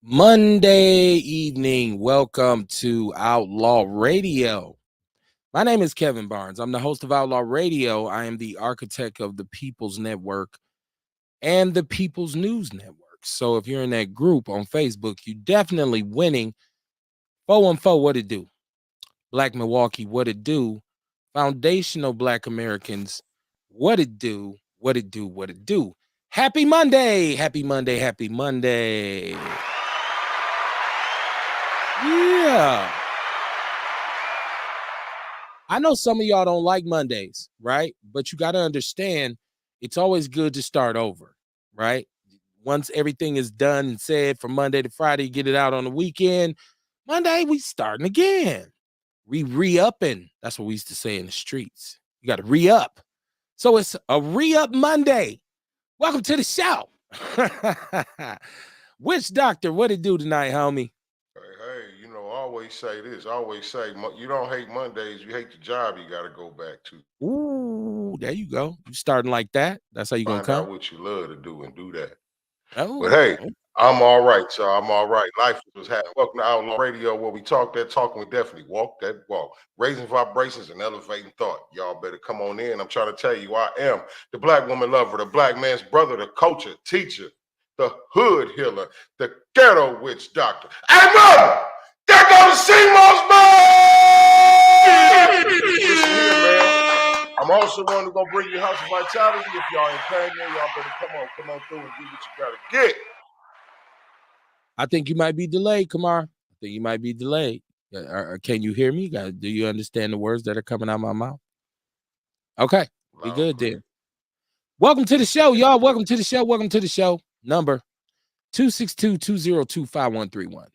Monday evening. Welcome to Outlaw Radio. My name is Kevin Barnes. I'm the host of Outlaw Radio. I am the architect of the People's Network and the People's News Network. So if you're in that group on Facebook, you're definitely winning. 414, what it do? Black Milwaukee, what it do? Foundational Black Americans, what it do? What it do? What it do? Happy Monday. Happy Monday. Happy Monday. Yeah. I know some of y'all don't like Mondays, right? But you got to understand it's always good to start over, right? Once everything is done and said from Monday to Friday, get it out on the weekend. Monday, we starting again. We re-upping. That's what we used to say in the streets. You got to re-up. So it's a re-up Monday. Welcome to the show. Witch Doctor, what it do tonight, homie? Hey, I always say this. I always say, you don't hate Mondays, you hate the job you got to go back to. Ooh, there you go. You starting like that? That's how you gonna Find come? out what you love to do and do that. But Oh, hey, I'm all right, y'all. I'm all right. Life was happening. Welcome to Outlaw Radio, where we talk that talk and we definitely walk that walk. Raising vibrations and elevating thought. Y'all better come on in. I'm trying to tell you, I am the black woman lover, the black man's brother, the culture, teacher, the hood healer, the ghetto witch doctor. Hey, mother! There goes Seymour's man! Listen here, man. I'm also going to go bring you House of Vitality. If y'all ain't paying me, y'all better come on through and get what you gotta get. I think you might be delayed, Kamar. I think you might be delayed. Can you hear me? Do you understand the words that are coming out of my mouth? Okay, we good then. Welcome to the show, y'all. Welcome to the show. Welcome to the show. Number 262-202-5131.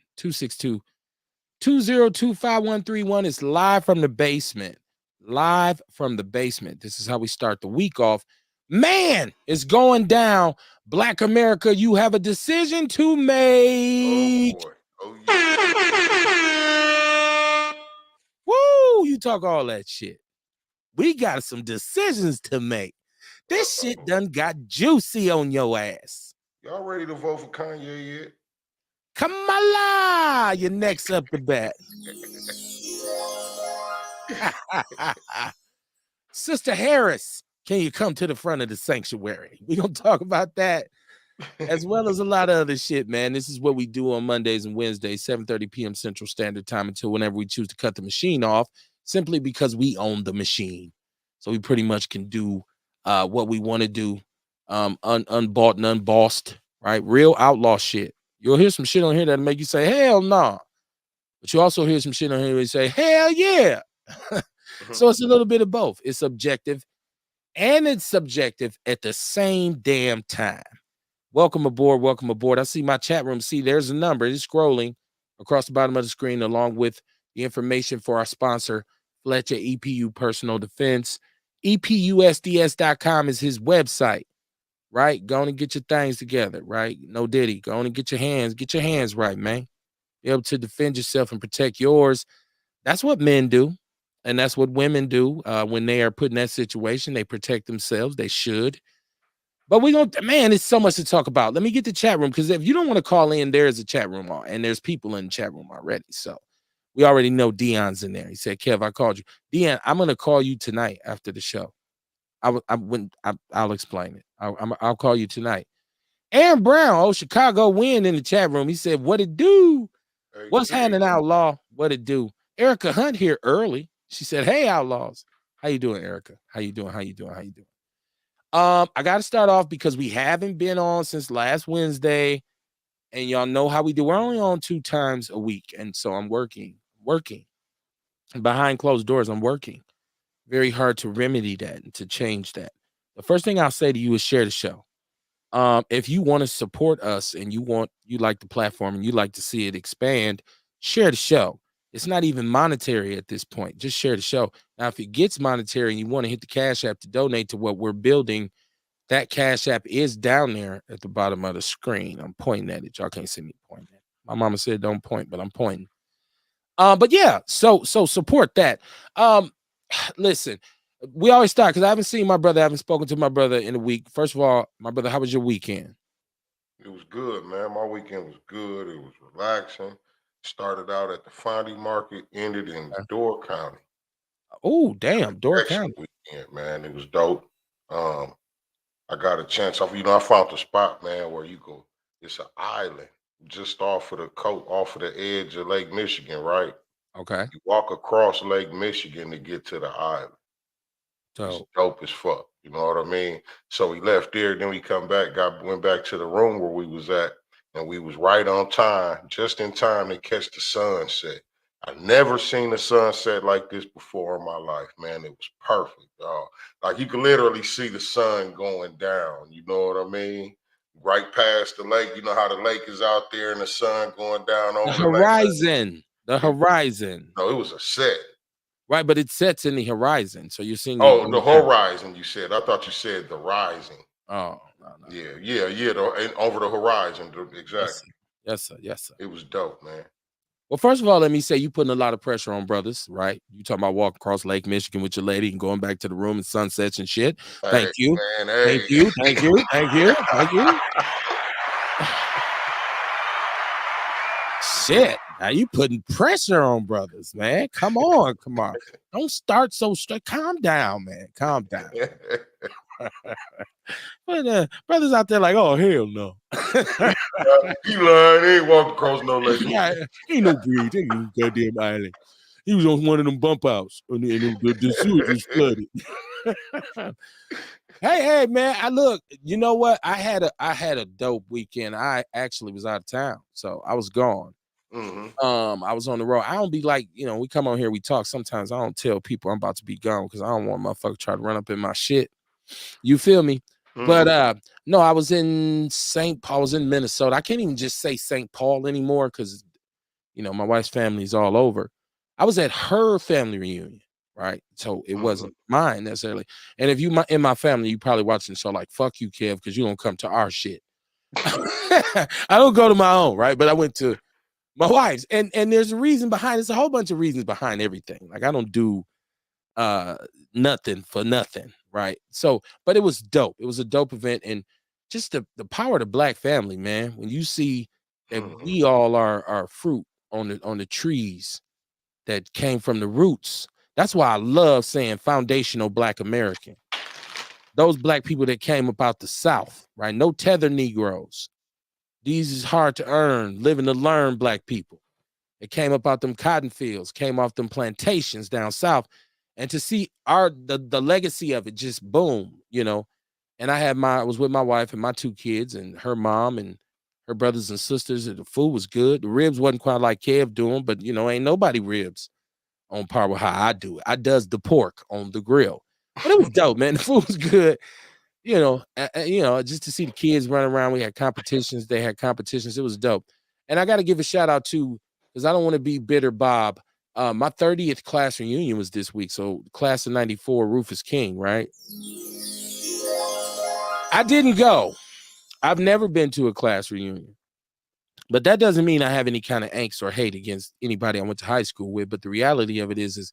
262-202-5131 is live from the basement. Live from the basement. This is how we start the week off. Man, it's going down. Black America, you have a decision to make. Oh, boy. Oh, yeah. Woo, you talk all that shit. We got some decisions to make. This shit done got juicy on your ass. Y'all ready to vote for Kanye yet? Kamala, you're next up to bat. Sister Harris, can you come to the front of the sanctuary? We're going to talk about that as well as a lot of other shit, man. This is what we do on Mondays and Wednesdays, 7:30 p.m. Central Standard Time until whenever we choose to cut the machine off, simply because we own the machine. So we pretty much can do what we want to do, unbought and unbossed, right? Real outlaw shit. You'll hear some shit on here that'll make you say, hell no. Nah. But you also hear some shit on here where you say, hell yeah. So it's a little bit of both. It's objective and it's subjective at the same damn time. Welcome aboard. Welcome aboard. I see my chat room. See, there's a number. It's scrolling across the bottom of the screen along with the information for our sponsor, Fletcher EPU Personal Defense. EPUSDS.com is his website, right? Go on and get your things together, right? No Diddy. Go on and get your hands right, man. Be able to defend yourself and protect yours. That's what men do. And that's what women do when they are put in that situation. They protect themselves. They should. But we don't, man, it's so much to talk about. Let me get the chat room, because if you don't want to call in, there's a chat room on, and there's people in the chat room already. So we already know Dion's in there. He said, Kev, I called you. Dion, I'm going to call you tonight after the show. I'll explain it. I'll call you tonight. Aaron Brown, Chicago win in the chat room. He said, what it do? What's happening, Outlaw? What it do? Erica Hunt here early. She said, hey, Outlaws. How you doing, Erica? How you doing? I got to start off because we haven't been on since last Wednesday, and y'all know how we do. We're only on 2 times a week, and so I'm working behind closed doors. I'm working very hard to remedy that and to change that. The first thing I'll say to you is share the show. If you want to support us and you like the platform and you like to see it expand, share the show. It's not even monetary at this point. Just share the show. Now, if it gets monetary and you want to hit the Cash App to donate to what we're building, that Cash App is down there at the bottom of the screen. I'm pointing at it. Y'all can't see me pointing at it. My mama said don't point, but I'm pointing. But yeah, so support that. Listen, we always start because I haven't seen my brother. I haven't spoken to my brother in a week. First of all, my brother, how was your weekend? It was good, man. My weekend was good. It was relaxing. Started out at the Fondy Market, ended in Door County. Oh, damn, Door Excellent County. weekend, man. It was dope. Um, I got a chance. I found the spot, man, where you go. It's an island just off of the coast, off of the edge of Lake Michigan, right? Okay. You walk across Lake Michigan to get to the island. It's So dope as fuck. You know what I mean? So we left there, then we come back, went back to the room where we was at, and we was right on time, just in time to catch the sunset. I never seen a sunset like this before in my life, man. It was perfect, dog. Like you could literally see the sun going down. You know what I mean? Right past the lake. You know how the lake is out there and the sun going down the over the lake. horizon, the It, horizon, no, it was a set. right? But it sets in the horizon, so you're seeing it Oh, go the down. horizon. You said. I thought you said the rising. Oh, no, no, no. Yeah. And over the horizon, Yes, exactly. sir. Yes, sir. Yes, sir. It was dope, man. Well, first of all, let me say you putting a lot of pressure on brothers, right? You talking about walking across Lake Michigan with your lady and going back to the room and sunsets and shit. Hey, Thank you. man, Thank hey. you. Thank you. Thank you. Thank you. Shit. Now you putting pressure on brothers, man. Come on. Come on. Don't start so straight. Calm down, man. Calm down. But brothers out there like, oh, hell no. He lying. He ain't walked across no lake. Yeah, ain't no bridge. Ain't no goddamn island. He was on one of them bump outs, and the sewage was flooded. Hey, man! I look. You know what? I had a dope weekend. I actually was out of town, so I was gone. Mm-hmm. I was on the road. I don't be like, we come on here, we talk. Sometimes I don't tell people I'm about to be gone because I don't want motherfucker try to run up in my shit. You feel me? Mm-hmm. But no, I was in St. Paul. I was in Minnesota. I can't even just say St. Paul anymore because my wife's family is all over. I was at her family reunion, right? So it wasn't mine necessarily. And if you in my family, you probably watching the show like, fuck you, Kev, because you don't come to our shit. I don't go to my own, right? But I went to my wife's. And there's a reason behind it. It's a whole bunch of reasons behind everything. Like I don't do nothing for nothing, right? So, but it was dope. It was a dope event. And just the power of the black family, man. When you see that we all are fruit on the trees that came from the roots. That's why I love saying foundational black American. Those black people that came about the South, right? No tether Negroes. These is hard to earn, living to learn black people. It came up out them cotton fields, came off them plantations down south. And to see the legacy of it just boom, And I was with my wife and my two kids and her mom and her brothers and sisters, and the food was good. The ribs wasn't quite like Kev doing, but ain't nobody ribs on par with how I do it. I does the pork on the grill. But it was dope, man. The food was good. Just to see the kids run around. We had competitions. They had competitions. It was dope. And I got to give a shout out to, because I don't want to be bitter, Bob. My 30th class reunion was this week. So class of 94, Rufus King, right? I didn't go. I've never been to a class reunion. But that doesn't mean I have any kind of angst or hate against anybody I went to high school with. But the reality of it is,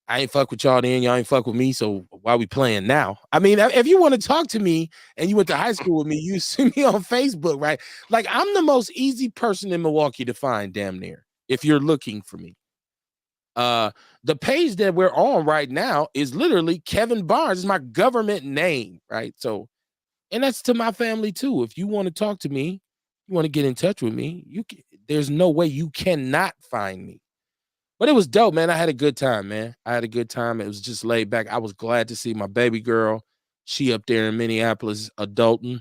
I ain't fuck with y'all then. Y'all ain't fuck with me. So why we playing now? I mean, if you want to talk to me and you went to high school with me, you see me on Facebook, right? Like I'm the most easy person in Milwaukee to find, damn near, if you're looking for me. The page that we're on right now is literally Kevin Barnes. Is my government name, right? So, and that's to my family too. If you want to talk to me, you want to get in touch with me, there's no way you cannot find me. But it was dope, man. I had a good time, man. I had a good time. It was just laid back. I was glad to see my baby girl. She up there in Minneapolis adulting.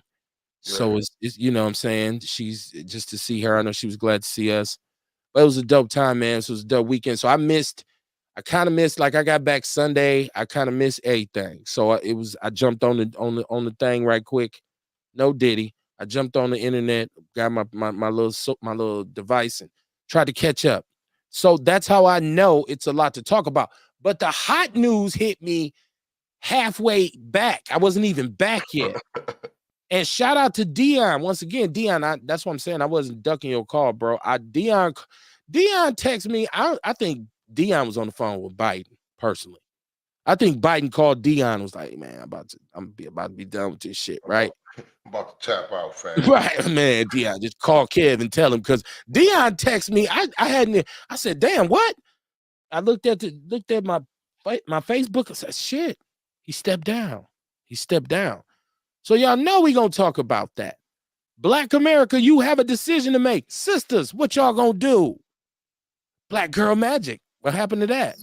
So it's you know what I'm saying? She's just to see her. I know she was glad to see us. But it was a dope time, man. So it was a dope weekend. So I kind of missed, like I got back Sunday. I kind of missed everything. So I jumped on the thing right quick. No Diddy. I jumped on the internet, got my little device and tried to catch up. So that's how I know it's a lot to talk about. But the hot news hit me halfway back. I wasn't even back yet. And shout out to Dion. Once again, Dion, that's what I'm saying. I wasn't ducking your call, bro. Dion texted me. I think Dion was on the phone with Biden, personally. I think Biden called Dion and was like, man, I'm about to be done with this shit, right? I'm about to tap out, fam. Right, man. Dion, just call Kev and tell him because Dion texted me. I hadn't. I said, "Damn, what?" I looked at my Facebook. I said, "Shit, he stepped down. He stepped down." So y'all know we gonna talk about that. Black America, you have a decision to make. Sisters, what y'all gonna do? Black girl magic. What happened to that?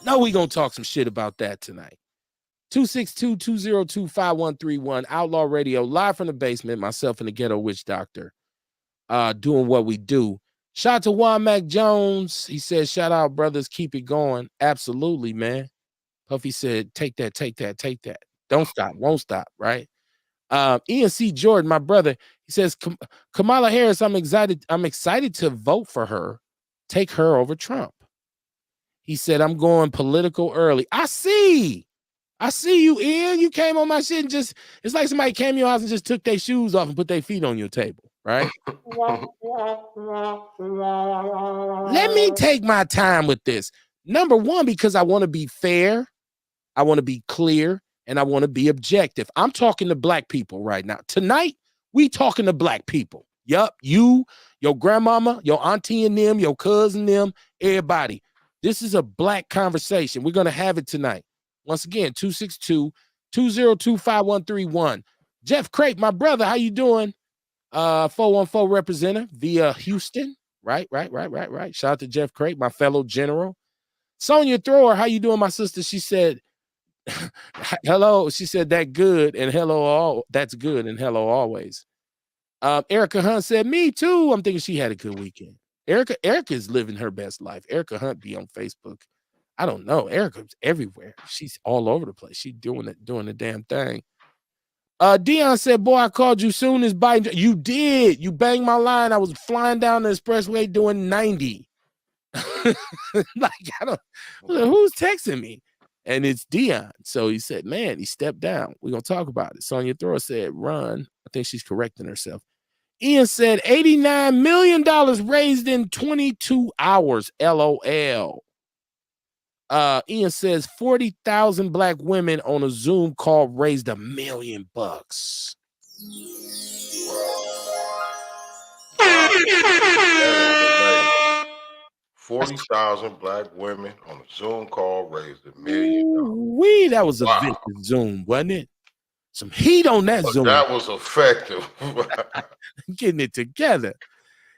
No, we gonna talk some shit about that tonight. 262-202-5131, Outlaw Radio, live from the basement, myself and the Ghetto Witch Doctor, doing what we do. Shout out to Juan Mac Jones. He said, shout out, brothers, keep it going. Absolutely, man. Puffy said, take that, take that, take that. Don't stop, won't stop, right? Ian C. Jordan, my brother, he says, Kamala Harris, I'm excited to vote for her. Take her over Trump. He said, I'm going political early. I see you, Ian. You came on my shit and just, it's like somebody came to your house and just took their shoes off and put their feet on your table, right? Let me take my time with this. Number one, because I want to be fair, I want to be clear, and I want to be objective. I'm talking to black people right now. Tonight, we talking to black people. Yup, you, your grandmama, your auntie and them, your cousin them, everybody. This is a black conversation. We're going to have it tonight. Once again, 262-202-5131. Jeff Crape, my brother, how you doing? 414 representative via Houston. Right. Shout out to Jeff Crape, my fellow general. Sonia Thrower, how you doing, my sister? She said, hello. She said, that good and hello all. That's good and hello always. Erica Hunt said, me too. I'm thinking she had a good weekend. Erica is living her best life. Erica Hunt be on Facebook. I don't know. Erica's everywhere. She's all over the place. She's doing the damn thing. Dion said, boy, I called you soon as Biden. You did. You banged my line. I was flying down the expressway doing 90. Like, I don't, who's texting me? And it's Dion. So he said, man, he stepped down. We're going to talk about it. Sonia Thrower said, run. I think she's correcting herself. Ian said, $89 million raised in 22 hours. LOL. Ian says 40,000 black women on a Zoom call raised $1 million. 40,000 black women on a Zoom call raised $1 million. That was a vintage Zoom, wasn't it? Some heat on that Zoom. That was effective. Getting it together.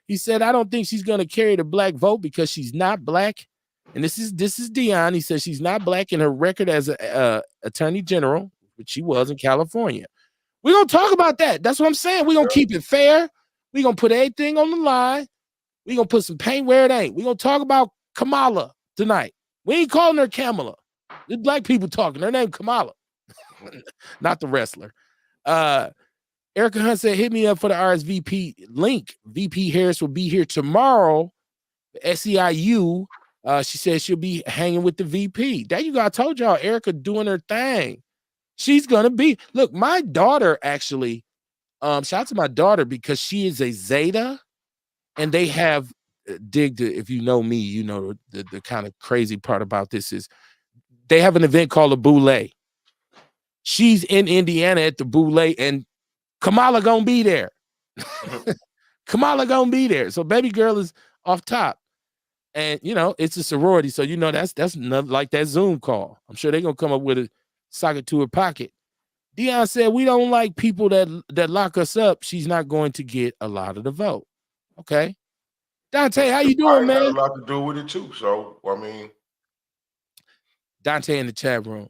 He said, I don't think she's going to carry the black vote because she's not black. And this is Dion. He says she's not black in her record as a attorney general, which she was in California. We're going to talk about that. That's what I'm saying. We're going to keep it fair. We're going to put everything on the line. We're going to put some paint where it ain't. We're going to talk about Kamala tonight. We ain't calling her Kamala. There's black people talking. Her name Kamala, not the wrestler. Erica Hunt said, hit me up for the RSVP link. VP Harris will be here tomorrow. SEIU. She said she'll be hanging with the VP. There you go. I told y'all, Erica doing her thing. She's going to be. Look, my daughter actually, shout out to my daughter because she is a Zeta. And they have if you know me, you know the kind of crazy part about this is they have an event called a Boule. She's in Indiana at the Boule, and Kamala gonna be there. Kamala gonna be there. So baby girl is off top. And you know, it's a sorority. So you know that's not like that Zoom call. I'm sure they're gonna come up with a socket to her pocket. Dion said, we don't like people that lock us up. She's not going to get a lot of the vote. Okay. Dante, how you doing, man? Had a lot to do with it too. So I mean, Dante in the chat room.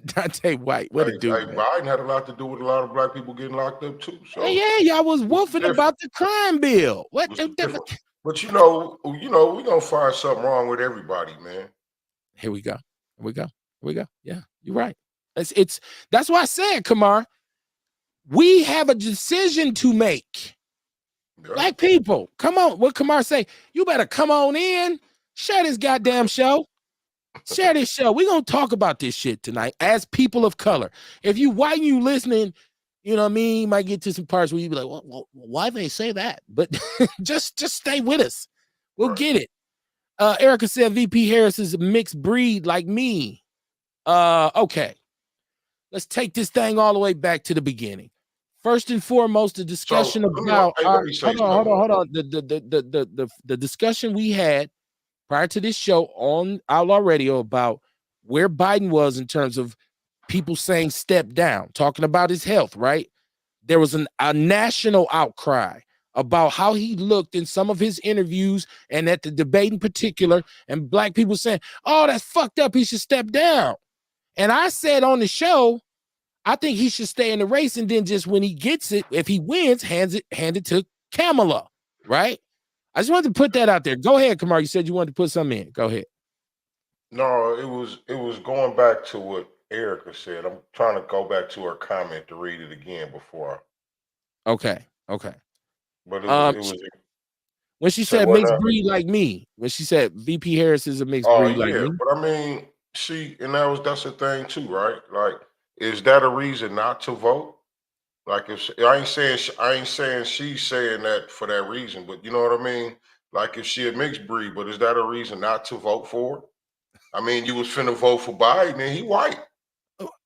Dante White, what a dude. Biden had a lot to do with a lot of black people getting locked up too. So yeah, y'all was woofing about the crime bill. What? But you know, we're gonna find something wrong with everybody, man. Here we go. Yeah, you're right. It's that's why I said, Kamar, we have a decision to make. Yeah. Black people, come on. What Kamar say? You better come on in. Share this goddamn show. Share this show. We're going to talk about this shit tonight as people of color. If you, while you listening, you know what I mean, you might get to some parts where you be like, well, why they say that? But just stay with us. We'll get it. Erica said VP Harris is a mixed breed like me. Okay. Let's take this thing all the way back to the beginning. First and foremost, the So discussion about let me say something. hold on. The discussion we had prior to this show on Outlaw Radio about where Biden was in terms of people saying step down, talking about his health, right? There was a national outcry about how he looked in some of his interviews and at the debate in particular, and black people saying, oh, that's fucked up. He should step down. And I said on the show, I think he should stay in the race, and then just when he gets it, if he wins, hand it to Kamala, right? I just wanted to put that out there. Go ahead, Kamar. You said you wanted to put something in. Go ahead. No, it was going back to what Erica said. I'm trying to go back to her comment to read it again before. Okay. But it was when she said mixed breed like me. When she said VP Harris is a mixed breed like me. But I mean, that's the thing too, right? Like, is that a reason not to vote? Like, if I ain't saying she's saying that for that reason, but you know what I mean? Like, if she a mixed breed, but is that a reason not to vote for her? I mean, you was finna vote for Biden and he white.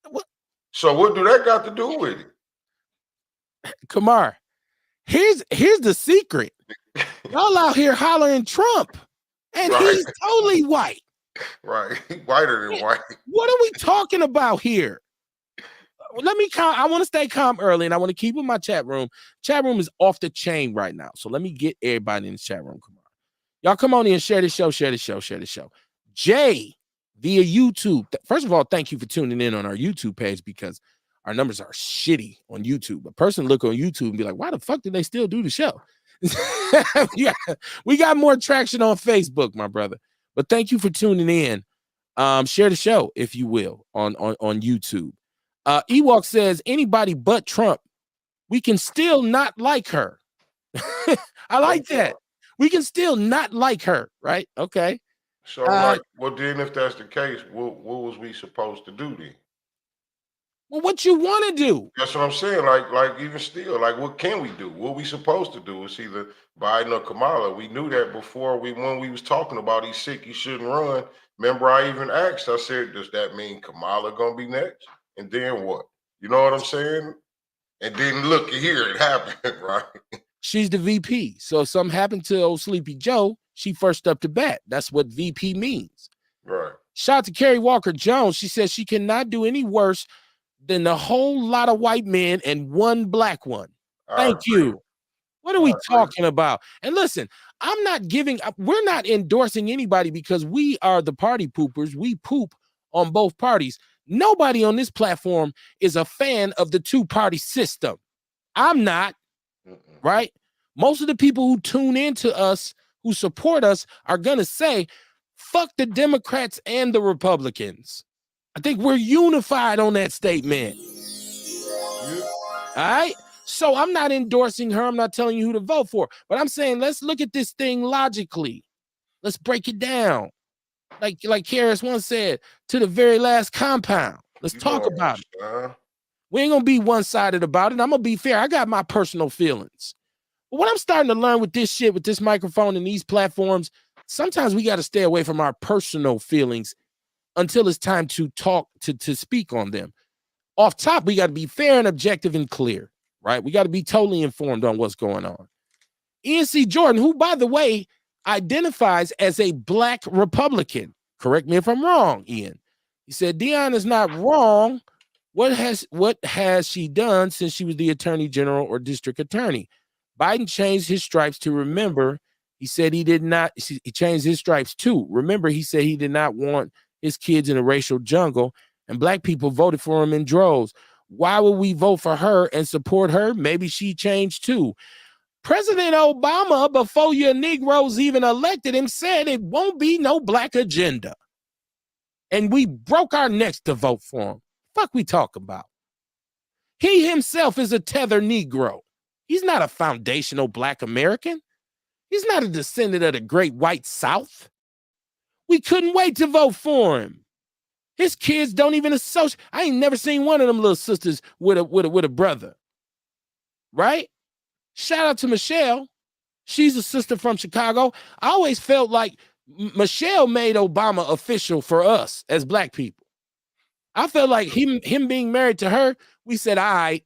What? So what do that got to do with it? Kamar, here's the secret. Y'all out here hollering Trump, and he's totally white. Right, whiter than white. What are we talking about here? Let me calm. I want to stay calm early, and I want to keep in my chat room. Chat room is off the chain right now, so let me get everybody in the chat room. Come on, y'all, come on in, share the show. Jay via YouTube. First of all, thank you for tuning in on our YouTube page because our numbers are shitty on YouTube. A person look on YouTube and be like, "Why the fuck did they still do the show?" Yeah, we got more traction on Facebook, my brother. But thank you for tuning in. Share the show if you will on YouTube. Ewok says anybody but Trump, we can still not like her. I like that. We can still not like her, right? Okay. So well then if that's the case, what was we supposed to do then? Well, what you want to do? That's what I'm saying. Like even still, like what can we do? What we supposed to do? It's either Biden or Kamala. We knew that before when we was talking about he's sick, he shouldn't run. Remember, I even asked, I said, does that mean Kamala gonna be next? And then what? You know what I'm saying? And then look here, it happened, right? She's the VP. So if something happened to old Sleepy Joe, she first up to bat. That's what VP means. Right. Shout out to Carrie Walker Jones. She says she cannot do any worse than a whole lot of white men and one black one. Thank you. What are we talking about? And listen, we're not endorsing anybody because we are the party poopers. We poop on both parties. Nobody on this platform is a fan of the two-party system. I'm not, right? Most of the people who tune into us, who support us, are going to say, fuck the Democrats and the Republicans. I think we're unified on that statement. All right? So I'm not endorsing her. I'm not telling you who to vote for. But I'm saying let's look at this thing logically. Let's break it down. Like Harris once said, to the very last compound. Let's talk about it. We ain't going to be one-sided about it. I'm going to be fair. I got my personal feelings. But what I'm starting to learn with this shit, with this microphone and these platforms, sometimes we got to stay away from our personal feelings until it's time to talk, to speak on them. Off top, we got to be fair and objective and clear, right? We got to be totally informed on what's going on. E.N.C. Jordan, who, by the way, identifies as a black Republican. Correct me if I'm wrong, Ian. He said, Dion is not wrong. What has she done since she was the attorney general or district attorney? Biden changed his stripes to remember. He said he did not. He changed his stripes too. Remember, he said he did not want his kids in a racial jungle, and black people voted for him in droves. Why would we vote for her and support her? Maybe she changed too. President Obama, before your Negroes even elected him, said it won't be no black agenda. And we broke our necks to vote for him. Fuck we talk about. He himself is a tether Negro. He's not a foundational black American. He's not a descendant of the great white South. We couldn't wait to vote for him. His kids don't even associate. I ain't never seen one of them little sisters with a brother. Right? Shout out to Michelle. She's a sister from Chicago. I always felt like Michelle made Obama official for us as black people. I felt like him being married to her, we said, all right.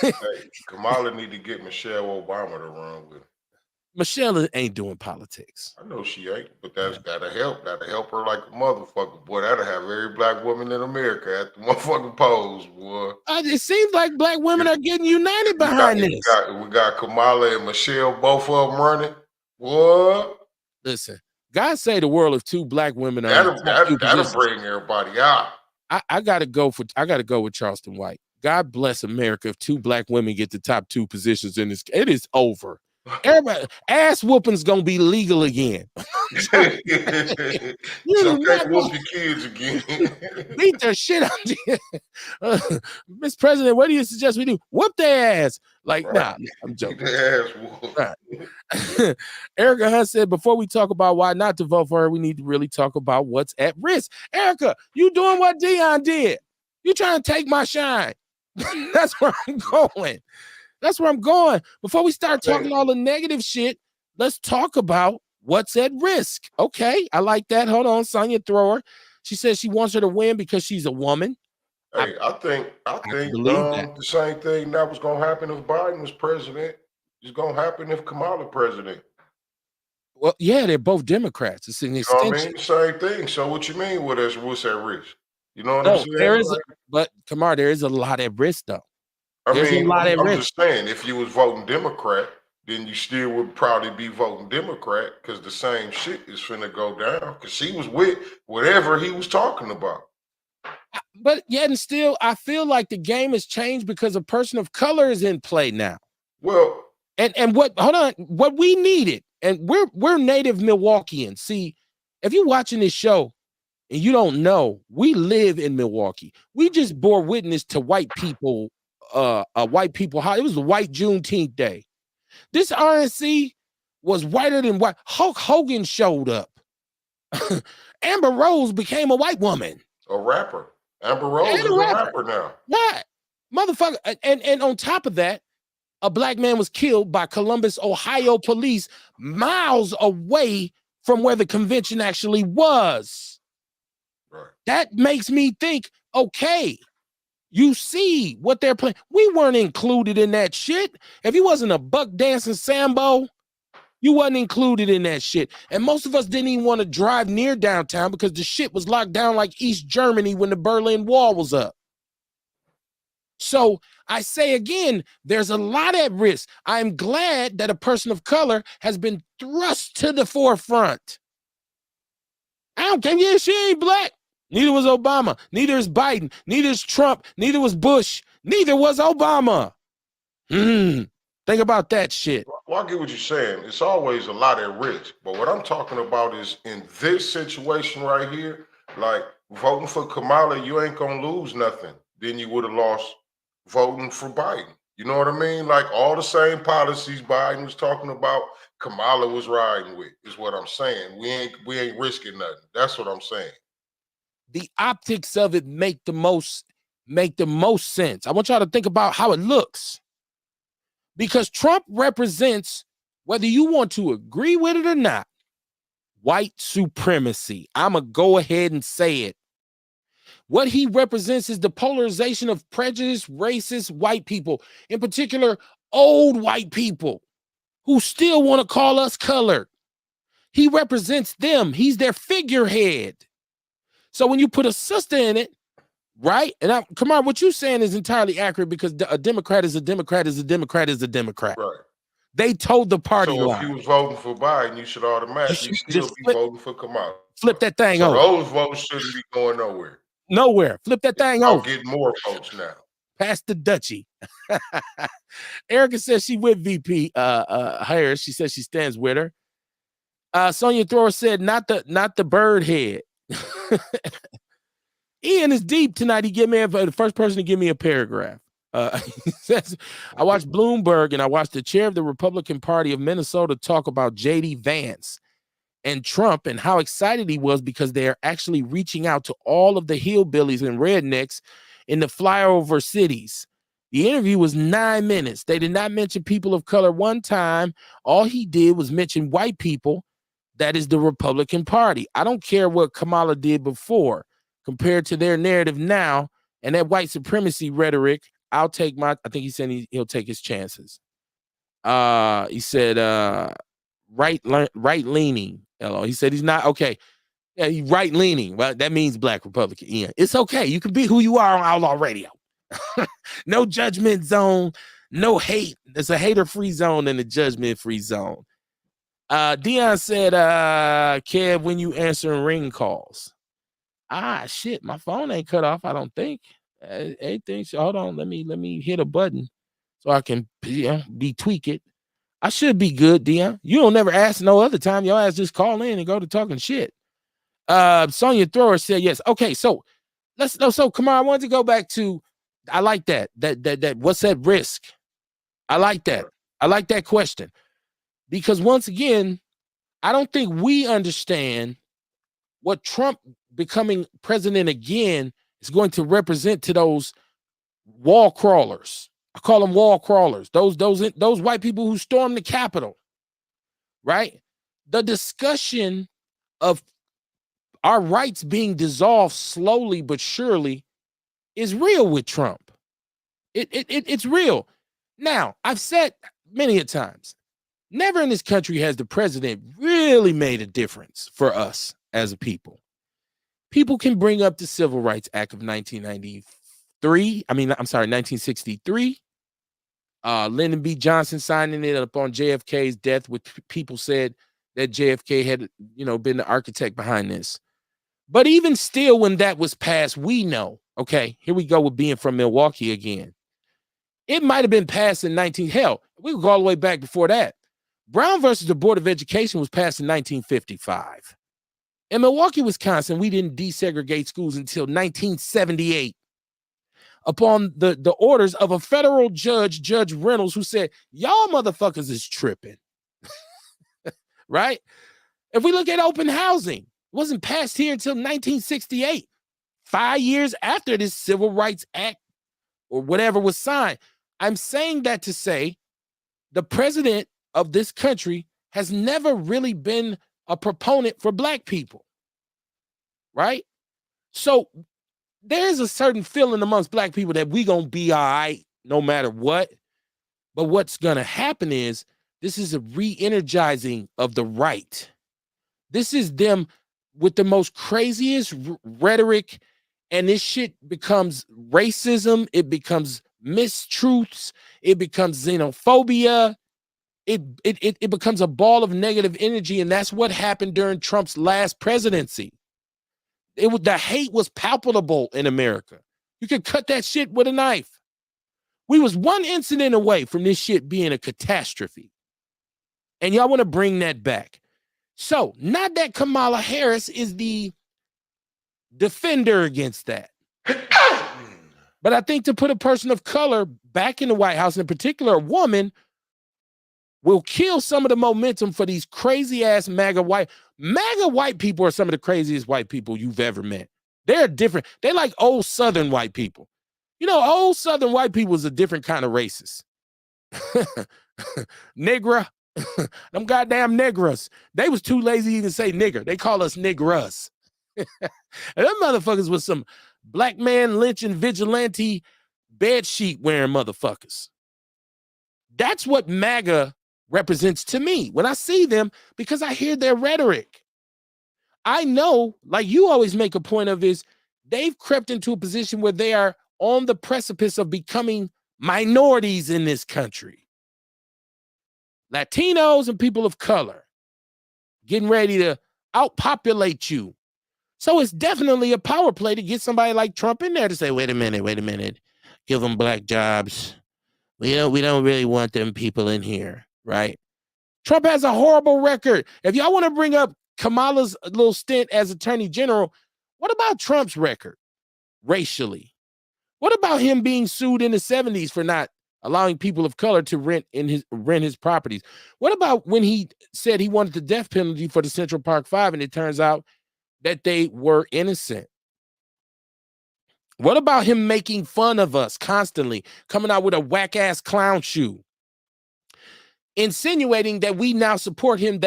Hey, Kamala need to get Michelle Obama to run with her. Michelle ain't doing politics. I know she ain't, but that's gotta help. That'll help her like a motherfucker. Boy, that'll have every black woman in America at the motherfucking polls, boy. It seems like black women are getting united We got, behind we this. got, we got Kamala and Michelle, both of them running. What? Listen, God say the world if two black women are in That'll, the top two that, that'll positions. bring everybody out. I gotta go with Charleston White. God bless America if two black women get the top two positions in this. It is over. Everybody, ass whooping's gonna be legal again. It's You do okay not to whoop your kids again. beat their shit out you. Mr. President, what do you suggest we do? Whoop their ass. Like, Right. nah, I'm Get joking. their ass whooped. Right. Erica Hunt said, before we talk about why not to vote for her, we need to really talk about what's at risk. Erica, you doing what Dion did. You trying to take my shine. That's where I'm going. That's where I'm going. Before we start talking all the negative shit, let's talk about what's at risk. Okay, I like that. Hold on, Sonya Thrower. She says she wants her to win because she's a woman. Hey, I think believe that. the same thing that was gonna happen if Biden was president is gonna happen if Kamala president. Well, yeah, they're both Democrats. It's an You know what I extension. mean? Same thing. So what you mean with us? What's at risk? You know what I'm No, saying? there is, but Kamar, there is a lot at risk though. There's a lot at I'm risk. just saying, if you was voting Democrat, then you still would probably be voting Democrat because the same shit is finna go down. Because she was with whatever he was talking about. But yet and still, I feel like the game has changed because a person of color is in play now. Well, and what we needed, and we're native Milwaukeeans. See, if you're watching this show and you don't know, we live in Milwaukee. We just bore witness to white people, white people. How it was a white Juneteenth day. This RNC was whiter than white. Hulk Hogan showed up. Amber Rose became a white woman. A rapper. Amber Rose is a rapper now. What? Motherfucker. And on top of that, a black man was killed by Columbus, Ohio police miles away from where the convention actually was. Right. That makes me think, okay, you see what they're playing. We weren't included in that shit. If you wasn't a buck dancing Sambo, you wasn't included in that shit. And most of us didn't even want to drive near downtown because the shit was locked down like East Germany when the Berlin Wall was up. So I say again, there's a lot at risk. I'm glad that a person of color has been thrust to the forefront. I don't care. Yeah, she ain't black. Neither was Obama. Neither is Biden. Neither is Trump. Neither was Bush. Neither was Obama. Think about that shit. Well, I get what you're saying. It's always a lot at risk. But what I'm talking about is in this situation right here, like voting for Kamala, you ain't going to lose nothing. Then you would have lost voting for Biden. You know what I mean? Like all the same policies Biden was talking about, Kamala was riding with, is what I'm saying. We ain't risking nothing. That's what I'm saying. The optics of it make the most sense. I want y'all to think about how it looks. Because Trump represents, whether you want to agree with it or not, white supremacy. I'm going to go ahead and say it. What he represents is the polarization of prejudiced, racist white people, in particular, old white people who still want to call us colored. He represents them. He's their figurehead. So when you put a sister in it, right? And come on, what you're saying is entirely accurate because a Democrat is a Democrat is a Democrat is a Democrat. Right. They told the party So line. if you was voting for Biden, you should automatically still be voting for Kamala. Flip that thing over. over. Those votes shouldn't be going nowhere. Nowhere. Flip that thing I'll over. get more votes now. Pass the Dutchie. Erica says she with VP Harris. She says she stands with her. Sonya Thrower said not the bird head. Ian is deep tonight. He gave me the first person to give me a paragraph. He says, I watched Bloomberg and I watched the chair of the Republican Party of Minnesota talk about J.D. Vance and Trump and how excited he was because they're actually reaching out to all of the hillbillies and rednecks in the flyover cities. The interview was 9 minutes. They did not mention people of color one time. All he did was mention white people. That is the Republican Party. I don't care what Kamala did before. compared to their narrative now and that white supremacy rhetoric, I think he said he'll take his chances. He said right leaning. He said he's not okay. Yeah, he's right leaning. Well, that means Black Republican. Yeah, it's okay. You can be who you are on Outlaw Radio. No judgment zone, no hate. There's a hater-free zone and a judgment-free zone. Dion said, Kev, when you answering ring calls. Shit, my phone ain't cut off, I don't think. Anything. Hold on, let me hit a button so I can be tweak it. I should be good, Dion. You don't never ask no other time. Your ass just call in and go to talking shit. Sonia Thrower said yes. Okay, so come on. I wanted to go back to, I like that what's that risk? I like that. I like that question. Because once again, I don't think we understand what Trump becoming president again is going to represent to those wall crawlers. I call them wall crawlers. Those white people who stormed the Capitol, right? The discussion of our rights being dissolved slowly but surely is real with Trump. It's real. Now, I've said many a times, never in this country has the president really made a difference for us as a people. People can bring up the Civil Rights Act of 1963. Lyndon B. Johnson signing it up on JFK's death, which people said that JFK had, been the architect behind this. But even still, when that was passed, we know, okay, here we go with being from Milwaukee again. It might have been passed in we could go all the way back before that. Brown versus the Board of Education was passed in 1955. In Milwaukee, Wisconsin, we didn't desegregate schools until 1978 upon the orders of a federal judge, Judge Reynolds, who said, y'all motherfuckers is tripping, right? If we look at open housing, it wasn't passed here until 1968, 5 years after this Civil Rights Act or whatever was signed. I'm saying that to say the president of this country has never really been a proponent for Black people, right? So there's a certain feeling amongst Black people that we gonna be all right no matter what. But what's gonna happen is this is a re-energizing of the right. This is them with the most craziest rhetoric, and this shit becomes racism, it becomes mistruths, it becomes xenophobia, it becomes a ball of negative energy, and that's what happened during Trump's last presidency. The hate was palpable in America. You could cut that shit with a knife. We was one incident away from this shit being a catastrophe. And y'all want to bring that back. So, not that Kamala Harris is the defender against that. But I think to put a person of color back in the White House, in particular a woman, will kill some of the momentum for these crazy ass MAGA white people are some of the craziest white people you've ever met. They're different. They're like old Southern white people. Old Southern white people is a different kind of racist. Negra. Them goddamn negras. They was too lazy to even say nigger. They call us nigras. And them motherfuckers was some black man lynching vigilante bed sheet wearing motherfuckers. That's what MAGA represents to me when I see them, because I hear their rhetoric. I know, like you always make a point of, is they've crept into a position where they are on the precipice of becoming minorities in this country. Latinos and people of color getting ready to outpopulate you. So it's definitely a power play to get somebody like Trump in there to say, wait a minute, give them black jobs. We don't really want them people in here, right? Trump has a horrible record. If y'all want to bring up Kamala's little stint as attorney general, what about Trump's record racially? What about him being sued in the 70s for not allowing people of color to rent his properties? What about when he said he wanted the death penalty for the Central Park Five and it turns out that they were innocent? What about him making fun of us constantly, coming out with a whack-ass clown shoe, insinuating that we now support him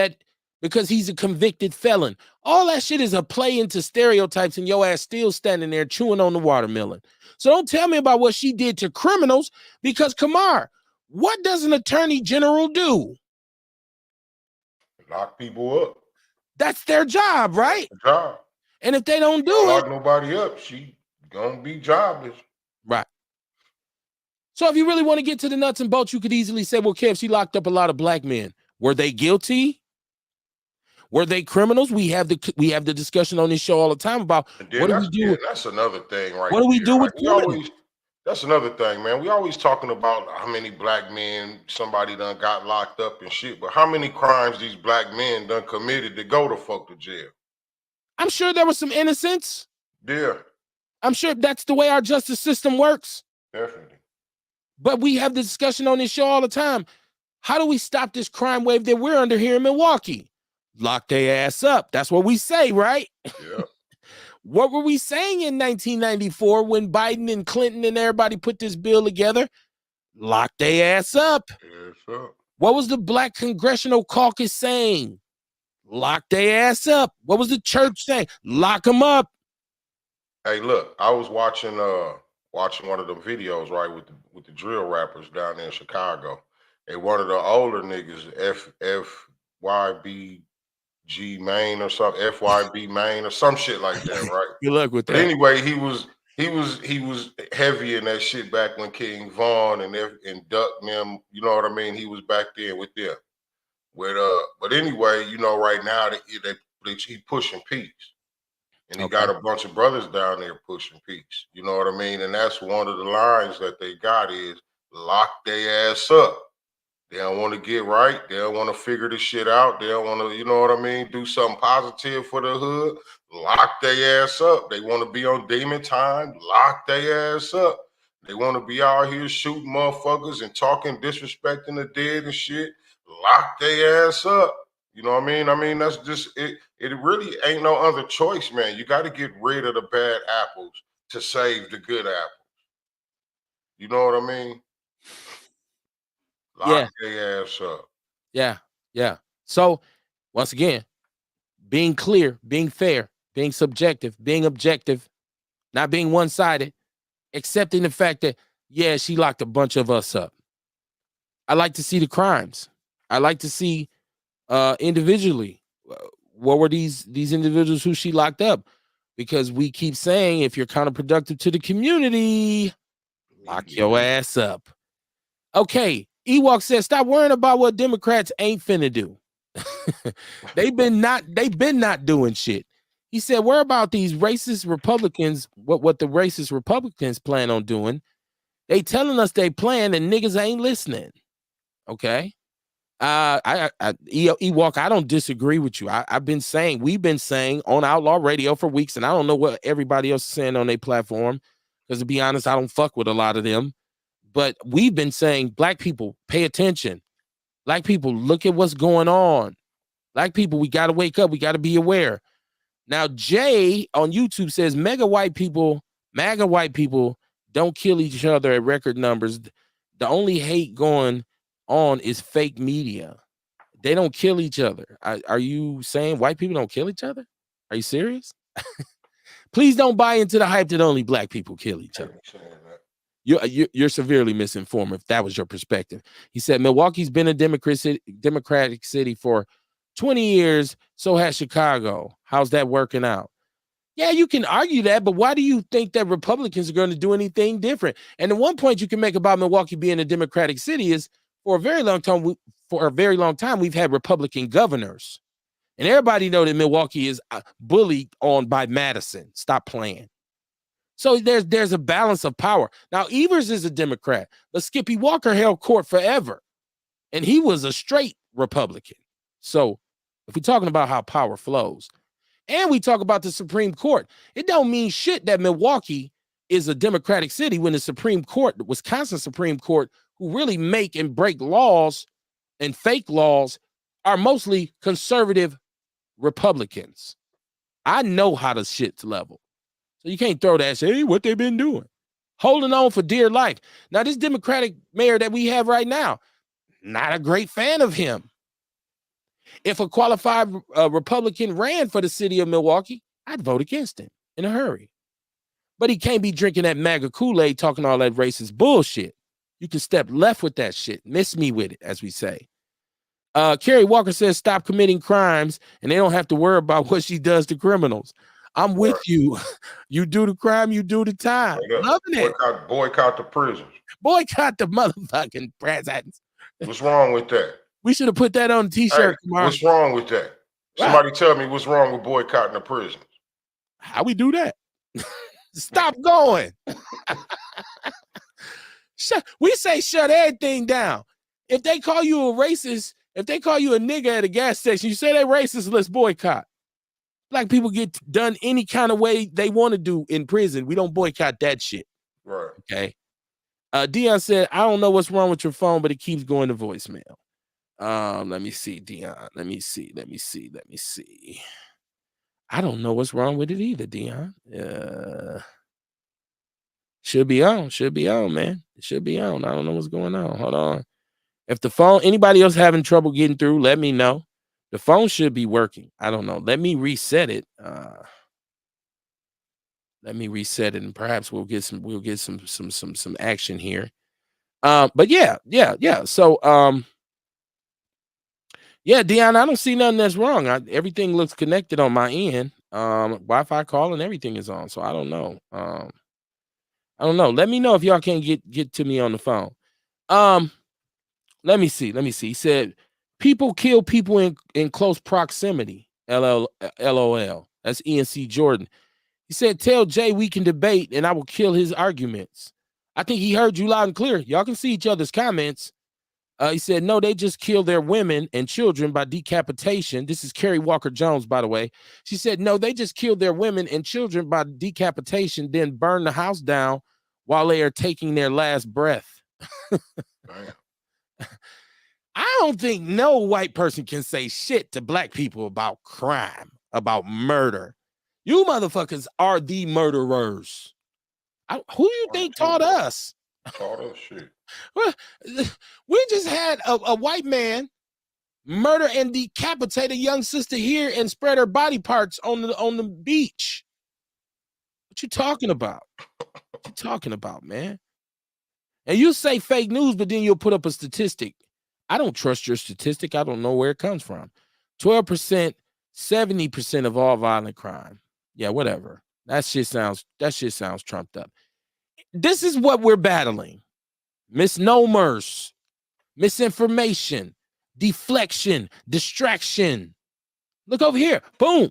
because he's a convicted felon. All that shit is a play into stereotypes, and your ass still standing there chewing on the watermelon. So don't tell me about what she did to criminals, because Kamar, what does an attorney general do? Lock people up. That's their job, right? That's the job. And if they don't do Don't it, lock nobody up, she gonna be jobless. right. So if you really want to get to the nuts and bolts, you could easily say, well, Kev, she locked up a lot of black men. Were they guilty? Were they criminals? We have the discussion on this show all the time about what do we do? Yeah, that's another thing, right? What do we do with criminals? That's another thing, man. We always talking about how many black men somebody done got locked up and shit, but how many crimes these black men done committed to go to fuck to jail? I'm sure there was some innocence. Yeah. I'm sure that's the way our justice system works. Definitely. But we have the discussion on this show all the time. How do we stop this crime wave that we're under here in Milwaukee? Lock their ass up. That's what we say, right? Yeah. What were we saying in 1994 when Biden and Clinton and everybody put this bill together? Lock their ass up. Yes, up. What was the Black Congressional Caucus saying? Lock their ass up. What was the church saying? Lock them up. Hey, look, I was watching one of the videos, right, with the drill rappers down there in Chicago. And one of the older niggas, FYBG Maine or something, FYB Maine or some shit like that, right? Good luck with that. But anyway, he was heavy in that shit back when King Von and Duck and them, you know what I mean? He was back there with them. But anyway, you know, right now he pushing peace. And he got a bunch of brothers down there pushing peace. You know what I mean? And that's one of the lines that they got is lock their ass up. They don't want to get right. They don't want to figure this shit out. They don't want to, you know what I mean, do something positive for the hood. Lock their ass up. They want to be on demon time. Lock their ass up. They want to be out here shooting motherfuckers and talking, disrespecting the dead and shit. Lock their ass up. You know what I mean? I mean, that's just it. It really ain't no other choice, man. You got to get rid of the bad apples to save the good apples. You know what I mean? Lock their ass up. Yeah. So, once again, being clear, being fair, being subjective, being objective, not being one-sided, accepting the fact that, yeah, she locked a bunch of us up. I like to see the crimes. I like to see individually, what were these individuals who she locked up? Because we keep saying, if you're counterproductive to the community, lock your ass up. Okay, Ewok says, stop worrying about what Democrats ain't finna do. They've been not doing shit. He said, worry about these racist Republicans, what the racist Republicans plan on doing. They telling us they plan and niggas ain't listening. Okay. Ewok, I don't disagree with you. We've been saying on Outlaw Radio for weeks, and I don't know what everybody else is saying on their platform, because to be honest, I don't fuck with a lot of them. But we've been saying, black people, pay attention. Black people, look at what's going on. Black people, we got to wake up. We got to be aware. Now, Jay on YouTube says, MAGA white people don't kill each other at record numbers. The only hate going on is fake media. They don't kill each other. Are you saying white people don't kill each other? Are you serious? Please don't buy into the hype that only black people kill each other. You're severely misinformed if that was your perspective. He said Milwaukee's been a democratic city for 20 years, so has Chicago. How's that working out? Yeah, you can argue that, but why do you think that Republicans are going to do anything different? And the one point you can make about Milwaukee being a democratic city is, for a very long time, we've had Republican governors, and everybody know that Milwaukee is bullied on by Madison. Stop playing. So there's a balance of power. Now, Evers is a Democrat, but Skippy Walker held court forever, and he was a straight Republican. So if we're talking about how power flows, and we talk about the Supreme Court, it don't mean shit that Milwaukee is a democratic city when the Supreme Court, the Wisconsin Supreme Court, who really make and break laws and fake laws, are mostly conservative Republicans. I know how the shit's level. So you can't throw that and say, hey, what they been doing? Holding on for dear life. Now, this Democratic mayor that we have right now, not a great fan of him. If a qualified Republican ran for the city of Milwaukee, I'd vote against him in a hurry. But he can't be drinking that MAGA Kool-Aid, talking all that racist bullshit. You can step left with that shit. Miss me with it, as we say. Kerry Walker says, stop committing crimes, and they don't have to worry about what she does to criminals. I'm with you. You do the crime, you do the time. Loving it. Boycott the prisons. Boycott the motherfucking prisons. What's wrong with that? We should have put that on a t-shirt tomorrow. What's wrong with that? Somebody tell me what's wrong with boycotting the prisons. How we do that? Stop going. We say shut everything down. If they call you a racist, if they call you a nigga at a gas station, you say they're racist, let's boycott. Black people get done any kind of way they want to do in prison. We don't boycott that shit. Right. Okay. Dion said, I don't know what's wrong with your phone, but it keeps going to voicemail. Let me see, Dion. Let me see. I don't know what's wrong with it either, Dion. Should be on, man. It should be on. I don't know what's going on. Hold on. If the phone, anybody else having trouble getting through, let me know. The phone should be working. I don't know. Let me reset it. And perhaps we'll get some action here. But yeah. So yeah, Dion, I don't see nothing that's wrong. Everything looks connected on my end. Wi-Fi call and everything is on. So I don't know. Let me know if y'all can't get to me on the phone. Let me see. He said, people kill people in close proximity. LOL. That's ENC Jordan. He said, tell Jay we can debate and I will kill his arguments. I think he heard you loud and clear. Y'all can see each other's comments. He said, no, they just kill their women and children by decapitation. This is Kerry Walker Jones, by the way. She said, no, they just kill their women and children by decapitation, then burn the house down while they are taking their last breath. I don't think no white person can say shit to black people about crime, about murder. You motherfuckers are the murderers. Who do you think taught us? Taught us shit. We just had a white man murder and decapitate a young sister here and spread her body parts on the beach. What you talking about? What you talking about, man? And you say fake news, but then you'll put up a statistic. I don't trust your statistic. I don't know where it comes from. 12%, 70% of all violent crime. Yeah, whatever. That shit sounds trumped up. This is what we're battling. Misnomers, misinformation, deflection, distraction. Look over here. Boom.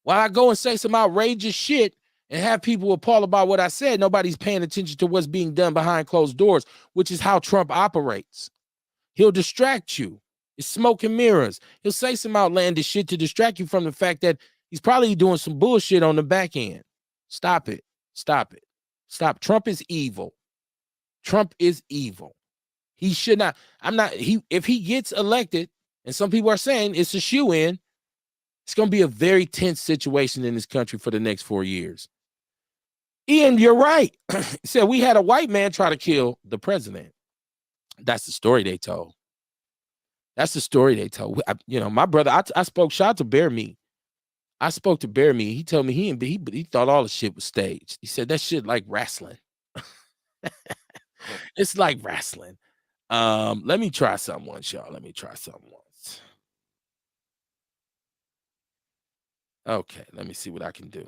While I go and say some outrageous shit and have people appalled about what I said, nobody's paying attention to what's being done behind closed doors, which is how Trump operates. He'll distract you. It's smoke and mirrors. He'll say some outlandish shit to distract you from the fact that he's probably doing some bullshit on the back end. Stop it. Stop. Trump is evil. He should not. If he gets elected, and some people are saying it's a shoe-in, it's going to be a very tense situation in this country for the next 4 years. Ian, you're right. He said we had a white man try to kill the president. That's the story they told. My brother, I spoke, shout out to Bear Me. I spoke to Bear Me. He told me he thought all the shit was staged. He said that shit like wrestling. It's like wrestling. Let me try something once, y'all. Okay, let me see what I can do.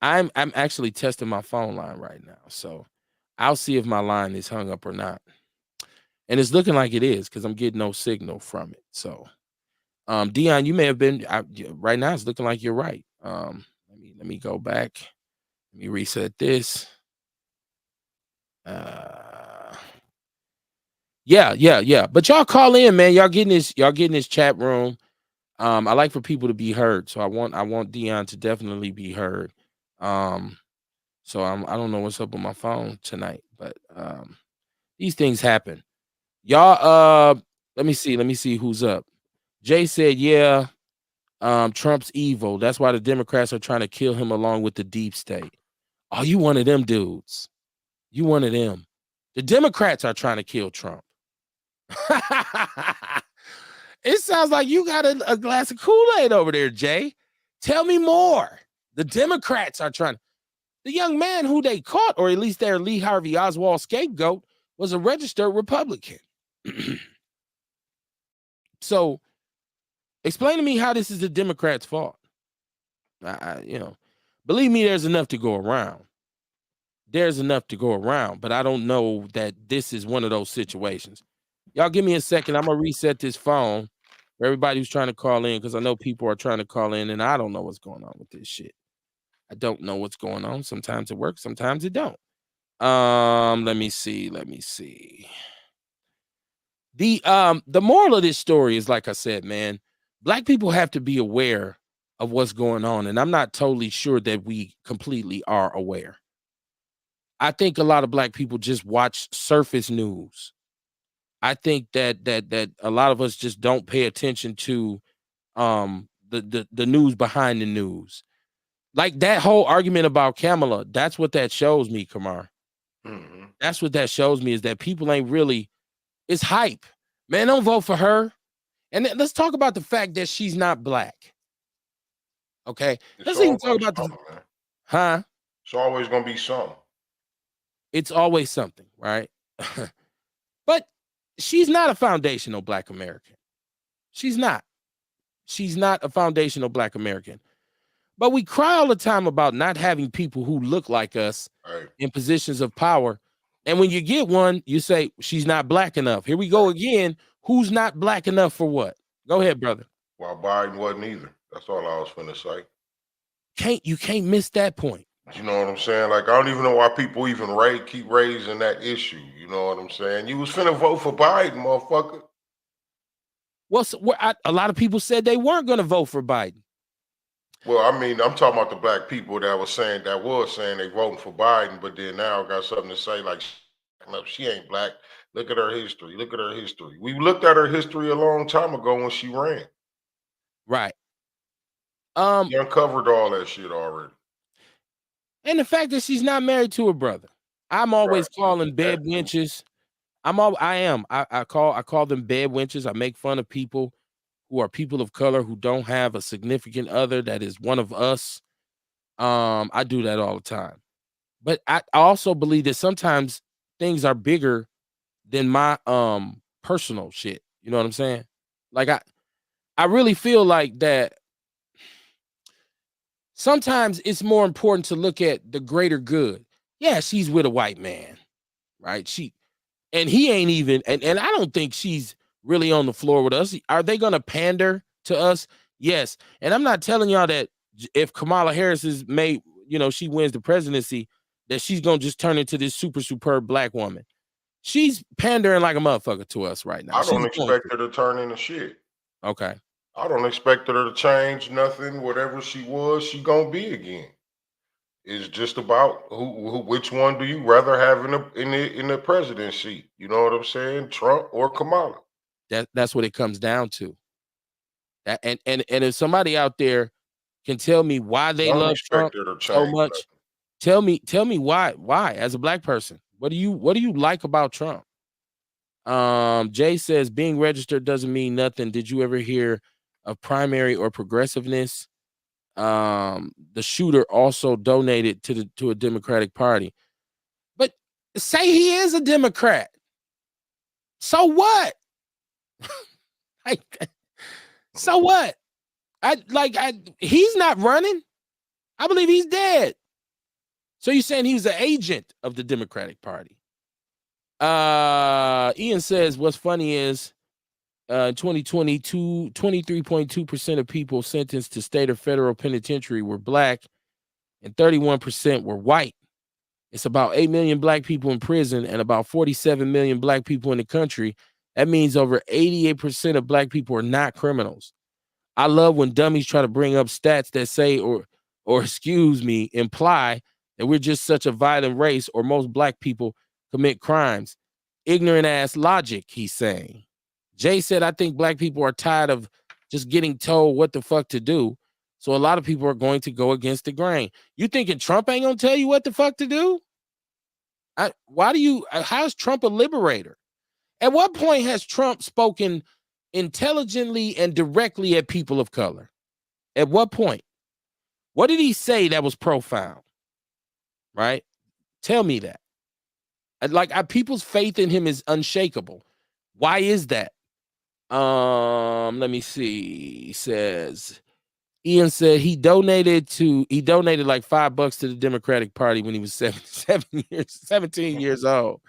I'm actually testing my phone line right now, so I'll see if my line is hung up or not. And it's looking like it is because I'm getting no signal from it. So, Dion, you may have been right now. It's looking like you're right. Let me go back. Let me reset this. Yeah. But y'all call in, man. Y'all getting this chat room. I like for people to be heard. So I want Dion to definitely be heard. So I don't know what's up with my phone tonight, but these things happen. Y'all, let me see who's up. Jay said, yeah, Trump's evil. That's why the Democrats are trying to kill him along with the deep state. Oh, you one of them dudes. You one of them. The Democrats are trying to kill Trump. It sounds like you got a glass of Kool-Aid over there, Jay. Tell me more. The Democrats are trying. The young man who they caught, or at least their Lee Harvey Oswald scapegoat, was a registered Republican. So explain to me how this is the Democrats' fault. Believe me, there's enough to go around. There's enough to go around, but I don't know that this is one of those situations. Y'all give me a second. I'm going to reset this phone for everybody who's trying to call in, because I know people are trying to call in, and I don't know what's going on with this shit. I don't know what's going on. Sometimes it works, sometimes it don't. Let me see. The moral of this story is, like I said, man, Black people have to be aware of what's going on, and I'm not totally sure that we completely are aware. I think a lot of Black people just watch surface news. I think that a lot of us just don't pay attention to the news behind the news. Like that whole argument about Kamala, that's what that shows me, Kamar. Mm-hmm. That's what that shows me, is that people ain't really, it's hype. Man, don't vote for her. And let's talk about the fact that she's not Black. Okay. Let's even talk about the, huh? It's always gonna be something. It's always something, right? But she's not a foundational Black American. She's not. She's not a foundational Black American. But we cry all the time about not having people who look like us in positions of power. And when you get one, you say she's not Black enough. Here we go again. Who's not Black enough for what? Go ahead, brother. Well, Biden wasn't either. That's all I was finna say. You can't miss that point. You know what I'm saying? Like, I don't even know why people even keep raising that issue. You know what I'm saying? You was finna vote for Biden, motherfucker. Well, a lot of people said they weren't going to vote for Biden. Well, I mean, I'm talking about the Black people that was saying they voting for Biden, but then now got something to say like, she ain't Black. Look at her history. Look at her history. We looked at her history a long time ago when she ran. Right. She uncovered all that shit already. And the fact that she's not married to her brother. I'm always calling bed wenches. I call them bed wenches. I make fun of people who are people of color who don't have a significant other that is one of us. I do that all the time. But I also believe that sometimes things are bigger than my personal shit. You know what I'm saying? Like I really feel like that sometimes it's more important to look at the greater good. Yeah, she's with a white man, right? And he ain't even, and I don't think she's really on the floor with us. Are they going to pander to us? Yes. And I'm not telling y'all that if Kamala Harris is made, she wins the presidency, that she's going to just turn into this superb Black woman. She's pandering like a motherfucker to us right now. I don't expect her to turn into shit. Okay. I don't expect her to change nothing. Whatever she was, she gonna be again. It's just about which one do you rather have in the presidency? You know what I'm saying? Trump or Kamala? That's what it comes down to. And if somebody out there can tell me why they love Trump so much, tell me why as a Black person. What do you like about Trump? Jay says being registered doesn't mean nothing. Did you ever hear of primary or progressiveness? The shooter also donated to a Democratic Party. But say he is a Democrat. So what? So what? He's not running. I believe he's dead. So you're saying he was an agent of the Democratic Party? Ian says what's funny is 2022, 23.2% of people sentenced to state or federal penitentiary were Black and 31% were white. It's about 8 million Black people in prison and about 47 million Black people in the country. That means over 88% of Black people are not criminals. I love when dummies try to bring up stats that say or imply that we're just such a violent race or most Black people commit crimes. Ignorant ass logic, he's saying. Jay said, I think Black people are tired of just getting told what the fuck to do. So a lot of people are going to go against the grain. You thinking Trump ain't gonna tell you what the fuck to do? How's Trump a liberator? At what point has Trump spoken intelligently and directly at people of color? At what point? What did he say that was profound? Right? Tell me that. People's faith in him is unshakable. Why is that? Let me see. He says Ian said he donated like $5 to the Democratic Party when he was 17 years old.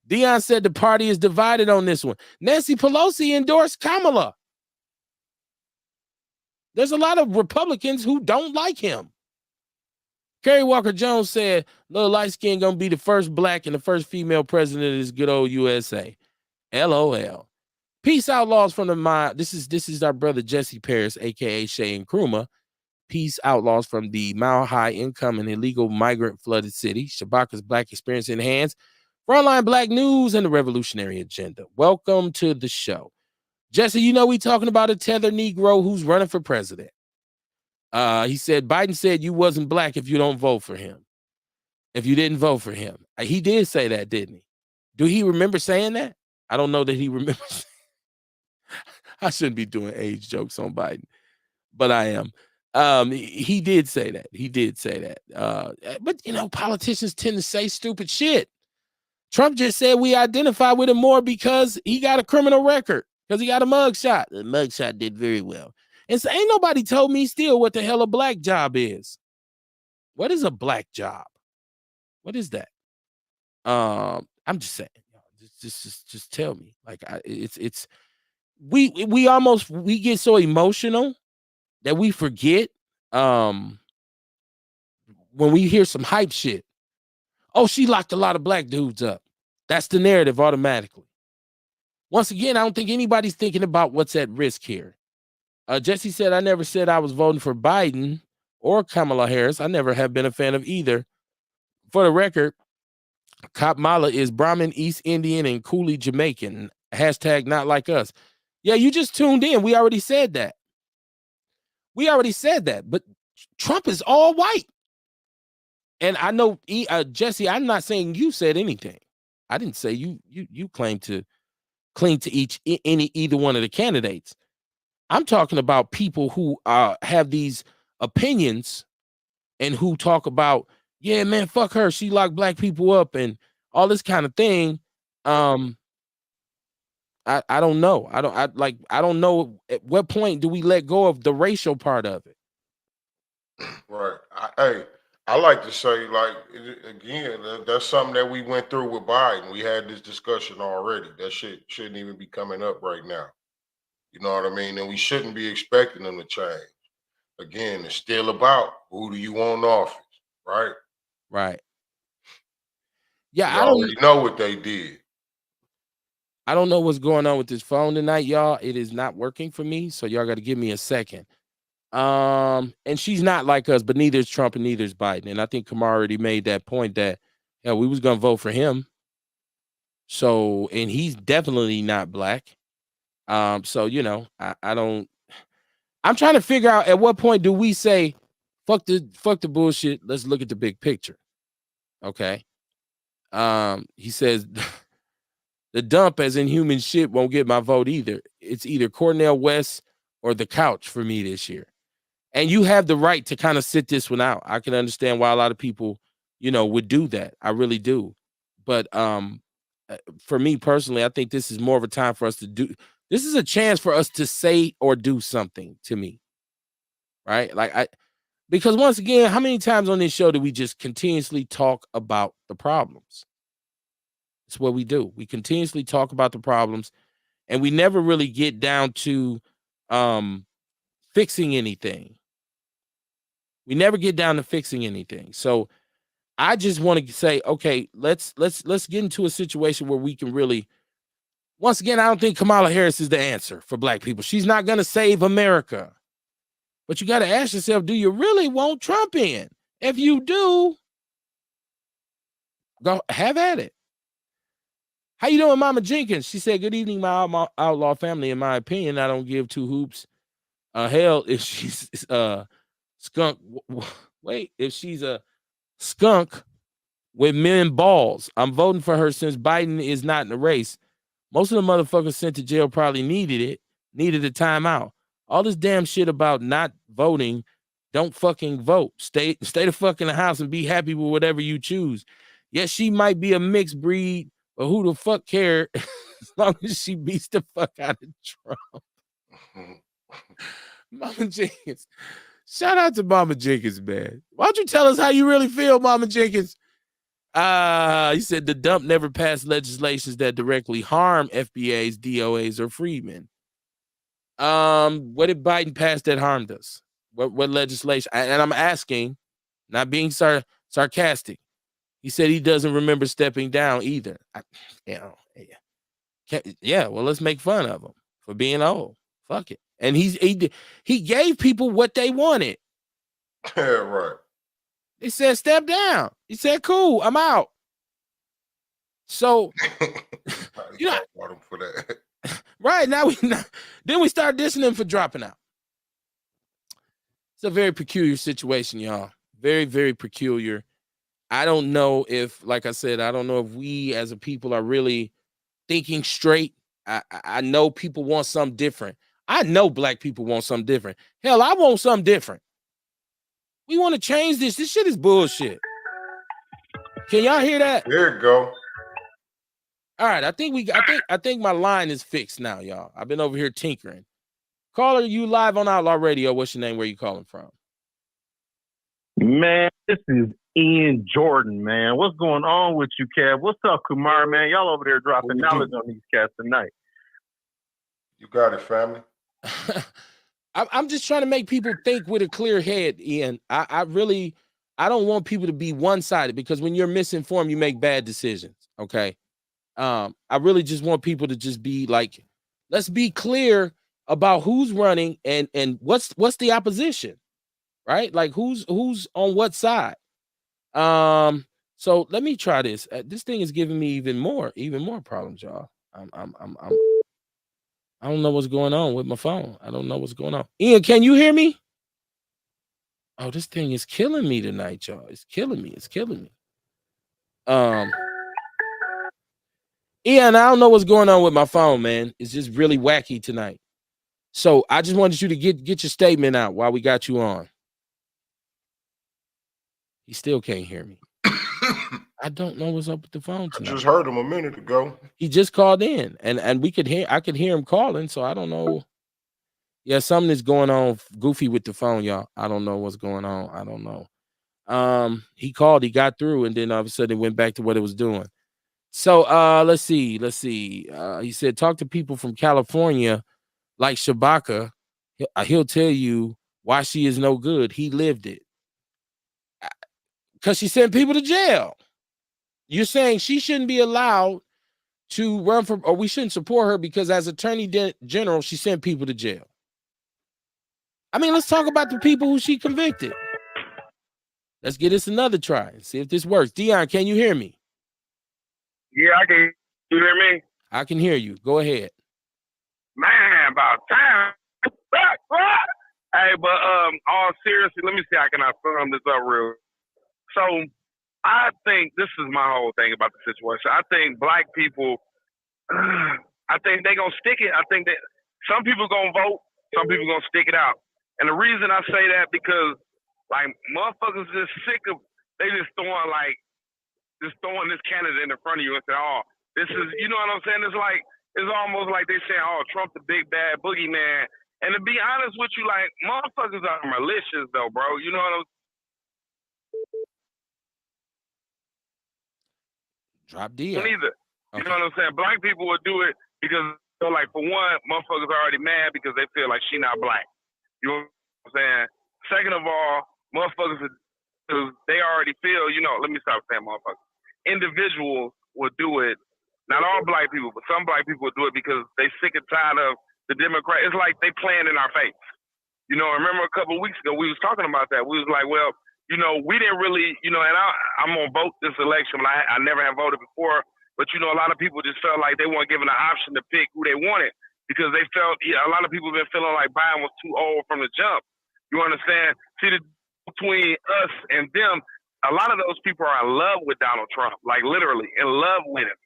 Dion said the party is divided on this one. Nancy Pelosi endorsed Kamala. There's a lot of Republicans who don't like him. Kerry Walker Jones said, little light skin gonna be the first black and the first female president of this good old USA. LOL. Peace Outlaws from the mind. This is our brother Jesse Paris, aka Shay and Kruma. Peace Outlaws from the Mile High Income and Illegal Migrant Flooded City. Shabaka's Black Experience Enhanced. Frontline Black News and the Revolutionary Agenda. Welcome to the show. Jesse, you know we talking about a tethered Negro who's running for president. He said, Biden said you wasn't black if you don't vote for him. If you didn't vote for him. He did say that, didn't he? Do he remember saying that? I don't know that he remembers. I shouldn't be doing age jokes on Biden, but I am. He did say that. He did say that. But, you know, politicians tend to say stupid shit. Trump just said we identify with him more because he got a criminal record, because he got a mugshot. The mugshot did very well. And so ain't nobody told me still what the hell a black job is. What is a black job? What is that? I'm just saying, just tell me. Like we get so emotional that we forget when we hear some hype shit. Oh, she locked a lot of black dudes up. That's the narrative automatically. Once again, I don't think anybody's thinking about what's at risk here. Jesse said, I never said I was voting for Biden or Kamala Harris. I never have been a fan of either. For the record, Kamala is Brahmin, East Indian, and Cooley Jamaican. Hashtag not like us. Yeah, you just tuned in. We already said that. But Trump is all white. And I know, Jesse, I'm not saying you said anything. I didn't say you claim to cling to either one of the candidates. I'm talking about people who have these opinions and who talk about, yeah, man, fuck her. She locked black people up and all this kind of thing. I don't know. I don't know at what point do we let go of the racial part of it. Right. I like to say, like, again, that's something that we went through with Biden. We had this discussion already. That shit shouldn't even be coming up right now. You know what I mean? And we shouldn't be expecting them to change. Again, it's still about who do you want in office, right? Right. Yeah, I already know what they did. I don't know what's going on with this phone tonight, y'all. It is not working for me, so y'all got to give me a second. And she's not like us, but neither is Trump and neither is Biden. And I think Kamar already made that point that we was gonna vote for him. So, and he's definitely not black. So you know, I'm trying to figure out at what point do we say, fuck the bullshit. Let's look at the big picture. Okay. He says the dump as in human shit won't get my vote either. It's either Cornel West or the couch for me this year. And you have the right to kind of sit this one out. I can understand why a lot of people, you know, would do that. I really do. But for me personally, I think this is more of a time for us to do. This is a chance for us to say or do something to me. Right? Because once again, how many times on this show do we just continuously talk about the problems? It's what we do. We continuously talk about the problems and we never really get down to fixing anything. We never get down to fixing anything. So I just want to say, okay, let's get into a situation where we can really, once again, I don't think Kamala Harris is the answer for black people. She's not going to save America. But you got to ask yourself, do you really want Trump in? If you do, go have at it. How you doing, Mama Jenkins? She said, good evening, my outlaw family. In my opinion, I don't give two hoops. Hell, if she's skunk. Wait, if she's a skunk with men balls, I'm voting for her since Biden is not in the race. Most of the motherfuckers sent to jail probably needed a timeout. All this damn shit about not voting, don't fucking vote. Stay the fuck in the house and be happy with whatever you choose. Yes, she might be a mixed breed, but who the fuck care as long as she beats the fuck out of Trump. Mama Jenkins. Shout out to Mama Jenkins, man. Why don't you tell us how you really feel, Mama Jenkins? He said the dump never passed legislations that directly harm FBAs, DOAs, or freedmen. What did Biden pass that harmed us? What legislation? And I'm asking, not being sarcastic. He said he doesn't remember stepping down either. Yeah. Well, let's make fun of him for being old. Fuck it. And he gave people what they wanted. Yeah, right. He said, step down. He said, cool, I'm out. So, you know, for that. Right now, then we start dissing him for dropping out. It's a very peculiar situation, y'all. Very, very peculiar. I don't know if, like I said, I don't know if we as a people are really thinking straight. I know people want something different. I know black people want something different. Hell, I want something different. We want to change this. This shit is bullshit. Can y'all hear that? There you go. All right, I think my line is fixed now, y'all. I've been over here tinkering. Caller, you live on Outlaw Radio. What's your name? Where you calling from? Man, this is Ian Jordan, man. What's going on with you, Kev? What's up, Kumar, man? Y'all over there dropping knowledge on these cats tonight. You got it, family. I'm just trying to make people think with a clear head, Ian. I don't want people to be one-sided, because when you're misinformed, you make bad decisions. Okay. I really just want people to just be like, let's be clear about who's running and what's the opposition, right? Like who's on what side. So let me try this. This thing is giving me even more problems, y'all. I don't know what's going on with my phone. I don't know what's going on. Ian, can you hear me? Oh, this thing is killing me tonight, y'all. It's killing me. Ian, I don't know what's going on with my phone, man. It's just really wacky tonight. So I just wanted you to get your statement out while we got you on. He still can't hear me. I don't know what's up with the phone tonight. I just heard him a minute ago. He just called in, and I could hear him calling, so I don't know. Yeah, something is going on goofy with the phone, y'all. I don't know what's going on. I don't know. He called, he got through, and then all of a sudden it went back to what it was doing. So let's see. He said, talk to people from California like Shabaka. He'll tell you why she is no good. He lived it. Because she sent people to jail. You're saying she shouldn't be allowed to run for, or we shouldn't support her because as Attorney General, she sent people to jail. I mean, let's talk about the people who she convicted. Let's give this another try and see if this works. Dion, can you hear me? Yeah, I can. You hear me? I can hear you. Go ahead. Man, about time. Hey, but all seriously, let me see how can I sum this up real. So I think this is my whole thing about the situation. I think black people, I think they gonna stick it. I think that some people gonna vote, some people gonna stick it out. And the reason I say that because like motherfuckers just sick of they just throwing this candidate in front of you and say, oh, this is, you know what I'm saying? It's almost like they say, oh, Trump the big bad boogeyman. And to be honest with you, like motherfuckers are malicious though, bro. You know what I'm saying? Drop D. Neither. Okay. You know what I'm saying? Black people would do it because, like, for one, motherfuckers are already mad because they feel like she not black. You know what I'm saying? Second of all, motherfuckers, because they already feel, let me stop saying motherfuckers. Individuals will do it. Not all black people, but some black people will do it because they sick and tired of the Democrat. It's like they playing in our face. Remember a couple of weeks ago, we was talking about that. We was like, well, we didn't really, and I'm going to vote this election, but I never have voted before. But, a lot of people just felt like they weren't given an option to pick who they wanted because they felt, a lot of people have been feeling like Biden was too old from the jump. You understand? See, between us and them, a lot of those people are in love with Donald Trump, like literally in love with him.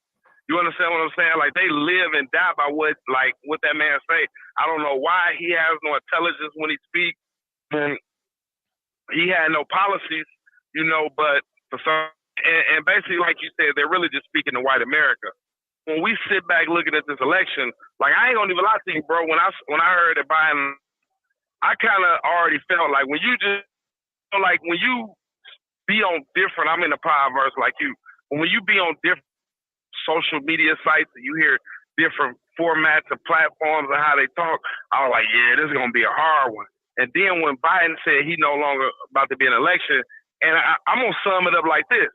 You understand what I'm saying? Like, they live and die by what that man say. I don't know why he has no intelligence when he speaks, and he had no policies, but for some, and basically, like you said, they're really just speaking to white America. When we sit back looking at this election, like, I ain't gonna even lie to you, bro. When I heard that Biden, I kind of already felt like when you be on different, I'm in the Podverse like you, when you be on different social media sites and you hear different formats and platforms and how they talk, I was like, yeah, this is going to be a hard one. And then when Biden said he no longer about to be an election, and I'm going to sum it up like this.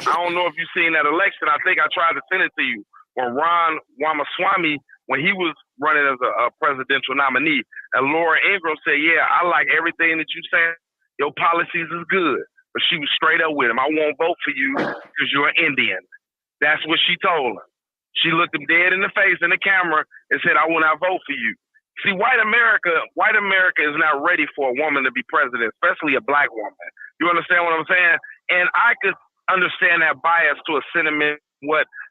I don't know if you've seen that election. I think I tried to send it to you. When Ron Ramaswamy, when he was running as a presidential nominee, and Laura Ingraham said, yeah, I like everything that you said. Your policies is good. But she was straight up with him. I won't vote for you because you're an Indian. That's what she told him. She looked him dead in the face in the camera and said, I will not vote for you. See, white America is not ready for a woman to be president, especially a black woman. You understand what I'm saying? And I could understand that bias to a sentiment,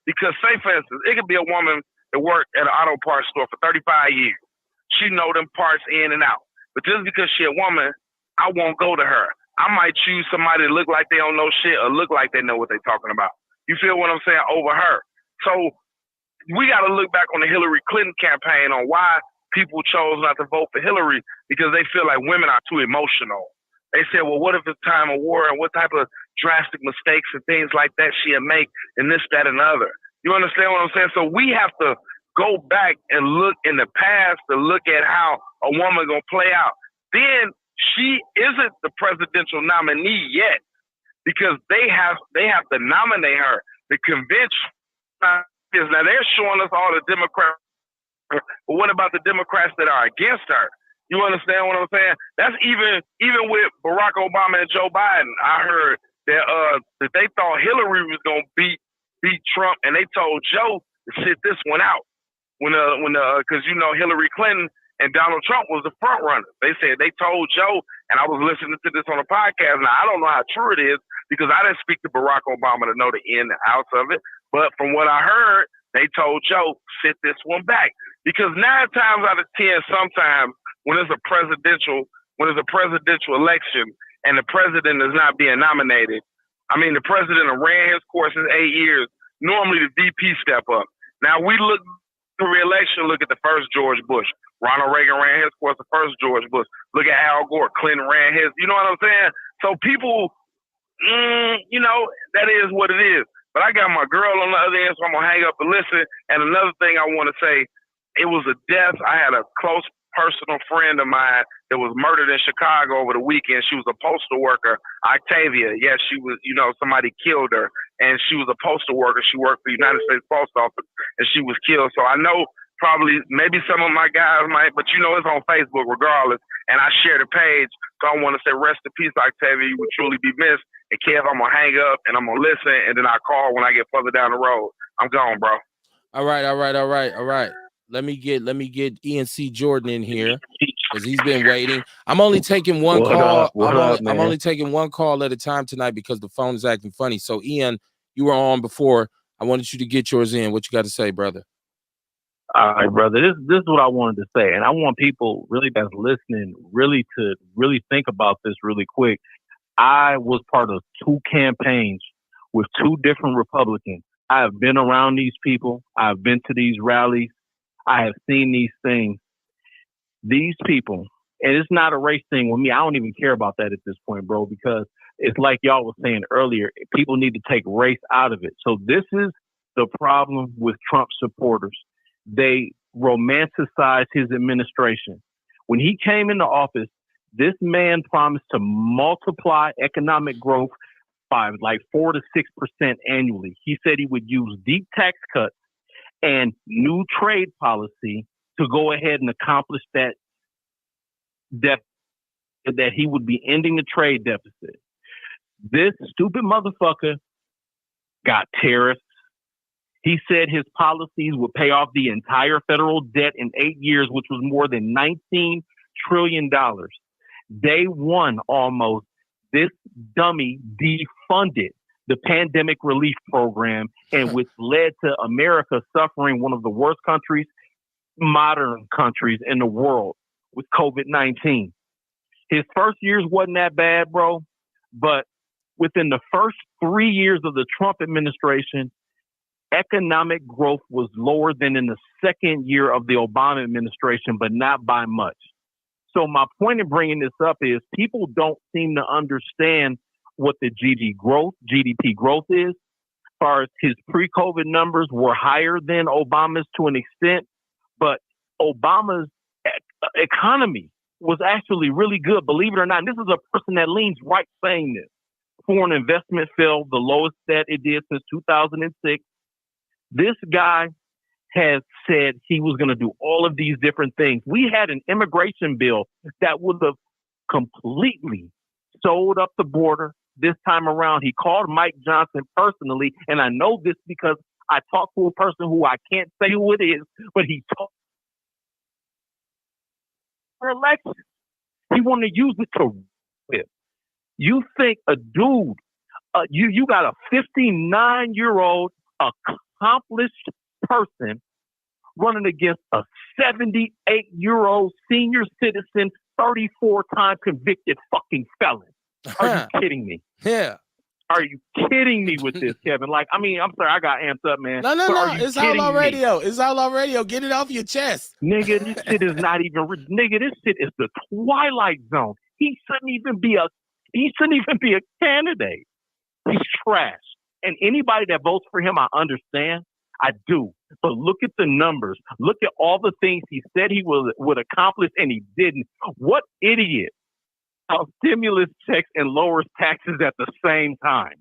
because say, for instance, it could be a woman that worked at an auto parts store for 35 years. She know them parts in and out. But just because she a woman, I won't go to her. I might choose somebody that look like they don't know shit or look like they know what they're talking about. You feel what I'm saying? Over her. So we got to look back on the Hillary Clinton campaign on why people chose not to vote for Hillary, because they feel like women are too emotional. They said, well, what if it's time of war and what type of drastic mistakes and things like that she'll make and this, that, and the other. You understand what I'm saying? So we have to go back and look in the past to look at how a woman going to play out. Then she isn't the presidential nominee yet, because they have to nominate her. The convention is now they're showing us all the Democrats, but what about the Democrats that are against her? You understand what I'm saying? That's even with Barack Obama and Joe Biden. I heard that they thought Hillary was gonna beat Trump, and they told Joe to sit this one out because Hillary Clinton and Donald Trump was the front runner. They said they told Joe, and I was listening to this on a podcast. Now, I don't know how true it is because I didn't speak to Barack Obama to know the in and outs of it. But from what I heard, they told Joe, sit this one back. Because 9 times out of 10, sometimes when it's a presidential election and the president is not being nominated, the president ran his course in 8 years. Normally the VP step up. Now we look for re-election, look at the first George Bush. Ronald Reagan ran his course, the first George Bush. Look at Al Gore. Clinton ran his. You know what I'm saying? So people, that is what it is. But I got my girl on the other end, so I'm going to hang up and listen. And another thing I want to say, it was a death. I had a close personal friend of mine that was murdered in Chicago over the weekend. She was a postal worker, Octavia. Yes, she was, somebody killed her. And she was a postal worker. She worked for the United States Post Office, and she was killed. So I know maybe some of my guys might, but it's on Facebook regardless. And I share the page. So I want to say rest in peace, Octavia. You would truly be missed. And Kev, I'm going to hang up and I'm going to listen. And then I call when I get further down the road. I'm gone, bro. All right. Let me get ENC Jordan in here because he's been waiting. I'm only taking one call. I'm only taking one call at a time tonight because the phone is acting funny. So Ian, you were on before. I wanted you to get yours in. What you got to say, brother? All right, brother. This is what I wanted to say, and I want people really that's listening to think about this really quick. I was part of 2 campaigns with 2 different Republicans. I have been around these people. I've been to these rallies. I have seen these things. These people, and it's not a race thing with me. I don't even care about that at this point, bro, because it's like y'all was saying earlier, people need to take race out of it. So this is the problem with Trump supporters. They romanticize his administration. When he came into office, this man promised to multiply economic growth by like 4 to 6% annually. He said he would use deep tax cuts and new trade policy to go ahead and accomplish that he would be ending the trade deficit. This stupid motherfucker got tariffs. He said his policies would pay off the entire federal debt in 8 years, which was more than $19 trillion. Day one, almost, this dummy defunded the pandemic relief program, and which led to America suffering one of the worst countries, modern countries in the world with COVID-19. His first years wasn't that bad, bro, but within the first 3 years of the Trump administration, economic growth was lower than in the second year of the Obama administration, but not by much. So my point in bringing this up is people don't seem to understand what the GDP growth is. As far as his pre-COVID numbers were higher than Obama's to an extent, but Obama's economy was actually really good, believe it or not. And this is a person that leans right saying this. Foreign investment fell the lowest that it did since 2006. This guy has said he was going to do all of these different things. We had an immigration bill that would have completely sold up the border this time around. He called Mike Johnson personally, and I know this because I talked to a person who I can't say who it is, but he talked for election. He wanted to use it to whip. You think a dude, you got a 59-year-old accomplished person running against a 78-year-old senior citizen, 34-time convicted fucking felon. Are you kidding me? Yeah. Are you kidding me with this, Kevin? Like, I mean, I'm sorry, I got amped up, man. No. It's Outlaw Radio. It's Outlaw Radio. Get it off your chest. Nigga, this shit is not even, nigga, this shit is the Twilight Zone. He shouldn't even be a candidate. He's trash. And anybody that votes for him, I understand. I do. But look at the numbers. Look at all the things he said he would accomplish and he didn't. What idiot stimulus checks and lowers taxes at the same time?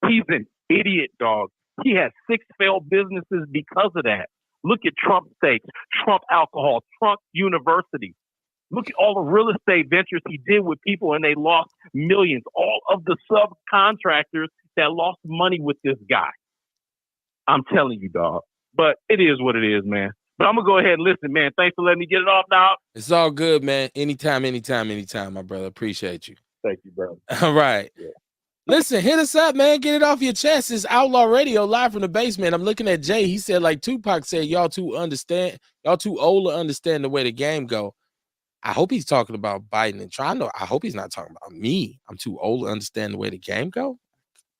He's an idiot, dog. He has 6 failed businesses because of that. Look at Trump steaks, Trump alcohol, Trump University. Look at all the real estate ventures he did with people and they lost millions. All of the subcontractors that lost money with this guy. I'm telling you, dog. But it is what it is, man. But I'm going to go ahead and listen, man. Thanks for letting me get it off, dog. It's all good, man. Anytime, my brother. Appreciate you. Thank you, brother. All right. Yeah. Listen, hit us up, man. Get it off your chest. It's Outlaw Radio live from the basement. I'm looking at Jay. He said, like Tupac said, y'all too old to understand the way the game go. I hope he's talking about Biden and Trump. I hope he's not talking about me. I'm too old to understand the way the game go.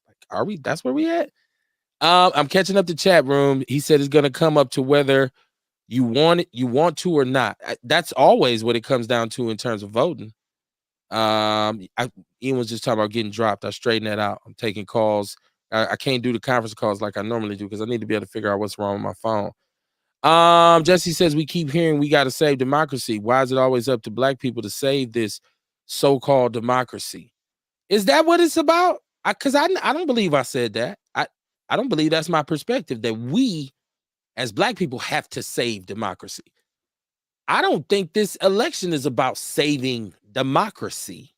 Like, are we? That's where we at? I'm catching up the chat room. He said it's gonna come up to whether you want to or not. That's always what it comes down to in terms of voting. Ian was just talking about getting dropped. I straightened that out. I'm taking calls. I can't do the conference calls like I normally do because I need to be able to figure out what's wrong with my phone. Jesse says we keep hearing we got to save democracy. Why is it always up to black people to save this so-called democracy? Is that what it's about? Because I don't believe I said that. I don't believe that's my perspective, that we as black people have to save democracy. I don't think this election is about saving democracy,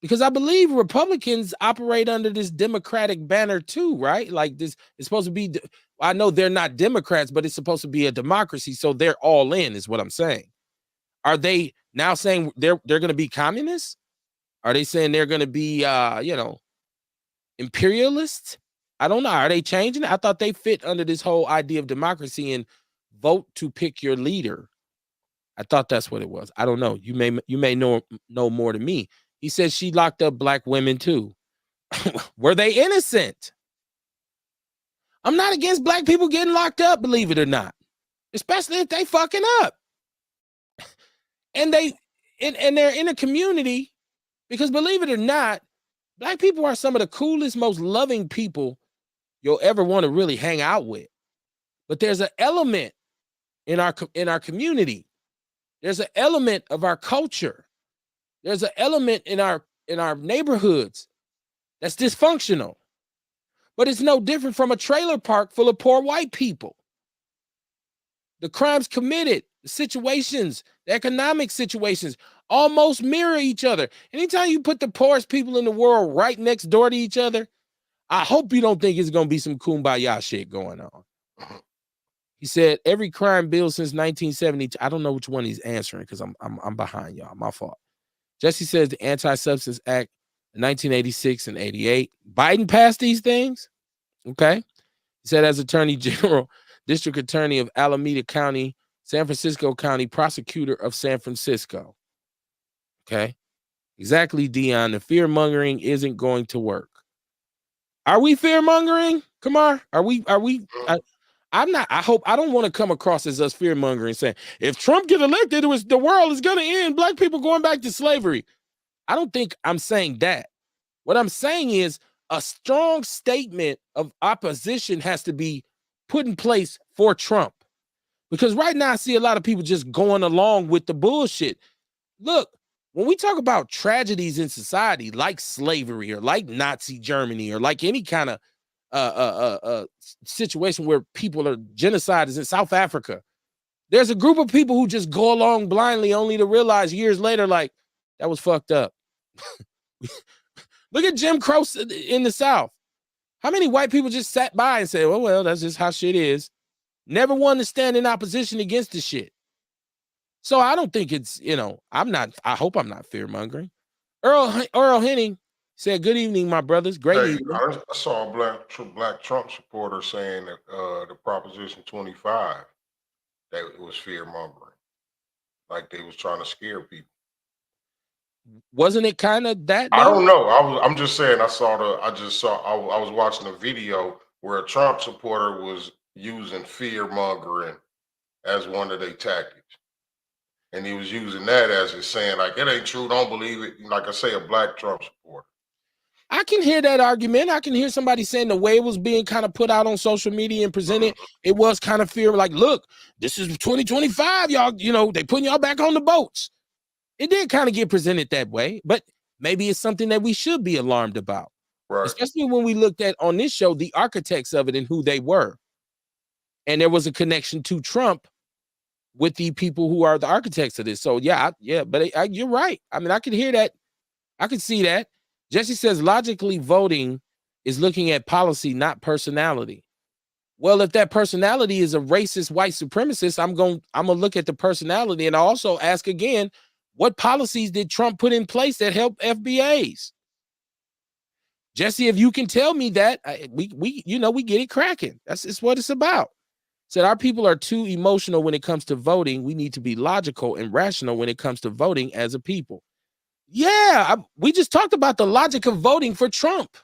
because I believe Republicans operate under this Democratic banner too, right? Like this is supposed to be, I know they're not Democrats, but it's supposed to be a democracy. So they're all in is what I'm saying. Are they now saying they're going to be communists? Are they saying they're going to be, imperialists? I don't know. Are they changing it? I thought they fit under this whole idea of democracy and vote to pick your leader. I thought that's what it was. I don't know. You may know more than me. He said she locked up black women too. Were they innocent? I'm not against black people getting locked up, believe it or not, especially if they fucking up. And they're in a community, because believe it or not, black people are some of the coolest, most loving people you'll ever want to really hang out with. But there's an element in our community. There's an element of our culture. There's an element in our neighborhoods that's dysfunctional. But it's no different from a trailer park full of poor white people. The crimes committed, the situations, the economic situations almost mirror each other. Anytime you put the poorest people in the world right next door to each other, I hope you don't think it's going to be some kumbaya shit going on. He said every crime bill since 1970. I don't know which one he's answering because I'm behind y'all. My fault. Jesse says the Anti-Substance Act in 1986 and 88. Biden passed these things. Okay. He said, as Attorney General, District Attorney of Alameda County, San Francisco County, Prosecutor of San Francisco. Okay. Exactly, Dion. The fear mongering isn't going to work. Are we fear mongering, Kamar? Are we? I'm not. I don't want to come across as us fear mongering, saying if Trump get elected, the world is going to end. Black people going back to slavery. I don't think I'm saying that. What I'm saying is a strong statement of opposition has to be put in place for Trump, because right now I see a lot of people just going along with the bullshit. Look, when we talk about tragedies in society, like slavery or like Nazi Germany or like any kind of situation where people are genocide is in South Africa, there's a group of people who just go along blindly only to realize years later, like, that was fucked up. Look at Jim Crow in the South. How many white people just sat by and said, oh, well, that's just how shit is. Never wanted to stand in opposition against the shit. So I don't think it's, I hope I'm not fear mongering. Earl Henning said, good evening, my brothers. Great evening. I saw a black Trump supporter saying that the Proposition 25, that it was fear mongering. Like they was trying to scare people. Wasn't it kind of that? Though? I don't know. I'm just saying. I was watching a video where a Trump supporter was using fear mongering as one of their tactics, and he was using that as his saying, like, it ain't true, don't believe it. Like I say, a black Trump supporter. I can hear that argument. I can hear somebody saying the way it was being kind of put out on social media and presented, it was kind of fear. Like, look, this is 2025, y'all. They putting y'all back on the boats. It did kind of get presented that way, but maybe it's something that we should be alarmed about. Right. Especially when we looked at on this show the architects of it and who they were. And there was a connection to Trump with the people who are the architects of this. So yeah, but you're right. I mean, I can hear that. I can see that. Jesse says logically voting is looking at policy, not personality. Well, if that personality is a racist white supremacist, I'm gonna look at the personality and also ask again, what policies did Trump put in place that help FBAs? Jesse, if you can tell me that, we get it cracking. That's what it's about. Said our people are too emotional when it comes to voting. We need to be logical and rational when it comes to voting as a people. Yeah, we just talked about the logic of voting for Trump.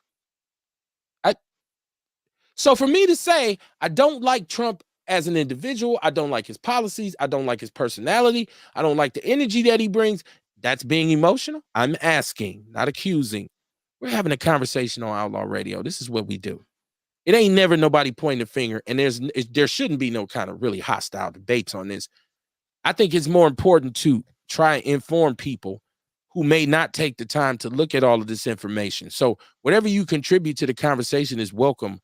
So for me to say I don't like Trump as an individual, I don't like his policies, I don't like his personality, I don't like the energy that he brings, that's being emotional? I'm asking, not accusing. We're having a conversation on Outlaw Radio. This is what we do. It ain't never nobody pointing a finger, and there shouldn't be no kind of really hostile debates on this. I think it's more important to try and inform people who may not take the time to look at all of this information. So whatever you contribute to the conversation is welcome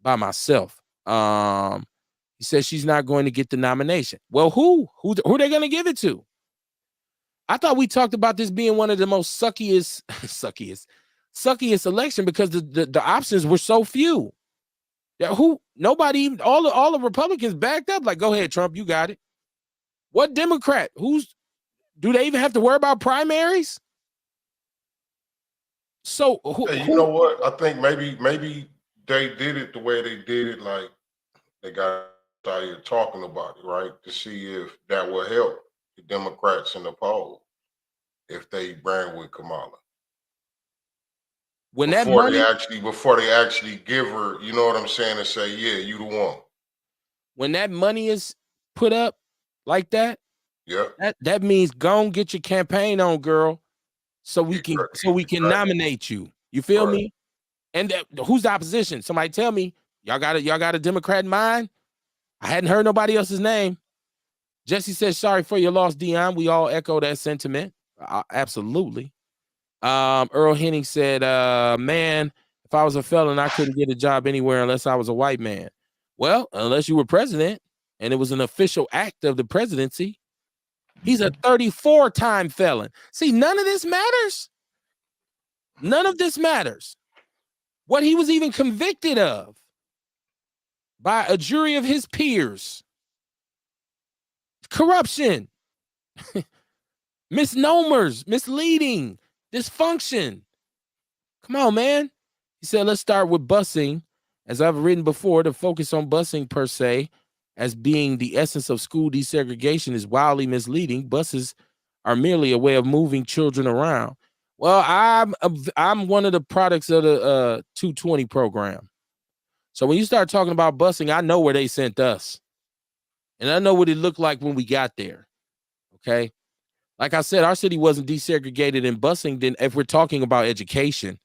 by myself. He says she's not going to get the nomination. Well, who are they going to give it to? I thought we talked about this being one of the most suckiest election because the options were so few. Yeah, nobody even all the Republicans backed up. Like, go ahead, Trump, you got it. What Democrat? Do they even have to worry about primaries? So you know what? I think maybe they did it the way they did it. Like they got out here talking about it, right? To see if that will help the Democrats in the poll if they ran with Kamala. Before they actually give her, you know what I'm saying, and say, yeah, you the one. When that money is put up like that, yeah, that means go and get your campaign on, girl, so we can nominate you. You feel me? And who's the opposition? Somebody tell me. Y'all got a Democrat in mind? I hadn't heard nobody else's name. Jesse says, sorry for your loss, Dion. We all echo that sentiment. Absolutely. Earl Henning said, man, if I was a felon, I couldn't get a job anywhere unless I was a white man. Well, unless you were president and it was an official act of the presidency. He's a 34-time felon. See, none of this matters. None of this matters. What he was even convicted of by a jury of his peers. Corruption. Misnomers, misleading, dysfunction. Come on, man. He said, let's start with busing. As I've written before, the focus on busing per se as being the essence of school desegregation is wildly misleading. Buses are merely a way of moving children around. Well, I'm one of the products of the 220 program. So when you start talking about busing, I know where they sent us. And I know what it looked like when we got there. Okay. Like I said, our city wasn't desegregated in busing. Then if we're talking about education,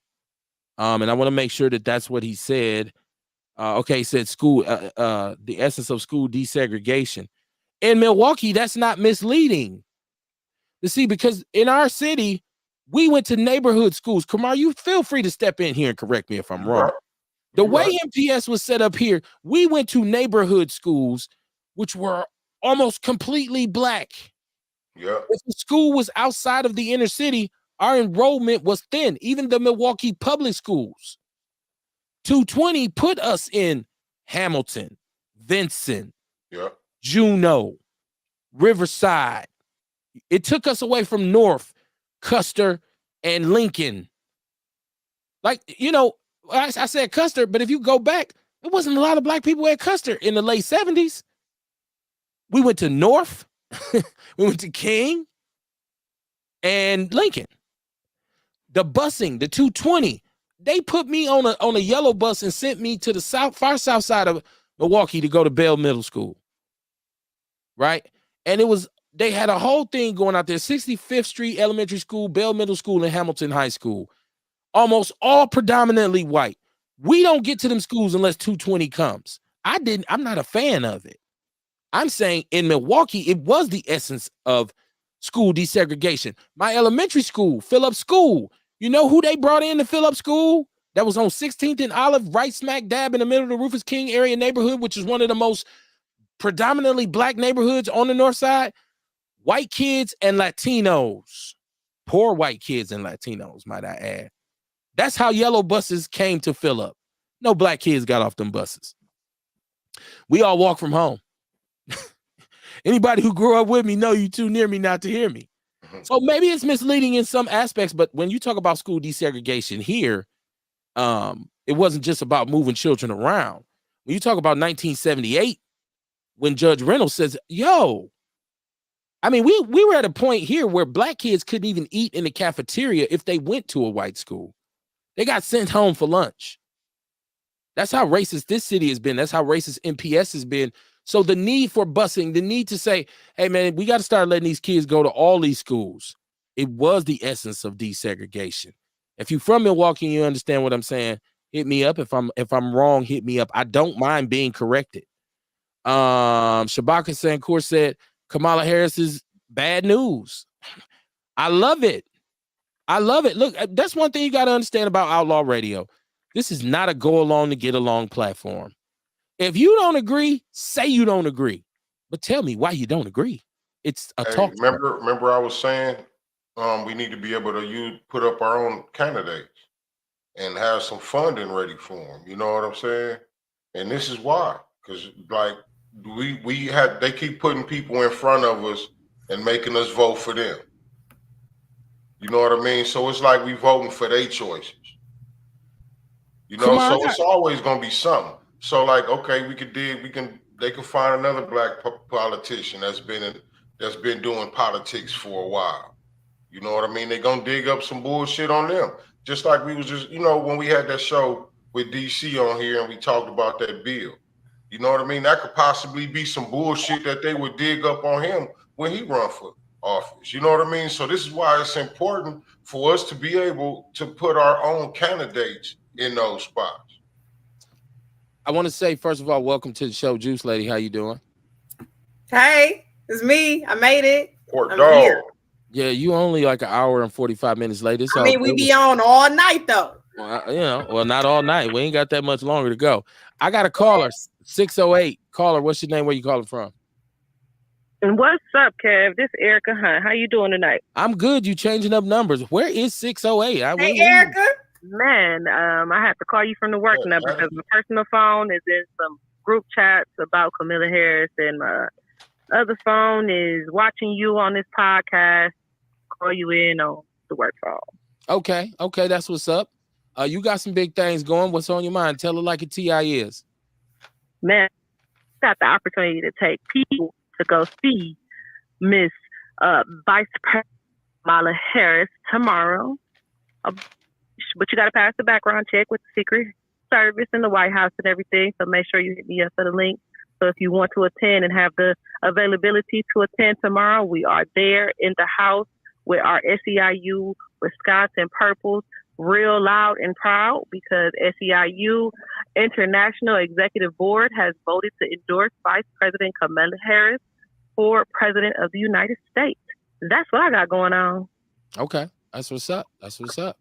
and I want to make sure that that's what he said. Okay, he said school, the essence of school desegregation. In Milwaukee, that's not misleading. You see, because in our city, we went to neighborhood schools. Kamar, you feel free to step in here and correct me if I'm wrong. The way MPS was set up here, we went to neighborhood schools, which were almost completely black. Yeah. If the school was outside of the inner city, our enrollment was thin. Even the Milwaukee public schools. 220 put us in Hamilton, Vincent, Juneau, Riverside. It took us away from North, Custer, and Lincoln. Like, you know, I said Custer, but if you go back, there wasn't a lot of black people at Custer in the late 70s. We went to North, we went to King, and Lincoln. The busing, the 220, they put me on a yellow bus and sent me to the far south side of Milwaukee to go to Bell Middle School. Right? And they had a whole thing going out there, 65th Street Elementary School, Bell Middle School, and Hamilton High School. Almost all predominantly white. We don't get to them schools unless 220 comes. I'm not a fan of it. I'm saying in Milwaukee, it was the essence of school desegregation. My elementary school, Phillips School. You know who they brought in to Phillips School? That was on 16th and Olive, right smack dab in the middle of the Rufus King area neighborhood, which is one of the most predominantly black neighborhoods on the north side. White kids and Latinos. Poor white kids and Latinos, might I add. That's how yellow buses came to fill up. No black kids got off them buses. We all walk from home. Anybody who grew up with me know you too near me not to hear me. So maybe it's misleading in some aspects, but when you talk about school desegregation here, it wasn't just about moving children around. When you talk about 1978, when Judge Reynolds says, yo, I mean, we were at a point here where black kids couldn't even eat in the cafeteria if they went to a white school. They got sent home for lunch. That's how racist this city has been. That's how racist MPS has been. So the need for busing, the need to say, hey, man, we got to start letting these kids go to all these schools. It was the essence of desegregation. If you're from Milwaukee and you understand what I'm saying, hit me up. If I'm wrong, hit me up. I don't mind being corrected. Shabaka Sankour said, Kamala Harris is bad news. I love it. I love it. Look, that's one thing you got to understand about Outlaw Radio. This is not a go along to get along platform. If you don't agree, say you don't agree, but tell me why you don't agree. It's a talk. Remember I was saying we need to be able to put up our own candidates and have some funding ready for them. You know what I'm saying? And this is why, because like they keep putting people in front of us and making us vote for them. You know what I mean? So it's like we voting for their choices. You know, so it's always gonna be something. So like, okay, they can find another black politician that's been doing politics for a while. You know what I mean? They're gonna dig up some bullshit on them. Just like we was just, when we had that show with DC on here and we talked about that bill. You know what I mean? That could possibly be some bullshit that they would dig up on him when he run for office. You know what I mean? So this is why it's important for us to be able to put our own candidates in those spots. I want to say, first of all, welcome to the show, Juice Lady. How you doing? Hey, it's me. I made it. I'm here. Yeah, you only like an hour and 45 minutes later. I mean, we be on all night though. Well, not all night. We ain't got that much longer to go. I got a caller, 608. Caller, what's your name? Where you calling from? And what's up, Kev? This is Erica Hunt. How you doing tonight? I'm good. You changing up numbers. Where is 608? Hey, Erica. Man, I have to call you from the work number because my personal phone is in some group chats about Kamala Harris, and my other phone is watching you on this podcast. Call you in on the work phone. Okay, that's what's up. You got some big things going. What's on your mind? Tell it like a TI is. Man, got the opportunity to take people to go see Miss Vice President Kamala Harris tomorrow. But you got to pass the background check with the Secret Service and the White House and everything. So make sure you hit me up for the link. So if you want to attend and have the availability to attend tomorrow, we are there in the house with our SEIU with Scots and Purples, real loud and proud, because SEIU International Executive Board has voted to endorse Vice President Kamala Harris for President of the United States. That's what I got going on. Okay, that's what's up. That's what's up.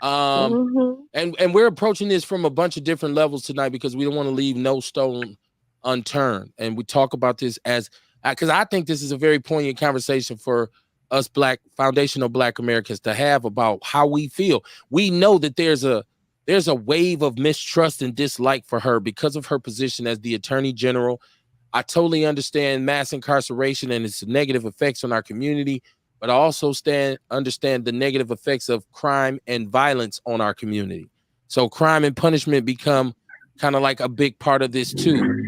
And we're approaching this from a bunch of different levels tonight because we don't want to leave no stone unturned. And we talk about this as because I think this is a very poignant conversation for us foundational Black Americans to have about how we feel. We know that there's a wave of mistrust and dislike for her because of her position as the Attorney General. I totally understand mass incarceration and its negative effects on our community, but I also understand the negative effects of crime and violence on our community. So crime and punishment become kind of like a big part of this too.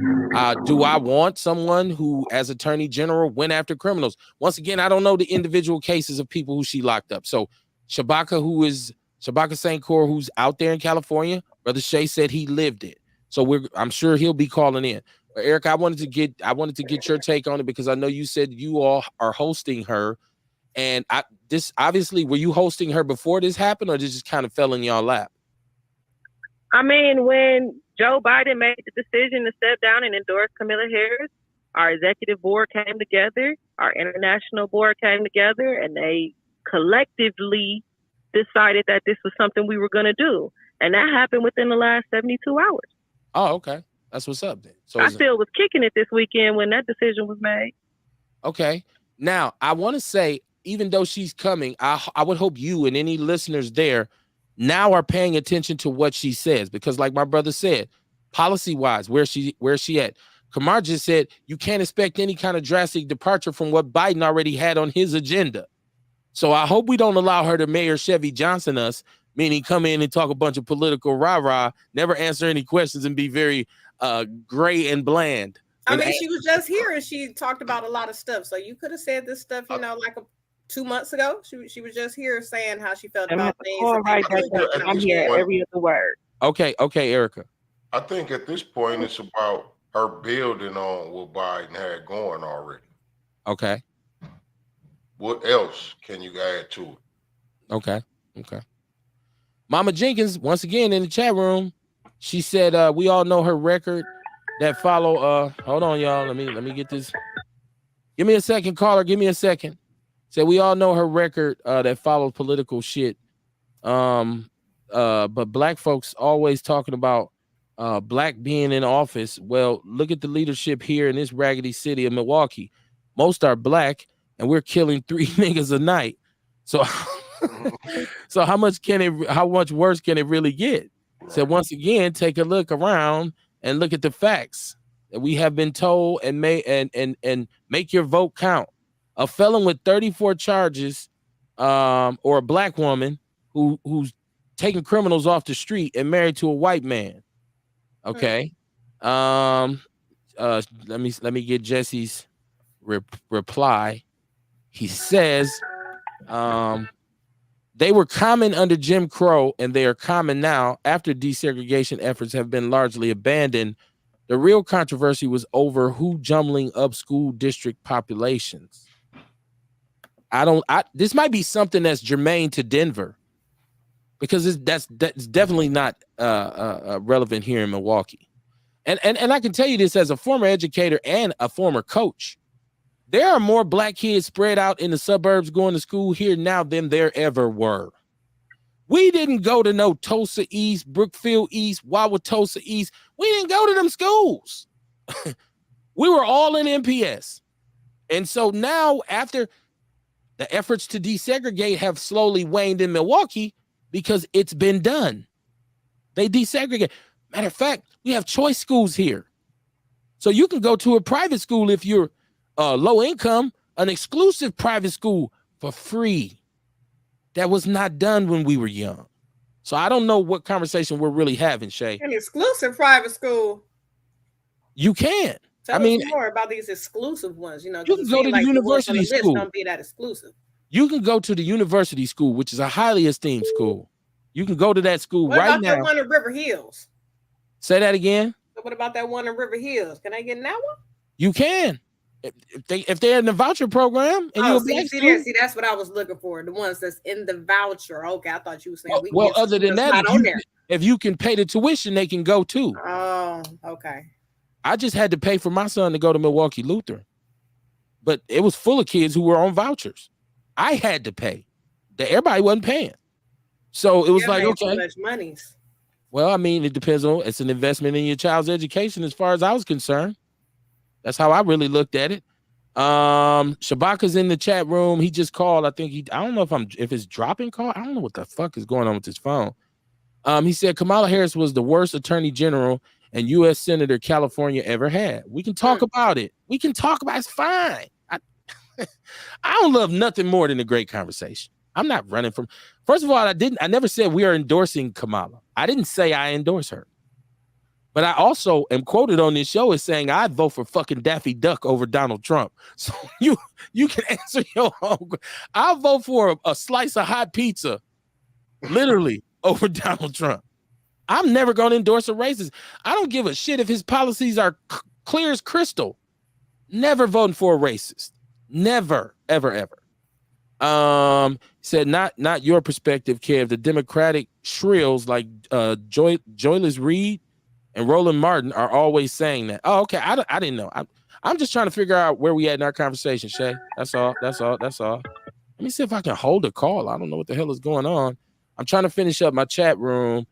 Do I want someone who, as Attorney General, went after criminals? Once again, I don't know the individual cases of people who she locked up. So Shabaka St. Cor, who's out there in California, Brother Shay said he lived it. So I'm sure he'll be calling in. But Eric, I wanted to get your take on it because I know you said you all are hosting her. And this obviously, were you hosting her before this happened, or this just kind of fell in y'all lap? I mean, when Joe Biden made the decision to step down and endorse Kamala Harris, our executive board came together, our international board came together, and they collectively decided that this was something we were going to do. And that happened within the last 72 hours. Oh, okay. That's what's up then. So I still was kicking it this weekend when that decision was made. Okay. Now, I want to say, even though she's coming, I would hope you and any listeners there now are paying attention to what she says, because like my brother said, policy-wise, where's she at? Kamar just said you can't expect any kind of drastic departure from what Biden already had on his agenda. So I hope we don't allow her to Mayor Chevy Johnson us, meaning come in and talk a bunch of political rah-rah, never answer any questions, and be very gray and bland. I mean, she was just here and she talked about a lot of stuff. So you could have said this stuff, like 2 months ago. She was just here saying how she felt about things. I'm here every other word. Okay, Erica. I think at this point it's about her building on what Biden had going already. Okay. What else can you add to it? Okay. Mama Jenkins, once again in the chat room, she said we all know her record that follow. Hold on, y'all. Let me get this. Give me a second, caller. Give me a second. Said we all know her record that follows political shit. But Black folks always talking about Black being in office. Well, look at the leadership here in this raggedy city of Milwaukee. Most are Black, and we're killing 3 niggas a night. So, so how much worse can it really get? So once again, take a look around and look at the facts that we have been told, and make your vote count. A felon with 34 charges, or a Black woman who's taking criminals off the street and married to a white man. Okay. Let me get Jesse's reply. He says, they were common under Jim Crow, and they are common now after desegregation efforts have been largely abandoned. The real controversy was over who jumbling up school district populations. This might be something that's germane to Denver, because that's definitely not relevant here in Milwaukee. And I can tell you this as a former educator and a former coach. There are more Black kids spread out in the suburbs going to school here now than there ever were. We didn't go to no Tulsa East, Brookfield East, Wauwatosa East. We didn't go to them schools. We were all in MPS. And so now, after the efforts to desegregate have slowly waned in Milwaukee, because it's been done. They desegregate. Matter of fact, we have choice schools here. So you can go to a private school if you're low income, an exclusive private school for free. That was not done when we were young. So I don't know what conversation we're really having, Shay. An exclusive private school. You can. Tell us more about these exclusive ones. You know, you can go to the university school. Don't be that exclusive. You can go to the university school, which is a highly esteemed school. You can go to that school what right about now. That one in River Hills? Say that again. So what about that one in River Hills? Can I get in that one? You can. If they're in the voucher program and see, that's what I was looking for. The ones that's in the voucher. Okay, I thought you were saying well other than that, if you can pay the tuition, they can go too. Oh, okay. I just had to pay for my son to go to Milwaukee Lutheran, but it was full of kids who were on vouchers. I had to pay. Everybody wasn't paying, so it was like okay. So much monies. Well, I mean, it depends on. It's an investment in your child's education, as far as I was concerned. That's how I really looked at it. Shabaka's in the chat room. He just called. I think I don't know if it's dropping call. I don't know what the fuck is going on with his phone. He said Kamala Harris was the worst attorney general and U.S. Senator California ever had. We can talk about it. It's fine. I don't love nothing more than a great conversation. I'm not running from. First of all, I never said we are endorsing Kamala. I didn't say I endorse her. But I also am quoted on this show as saying I'd vote for fucking Daffy Duck over Donald Trump. So you can answer your own. I'll vote for a slice of hot pizza, literally, over Donald Trump. I'm never going to endorse a racist. I don't give a shit if his policies are clear as crystal. Never voting for a racist. Never, ever, ever. Said not your perspective, Kev. The Democratic shrills like Joyless Reed and Roland Martin are always saying that. Oh, okay. I didn't know. I'm just trying to figure out where we at in our conversation, Shay. That's all. Let me see if I can hold a call. I don't know what the hell is going on. I'm trying to finish up my chat room.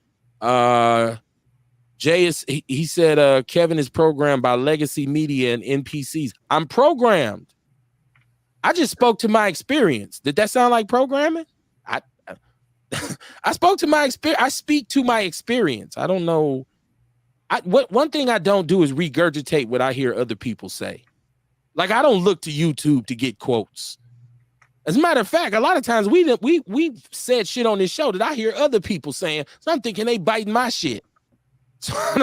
Jay he said Kevin is programmed by legacy media and NPCs. I'm programmed. I just spoke to my experience. Did that sound like programming? I spoke to my experience. I speak to my experience. I don't know. One thing I don't do is regurgitate what I hear other people say. Like I don't look to YouTube to get quotes. As a matter of fact, a lot of times we've said shit on this show that I hear other people saying. So I'm thinking they biting my shit. So I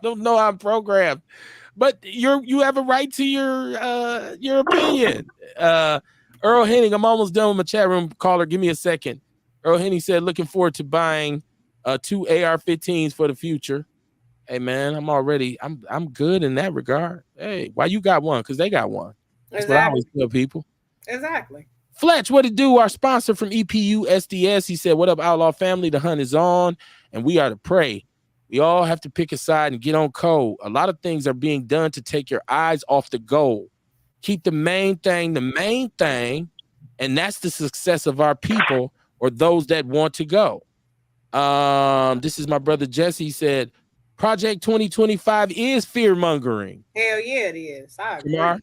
don't know how I'm programmed. But you have a right to your opinion. Earl Henning, I'm almost done with my chat room. Caller, give me a second. Earl Henning said, looking forward to buying 2 AR-15s for the future. Hey man, I'm good in that regard. Hey, why you got one? Because they got one. That's exactly what I always tell people. Exactly. Fletch, what it do? Our sponsor from EPU SDS. He said, what up, Outlaw family? The hunt is on, and we are to pray. We all have to pick a side and get on code. A lot of things are being done to take your eyes off the goal. Keep the main thing, and that's the success of our people or those that want to go. This is my brother Jesse. He said, Project 2025 is fear-mongering. Hell yeah, it is. I agree.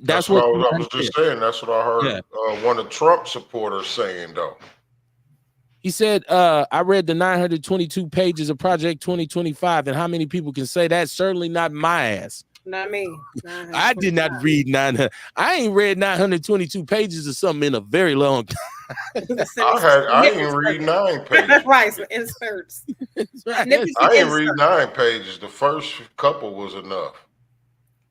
That's what I was just saying. That's what I heard one of Trump's supporters saying, though. He said, I read the 922 pages of Project 2025, and how many people can say that? Certainly not my ass. Not me. I did not read 900. I ain't read 922 pages of something in a very long time. I didn't read 9 pages. Right, so inserts. Right. I didn't read 9 pages. The first couple was enough.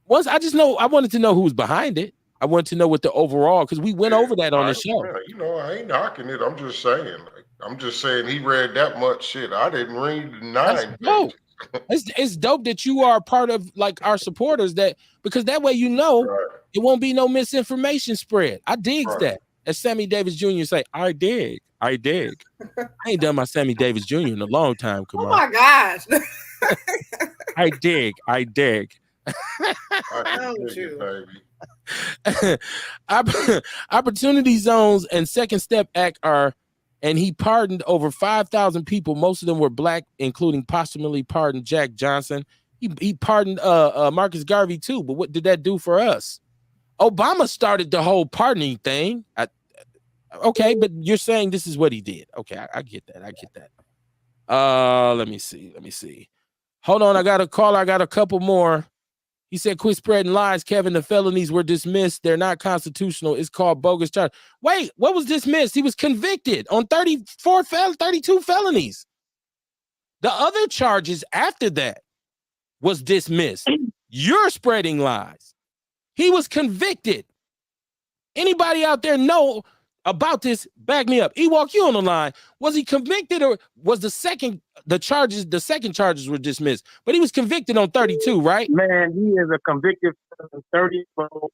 Once I wanted to know who was behind it. I wanted to know what the overall, because we went over that on the show. I ain't knocking it. I'm just saying he read that much shit. I didn't read 9 pages. It's dope that you are part of like our supporters, because that way it won't be no misinformation spread. I digs that. As Sammy Davis Jr. say, I dig. I ain't done my Sammy Davis Jr. in a long time. Come on. Oh my gosh. I dig. Opportunity zones and Second Step Act and he pardoned over 5,000 people. Most of them were black, including posthumously pardoned Jack Johnson. He pardoned Marcus Garvey too. But what did that do for us? Obama started the whole pardoning thing. Okay, but you're saying this is what he did. Okay, I get that. Let me see. Hold on, I got a call. I got a couple more. He said, quit spreading lies, Kevin. The felonies were dismissed. They're not constitutional. It's called bogus charge. Wait, what was dismissed? He was convicted on 32 felonies. The other charges after that was dismissed. You're spreading lies. He was convicted. Anybody out there know about this? Back me up. Ewok, you on the line. Was he convicted or was the second charges were dismissed? But he was convicted on 32, right? Man, he is a convicted 30 to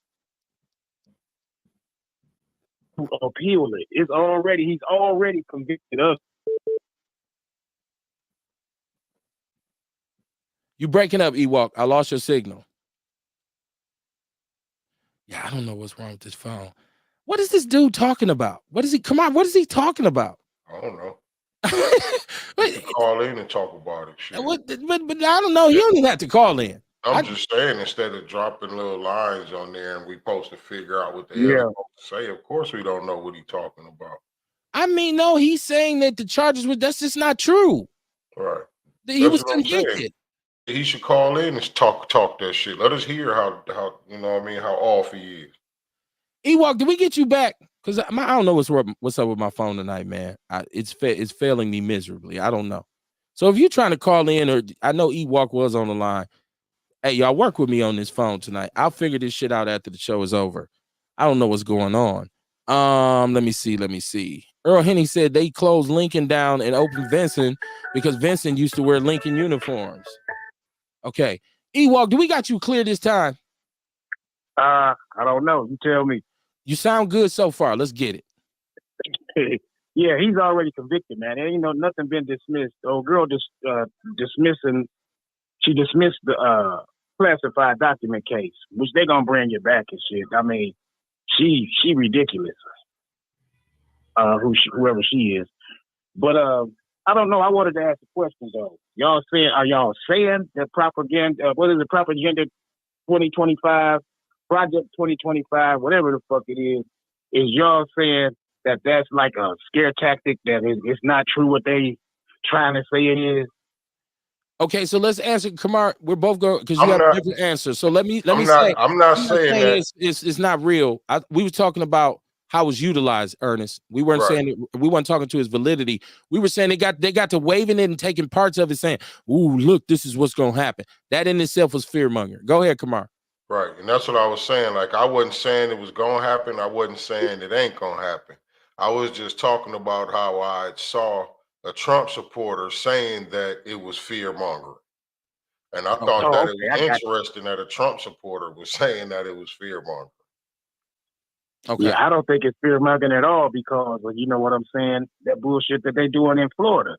appeal it. He's already convicted us. You breaking up, Ewok. I lost your signal. Yeah, I don't know what's wrong with this phone. What is this dude talking about? What is he talking about? I don't know. Call in and talk about it. Shit. But I don't know. You don't even have to call in. I'm just saying, instead of dropping little lines on there and we supposed to figure out what the hell he's supposed to say, of course we don't know what he's talking about. I mean, no, he's saying that the charges were, that's just not true. Right. He was convicted. He should call in and talk that shit. Let us hear how you know what I mean, how off he is. Ewok, did we get you back? Because I don't know what's up with my phone tonight, man. It's failing me miserably. I don't know. So if you're trying to call in, or I know Ewok was on the line. Hey, y'all work with me on this phone tonight. I'll figure this shit out after the show is over. I don't know what's going on. Let me see. Earl Henny said they closed Lincoln down and opened Vincent because Vincent used to wear Lincoln uniforms. Okay. Ewok, do we got you clear this time? I don't know. You tell me. You sound good so far. Let's get it. Yeah, he's already convicted, man. There ain't nothing been dismissed. The old girl dismissed the classified document case, which they're gonna bring you back and shit. I mean, she ridiculous. Whoever she is. But I don't know. I wanted to ask a question though. Are y'all saying that propaganda, what is it, propaganda 2025, Project 2025, whatever the fuck it is y'all saying that that's like a scare tactic, that it's not true what they trying to say it is? Okay, so let's answer, Kamar. We're both going because you have different answers. So let me say I'm not saying that it's not real. We were talking about how it was utilized, Ernest. We weren't saying we weren't talking to his validity. We were saying they got to waving it and taking parts of it, saying, "Ooh, look, this is what's gonna happen." That in itself was fear mongering. Go ahead, Kamar. Right, and that's what I was saying. Like, I wasn't saying it was gonna happen. I wasn't saying it ain't gonna happen. I was just talking about how I saw a Trump supporter saying that it was fear mongering. And I thought it was interesting that a Trump supporter was saying that it was fear mongering. Okay. Yeah, I don't think it's fear mongering at all because, you know what I'm saying, that bullshit that they doing in Florida.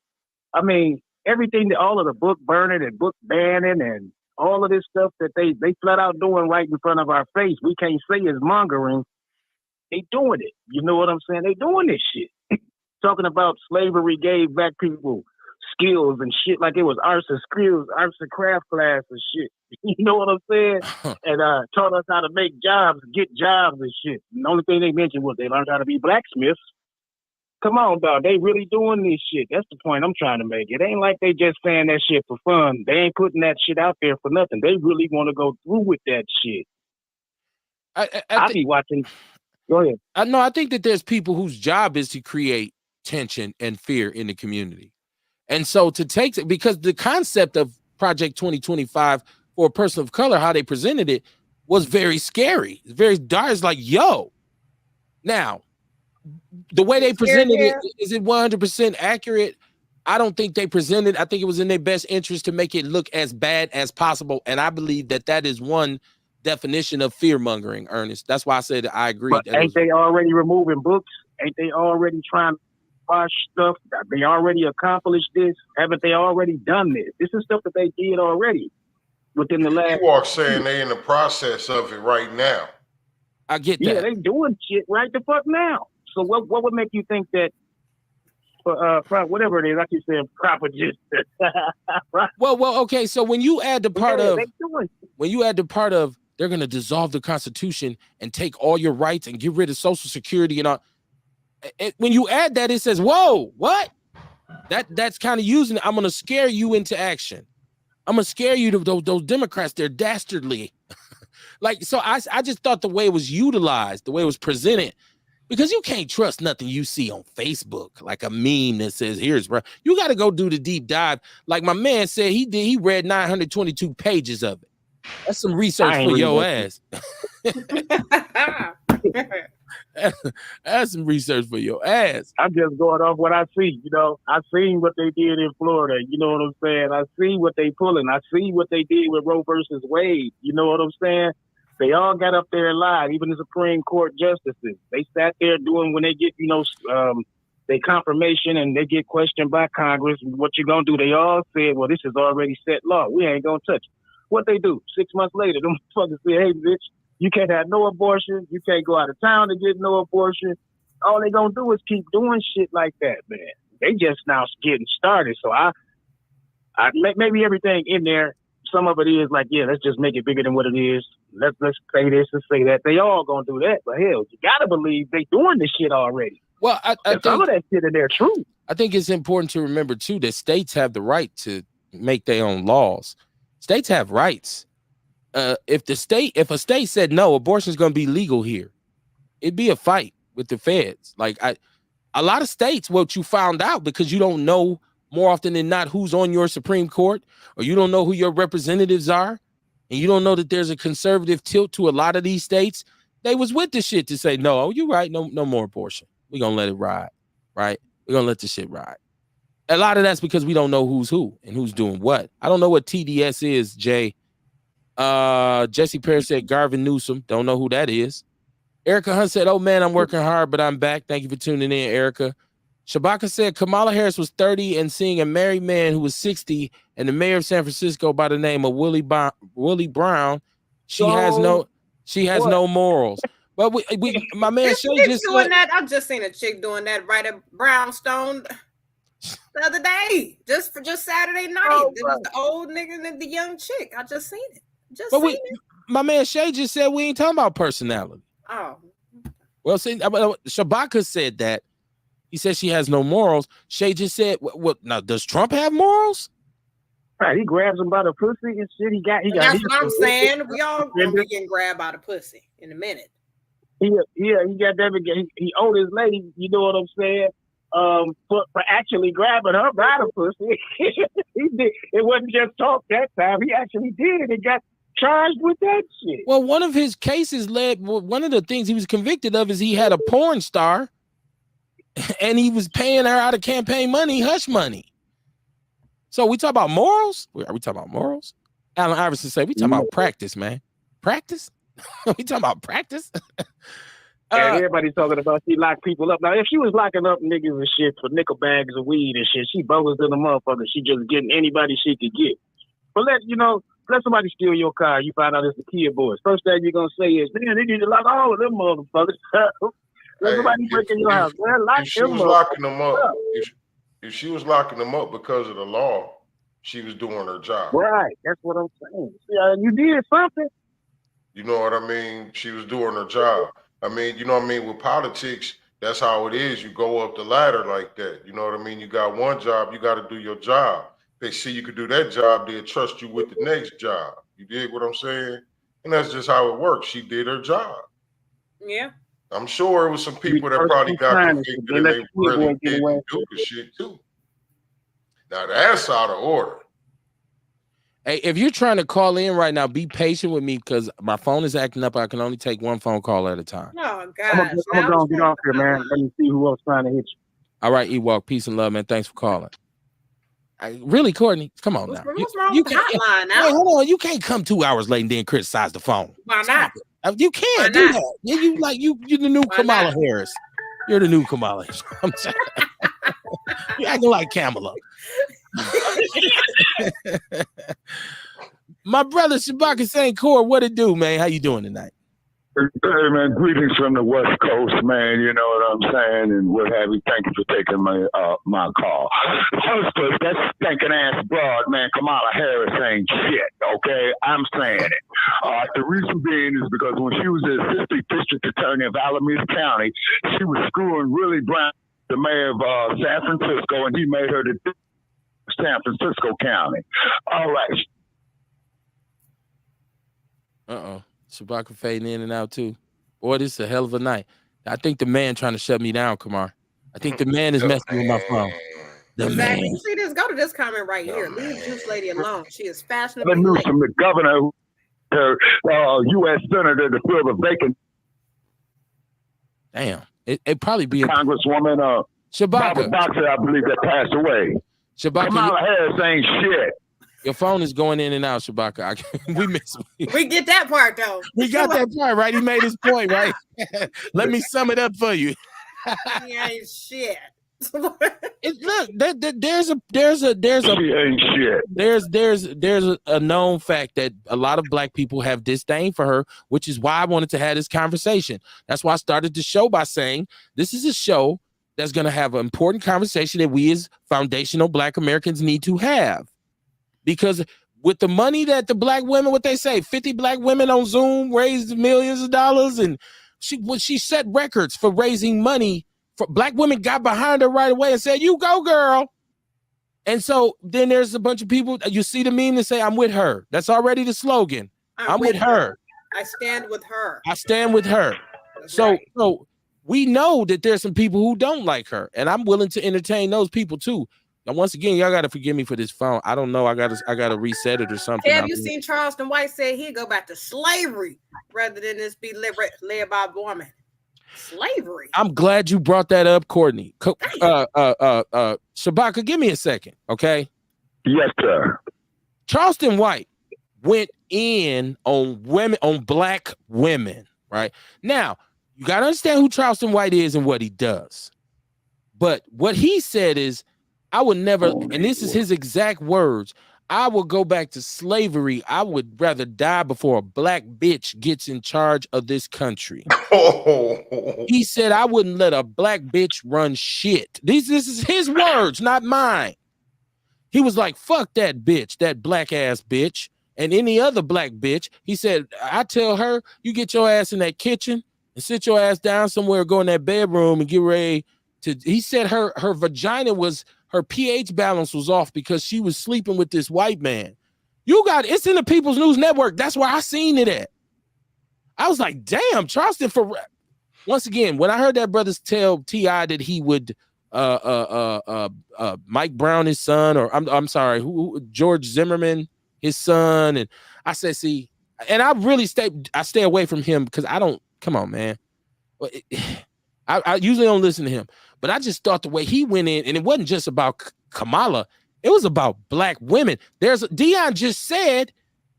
I mean, everything, all of the book burning and book banning and all of this stuff that they flat out doing right in front of our face, we can't say is mongering. They doing it. You know what I'm saying? They doing this shit. Talking about slavery gave black people skills and shit like it was arts and craft class and shit. You know what I'm saying? And taught us how to make jobs, get jobs and shit. And the only thing they mentioned was they learned how to be blacksmiths. Come on, dog. They really doing this shit. That's the point I'm trying to make. It ain't like they just saying that shit for fun. They ain't putting that shit out there for nothing. They really want to go through with that shit. I be watching. Go ahead. I think that there's people whose job is to create tension and fear in the community. And so to take it, because the concept of Project 2025 for a person of color, how they presented it was very scary. It's very dark. It's like, yo, now, the way they presented it, is it 100% accurate? I don't think they presented. I think it was in their best interest to make it look as bad as possible. And I believe that is one definition of fear mongering, Ernest. That's why I said I agree. But ain't they already removing books? Ain't they already trying to wash stuff? They already accomplished this. Haven't they already done this? This is stuff that they did already within the last. You are saying they in the process of it right now. I get that. Yeah, they doing shit right the fuck now. So what would make you think that whatever it is, like you said, propaganda? Right? Well, okay. So when you add the part of they're going to dissolve the Constitution and take all your rights and get rid of Social Security and all, when you add that, it says, "Whoa, what?" That's kind of using it. I'm going to scare you into action. I'm gonna scare you to those Democrats. They're dastardly. Like, so I just thought the way it was utilized, the way it was presented, because you can't trust nothing you see on Facebook, like a meme that says, here's bro. You got to go do the deep dive. Like my man said he read 922 pages of it. That's some research for your ass. That's some research for your ass. I'm just going off what I see. You know, I seen what they did in Florida. You know what I'm saying? I see what they pulling. I see what they did with Roe versus Wade. You know what I'm saying? They all got up there and lied. Even the Supreme Court justices, they sat there doing when they get, their confirmation and they get questioned by Congress. What you gonna do? They all said, well, this is already set law. We ain't gonna touch it. What they do? 6 months later, them fuckers say, hey, bitch, you can't have no abortion. You can't go out of town to get no abortion. All they gonna do is keep doing shit like that, man. They just now getting started. So I maybe everything in there, some of it is like, yeah, let's just make it bigger than what it is. Let's say this and say that. They all gonna do that, but hell, you gotta believe they doing this shit already. Well, I think some of that shit in there true. I think it's important to remember too that states have the right to make their own laws. States have rights. If a state said no, abortion is going to be legal here, it'd be a fight with the feds. Like a lot of states, what you found out because you don't know more often than not who's on your Supreme Court, or you don't know who your representatives are, and you don't know that there's a conservative tilt to a lot of these states. They was with the shit to say no. You're right. No more abortion. We're gonna let it ride. Right? We're gonna let the shit ride. A lot of that's because we don't know who's who and who's doing what. I don't know what TDS is, Jay. Jesse Perry said Garvin Newsom. Don't know who that is. Erica Hunt said, oh man, I'm working hard, but I'm back. Thank you for tuning in, Erica. Shabaka said Kamala Harris was 30 and seeing a married man who was 60 and the mayor of San Francisco by the name of Willie Brown. She has no morals. But my man Shay just doing that. I've just seen a chick doing that right at Brownstone the other day, just Saturday night. It was the old nigga and the young chick. I just seen it. My man Shay just said we ain't talking about personality. Oh, well, see, Shabaka said that. He said she has no morals. Shay just said, "What? Now, does Trump have morals?" Right, he grabs him by the pussy and shit. He got. That's what I'm saying. We all gonna be getting grabbed by the pussy in a minute. He got that. He owed his lady. You know what I'm saying? For actually grabbing her by the pussy. He did. It wasn't just talk that time. He actually did and got charged with that shit. Well, one of his cases one of the things he was convicted of is he had a porn star and he was paying her out of campaign money, hush money. So we talk about morals? Are we talking about morals? Allen Iverson said, we talking about practice, man. Practice? We talking about practice? And everybody's talking about she locked people up. Now, if she was locking up niggas and shit for nickel bags of weed and shit, she bogus than a motherfucker. She just getting anybody she could get. But let somebody steal your car. You find out it's the Kia boys. First thing you're gonna say is, man, they need to lock all of them motherfuckers. Let somebody break in your house. Man, if she was locking them up, if she was locking them up because of the law, she was doing her job. Right. That's what I'm saying. See, you did something. You know what I mean? She was doing her job. I mean, you know what I mean? With politics, that's how it is. You go up the ladder like that. You know what I mean? You got one job, you got to do your job. They see you could do that job, they'll trust you with the next job. You dig what I'm saying? And that's just how it works. She did her job. Yeah. I'm sure it was some people that probably got convicted and they really didn't do the shit too. Now that's out of order. Hey, if you're trying to call in right now, be patient with me because my phone is acting up. I can only take one phone call at a time. Oh, God. I'm going to get off here, man. Let me see who else trying to hit you. All right, Ewok. Peace and love, man. Thanks for calling. Really, Courtney? Come on now. What's wrong with the hotline now? Hey, hold on. You can't come 2 hours late and then criticize the phone. Why not? You can't do that. You're the new Kamala Harris. You're the new Kamala Harris. I'm saying. You're acting like Kamala. My brother Shabaka St. Core, what it do, man? How you doing tonight? Hey, man, greetings from the West Coast, man. You know what I'm saying, and what have you. Thank you for taking my call. First place, that stinking ass broad, man, Kamala Harris ain't shit, okay? I'm saying it. The reason being is because when she was the assistant district attorney of Alameda County, she was screwing Willie Brown, the mayor of San Francisco, and he made her the San Francisco County. All right. Shabaka fading in and out too. Boy, this is a hell of a night. I think the man trying to shut me down, Kamar. I think the man is messing with my phone. The exactly. man. See this? Go to this comment right here. Leave Juice Lady alone. She is fashionably News late. from the governor, U.S. senator to fill the vacant. Damn. It probably be Congresswoman Shabaka. Boxer, I believe, that passed away. Shabaka. Kamala Harris ain't shit. Your phone is going in and out, Shabaka. We get that part though. We got that part right. He made his point, right? Let me sum it up for you. He ain't shit. Look, there's a known fact that a lot of black people have disdain for her, which is why I wanted to have this conversation. That's why I started the show by saying this is a show that's going to have an important conversation that we as foundational black Americans need to have. Because with the money that the black women, what they say, 50 black women on Zoom raised millions of dollars, and she set records for raising money. For black women got behind her right away and said, "You go, girl." And so then there's a bunch of people. You see the meme that say, "I'm with her." That's already the slogan. I'm with her. I stand with her. I stand with her. So we know that there's some people who don't like her, and I'm willing to entertain those people too. Now, once again, y'all got to forgive me for this phone. I don't know. I got to reset it or something. Have you seen Charleston White said he'd go back to slavery rather than this be led by a woman? Slavery. I'm glad you brought that up, Courtney. Shabaka, give me a second, okay? Yes, sir. Charleston White went in on women, on black women, right? Now, you got to understand who Charleston White is and what he does. But what he said is, I would never, and this is his exact words, I would go back to slavery. I would rather die before a black bitch gets in charge of this country. He said, I wouldn't let a black bitch run shit. This is his words, not mine. He was like, fuck that bitch, that black ass bitch, and any other black bitch. He said, I tell her, you get your ass in that kitchen and sit your ass down somewhere, go in that bedroom and get ready to, he said her vagina was, her pH balance was off because she was sleeping with this white man. It's in the People's News Network. That's where I seen it at. I was like, damn, Charleston for once again, when I heard that brothers tell T.I. that he would Mike Brown, his son, or I'm sorry, George Zimmerman, his son, and I said, see, and I really stay away from him because I don't, come on, man. I usually don't listen to him, but I just thought the way he went in, and it wasn't just about Kamala, it was about black women. Dion just said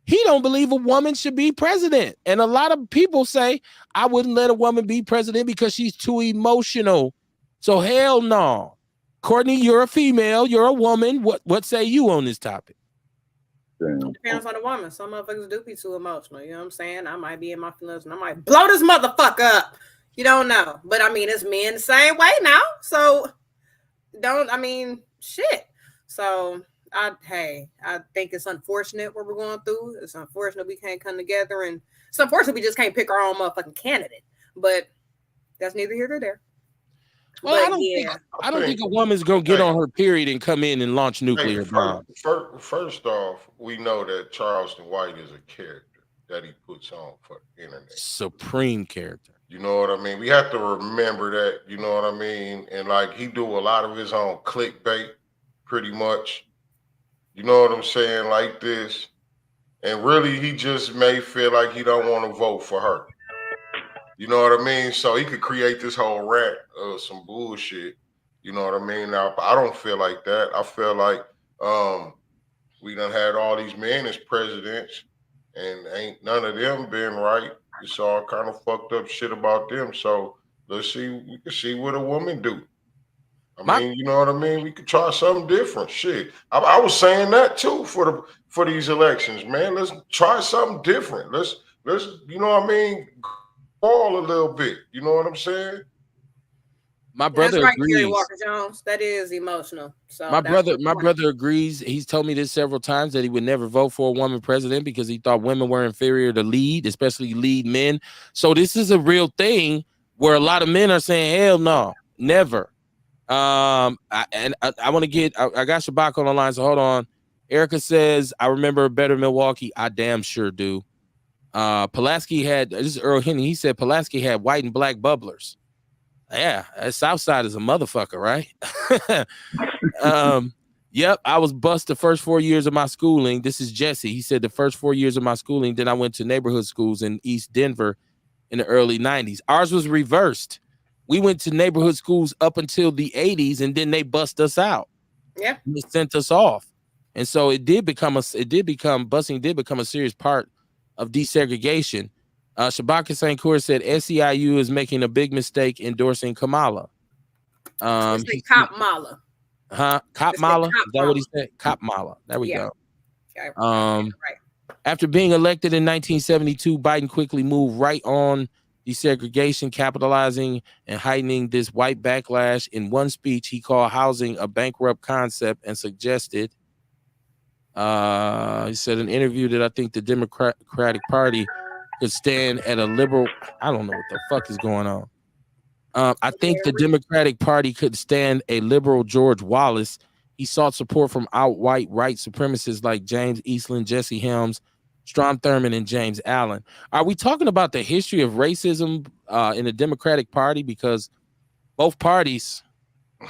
he don't believe a woman should be president. And a lot of people say, I wouldn't let a woman be president because she's too emotional. So hell no. Courtney, you're a female, you're a woman. What say you on this topic? It depends on the woman. Some motherfuckers do be too emotional. You know what I'm saying? I might be in my feelings and I might blow this motherfucker up. You don't know. But I mean, it's men the same way now. So shit. So I think it's unfortunate what we're going through. It's unfortunate we can't come together, and it's unfortunate we just can't pick our own motherfucking candidate. But that's neither here nor there. Well, I don't think a woman's gonna get on her period and come in and launch nuclear bombs. First off, we know that Charleston White is a character that he puts on for the internet. Supreme character. You know what I mean? We have to remember that, you know what I mean? And like he do a lot of his own clickbait, pretty much. You know what I'm saying? Like this. And really he just may feel like he don't want to vote for her. You know what I mean? So he could create this whole rant of some bullshit. You know what I mean? Now I don't feel like that. I feel like we done had all these men as presidents and ain't none of them been right. It's all kind of fucked up shit about them. So let's see, we can see what a woman do. I mean, you know what I mean? We could try something different. Shit. I was saying that too for these elections, man. Let's try something different. Let's you know what I mean? All a little bit. You know what I'm saying? My brother That's right, agrees. Kerry Walker Jones. That is emotional. So my brother agrees. He's told me this several times that he would never vote for a woman president because he thought women were inferior to lead, especially lead men. So this is a real thing where a lot of men are saying, hell no, never. I want to get, I got Shabak on the line, so hold on. Erica says, I remember a better Milwaukee. I damn sure do. Pulaski had, this is Earl Henning. He said Pulaski had white and black bubblers. Yeah, South Side is a motherfucker, right? Yep, I was bused the first 4 years of my schooling. This is Jesse. He said the first 4 years of my schooling. Then I went to neighborhood schools in East Denver in the early 90s. Ours was reversed. We went to neighborhood schools up until the 80s, and then they bust us out. Yeah, they sent us off, and so busing did become a serious part of desegregation. Shabaka St. Cour said SEIU is making a big mistake endorsing Kamala. Kamala. Cop Mala. Is that what he said? Cop Mala. There we go. Okay. Right. After being elected in 1972, Biden quickly moved right on desegregation, capitalizing and heightening this white backlash. In one speech, he called housing a bankrupt concept and suggested, he said in an interview that I think the Democratic Party could stand at a liberal. I don't know what the fuck is going on. I think the Democratic Party could stand a liberal George Wallace. He sought support from outright white supremacists like James Eastland, Jesse Helms, Strom Thurmond, and James Allen. Are we talking about the history of racism in the Democratic Party? Because both parties, he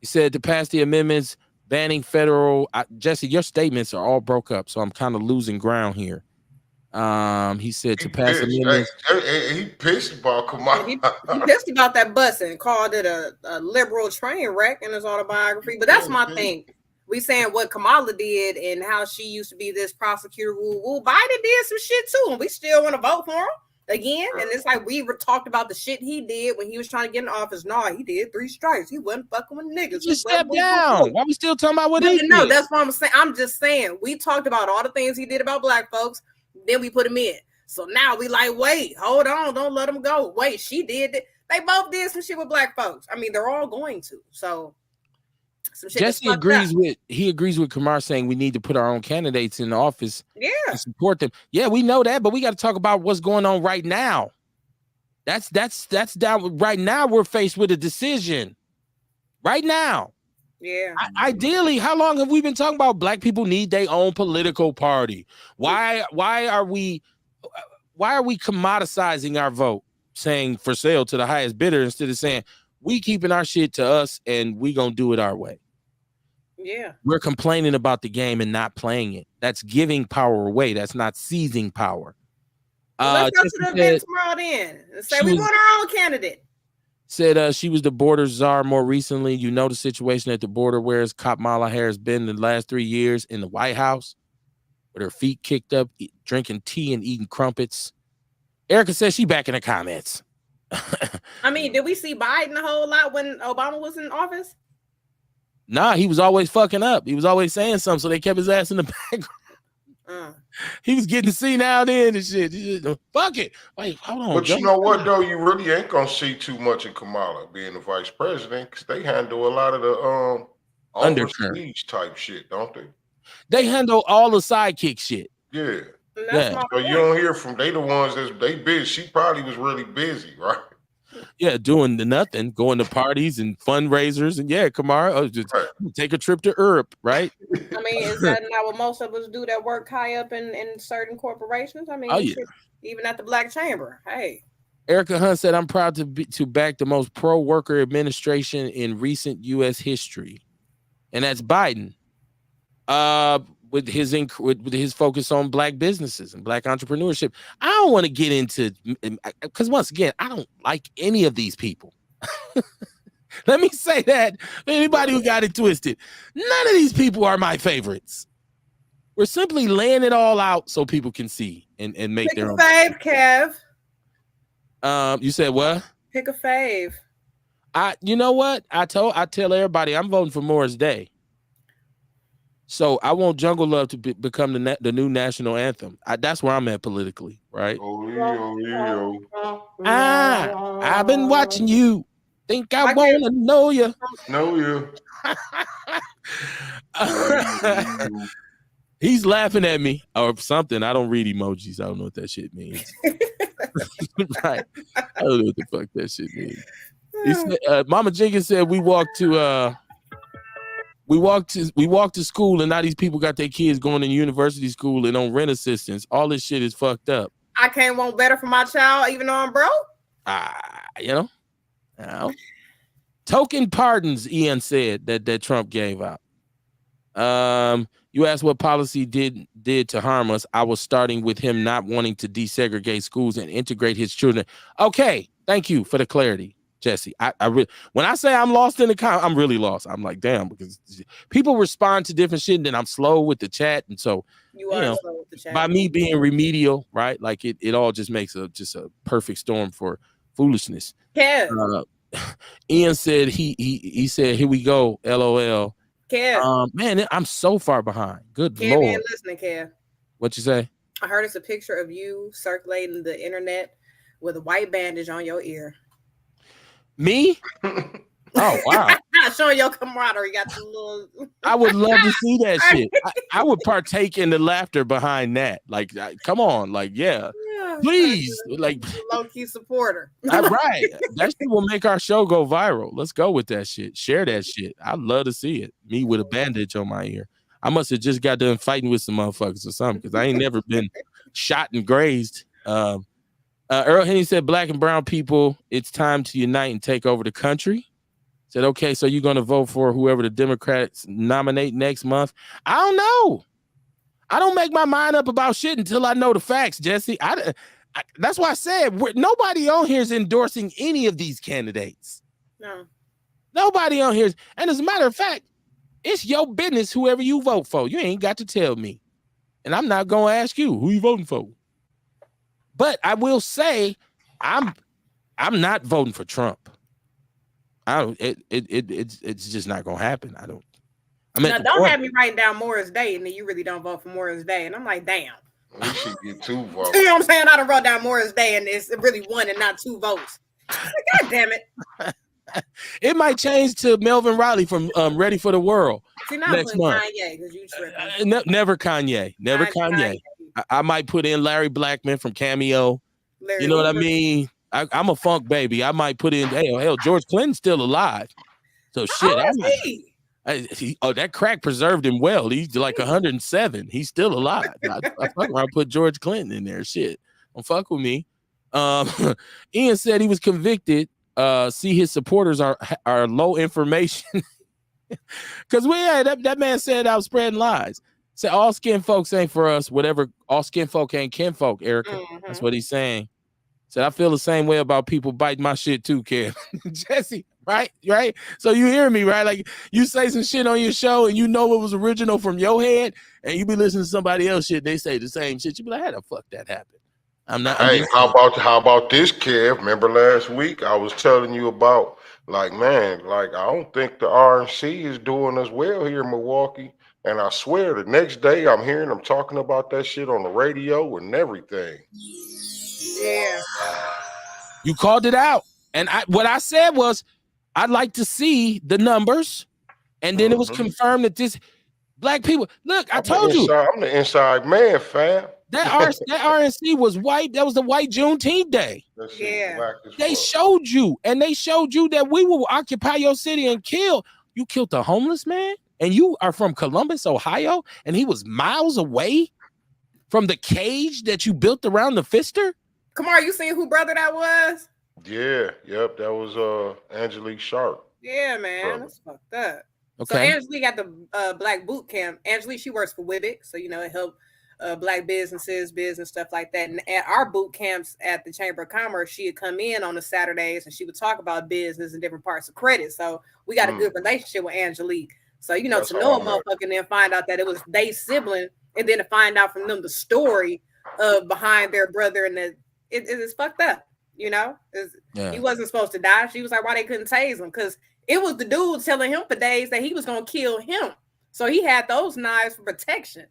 said to pass the amendments banning federal. Jesse, your statements are all broke up, so I'm kind of losing ground here. He said to pass amendments. He pissed about Kamala. He pissed about that bus and called it a liberal train wreck in his autobiography. But that's my thing. We saying what Kamala did and how she used to be this prosecutor. Woo. Biden did some shit too, and we still want to vote for him again. And it's like we talked about the shit he did when he was trying to get in office. No, he did 3 strikes. He wasn't fucking with niggas. Just step down. Why we still talking about what he did? No, that's what I'm saying. I'm just saying we talked about all the things he did about black folks. Then we put him in. So now we like, wait, hold on, don't let him go. Wait, she did it. They both did some shit with black folks. I mean, they're all going to. So some shit. Jesse agrees with Kamar saying we need to put our own candidates in the office. Yeah. And support them. Yeah, we know that, but we got to talk about what's going on right now. That's down. Right now, we're faced with a decision. Right now. Yeah. Ideally, how long have we been talking about black people need their own political party? Why are we commoditizing our vote, saying for sale to the highest bidder instead of saying we keeping our shit to us and we gonna do it our way? Yeah. We're complaining about the game and not playing it. That's giving power away. That's not seizing power. Let's go to the event tomorrow then and say we want our own candidate. Said she was the border czar more recently. You know the situation at the border. Where's Kamala Harris been the last 3 years in the White House with her feet kicked up, drinking tea and eating crumpets? Erica says she back in the comments. I mean, did we see Biden a whole lot when Obama was in office? Nah, he was always fucking up. He was always saying something, so they kept his ass in the background. He was getting senile then and shit. He just, fuck it. Wait, hold on. But you know what, though? You really ain't going to see too much of Kamala being the vice president because they handle a lot of the overseas type shit, don't they? They handle all the sidekick shit. Yeah. Yeah. So you don't hear from, they the ones they busy. She probably was really busy, right? Yeah, doing the nothing, going to parties and fundraisers, and yeah, Kamara, just take a trip to Europe, right? I mean, is that not what most of us do that work high up in certain corporations? I mean, even at the Black Chamber. Hey, Erica Hunt said, "I'm proud to back the most pro-worker administration in recent U.S. history," and that's Biden. With his focus on black businesses and black entrepreneurship. I don't want to get into, because once again, I don't like any of these people. Let me say that. Anybody who got it twisted, none of these people are my favorites. We're simply laying it all out so people can see and make Pick their own. Pick a fave, Kev. You said what? Pick a fave. You know what? I tell everybody I'm voting for Morris Day. So I want Jungle Love to become the new national anthem. That's where I'm at politically, right? I've been watching you. Think I want to know you. Know you. He's laughing at me or something. I don't read emojis. I don't know what that shit means. Right. I don't know what the fuck that shit means. He said, Mama Jenkins said we walked to We walked to school, and now these people got their kids going to university school and on rent assistance. All this shit is fucked up. I can't want better for my child, even though I'm broke. You know. Token pardons, Ian said that Trump gave out. You asked what policy did to harm us. I was starting with him not wanting to desegregate schools and integrate his children. Okay, thank you for the clarity, Jesse. When I say I'm lost in the I'm really lost. I'm like, damn, because people respond to different shit, and then I'm slow with the chat, and so you are slow with the chat. By me being remedial, right? Like it all just makes a perfect storm for foolishness. Yeah. Ian said he said, "Here we go, LOL." Kev. Man, I'm so far behind. Good Kev Lord. ain't listening, Kev. What you say? I heard it's a picture of you circulating the internet with a white bandage on your ear. Me? Oh, wow. Showing your camaraderie. Got the little... I would love to see that shit. I would partake in the laughter behind that. Like, come on. Like, yeah. Please. Like, low-key supporter. Right. That shit will make our show go viral. Let's go with that shit. Share that shit. I'd love to see it. Me with a bandage on my ear. I must have just got done fighting with some motherfuckers or something, because I ain't never been shot and grazed. Earl Henny said, Black and brown people, it's time to unite and take over the country. Said, okay, so you're going to vote for whoever the Democrats nominate next month? I don't know. I don't make my mind up about shit until I know the facts, Jesse. That's why I said nobody on here is endorsing any of these candidates. No. Nobody on here is. And as a matter of fact, it's your business whoever you vote for. You ain't got to tell me. And I'm not going to ask you who you voting for. But I will say I'm not voting for Trump. It's just not gonna happen. Don't have me writing down Morris Day and then you really don't vote for Morris Day. And I'm like, damn. We should get 2 votes. You know what I'm saying? I done wrote down Morris Day and it's really 1 and not 2 votes. God damn it. It might change to Melvin Riley from Ready for the World. See, now next month. Kanye, because you tripping. Never Kanye. Never Kanye. I might put in Larry Blackman from Cameo. You know what I mean? I'm a funk baby. I might put in hell. George Clinton's still alive. So shit. That crack preserved him well. He's like 107. He's still alive. I fuck around, put George Clinton in there. Shit. Don't fuck with me. Ian said he was convicted. See, his supporters are low information. Because that man said I was spreading lies. Said all skin folks ain't for us. Whatever. All skin folk ain't kin folk, Erica. Mm-hmm. That's what he's saying. Said I feel the same way about people biting my shit too, Kev. Jesse, right? So you hear me, right? Like you say some shit on your show and you know it was original from your head, and you be listening to somebody else shit, they say the same shit. You be like, how the fuck that happened? How about this, Kev? Remember last week I was telling you about I don't think the RNC is doing as well here in Milwaukee. And I swear the next day I'm hearing them talking about that shit on the radio and everything. Yeah. You called it out. And what I said was, I'd like to see the numbers. And then it was confirmed that this black people, look, I told you. I'm the inside man, fam. That RNC was white. That was the white Juneteenth day. Yeah. They showed you. And they showed you that we will occupy your city and kill. You killed a homeless man. And you are from Columbus, Ohio. And he was miles away from the cage that you built around the Fister. Kamar, you seen who brother that was? Yeah, yep, that was Angelique Sharp. Yeah, man, brother. That's fucked up. Okay. So Angelique got the Black Boot Camp. Angelique, she works for WIBIC, so it helped Black businesses, business stuff like that. And at our boot camps at the Chamber of Commerce, she would come in on the Saturdays and she would talk about business and different parts of credit. So we got a good relationship with Angelique. So that's to know a motherfucker and then find out that it was they sibling, and then to find out from them the story of behind their brother and that. It's fucked up, He wasn't supposed to die. She was like, why they couldn't tase him? Because it was the dude telling him for days that he was going to kill him. So he had those knives for protection.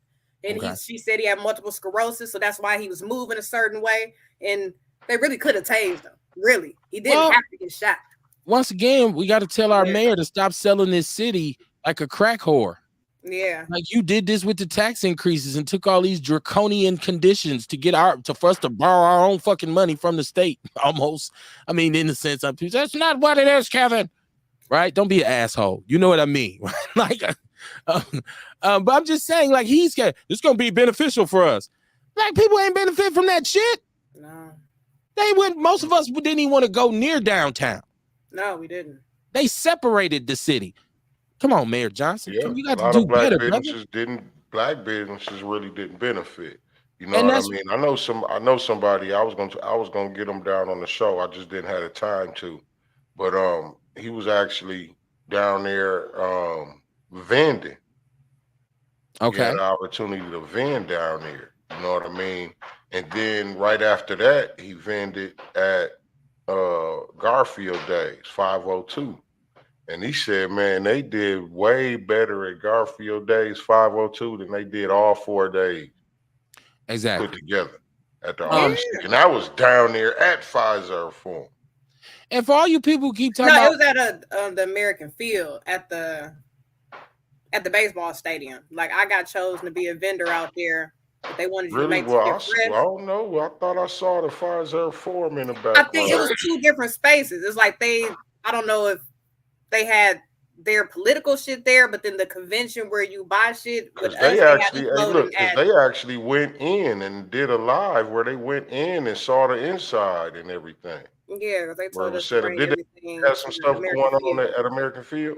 And she said he had multiple sclerosis, so that's why he was moving a certain way. And they really could have tased him. Really. He didn't have to get shot. Once again, we got to tell our mayor to stop selling this city like a crack whore. Yeah. Like you did this with the tax increases and took all these draconian conditions for us to borrow our own fucking money from the state almost. I mean, in a sense, that's not what it is, Kevin. Right? Don't be an asshole. You know what I mean? Like But I'm just saying, like, it's gonna be beneficial for us. Black people ain't benefit from that shit. No. Most of us didn't even want to go near downtown. No, we didn't. They separated the city. Come on, Mayor Johnson. Yeah, You a got to lot do of black better, businesses brother. black businesses really didn't benefit. You know And what I that's mean? I know somebody. I was gonna get him down on the show. I just didn't have the time to. But he was actually down there vending. He okay. had an opportunity to vend down there. You know what I mean? And then right after that, he vended at Garfield Days 502. And he said, man, they did way better at Garfield Days 502 than they did all 4 days put Exactly. together at the Yeah. artist. And I was down there at Pfizer Forum. And for all you people who keep talking No, about, it was at the American Field at the baseball stadium. Like, I got chosen to be a vendor out there. But they wanted you to Really? make Well, tickets fresh. I don't know. I thought I saw the Pfizer Forum in the I background. think it was 2 different spaces. It's like I don't know if they had their political shit there, but then the convention where you buy shit with us, They actually, hey, look, at, they actually went in and did a live where they went in and saw the inside and everything. yeah, because they Where it told was us set to up. bring Did everything. they have some to stuff American going on Field. at American Field?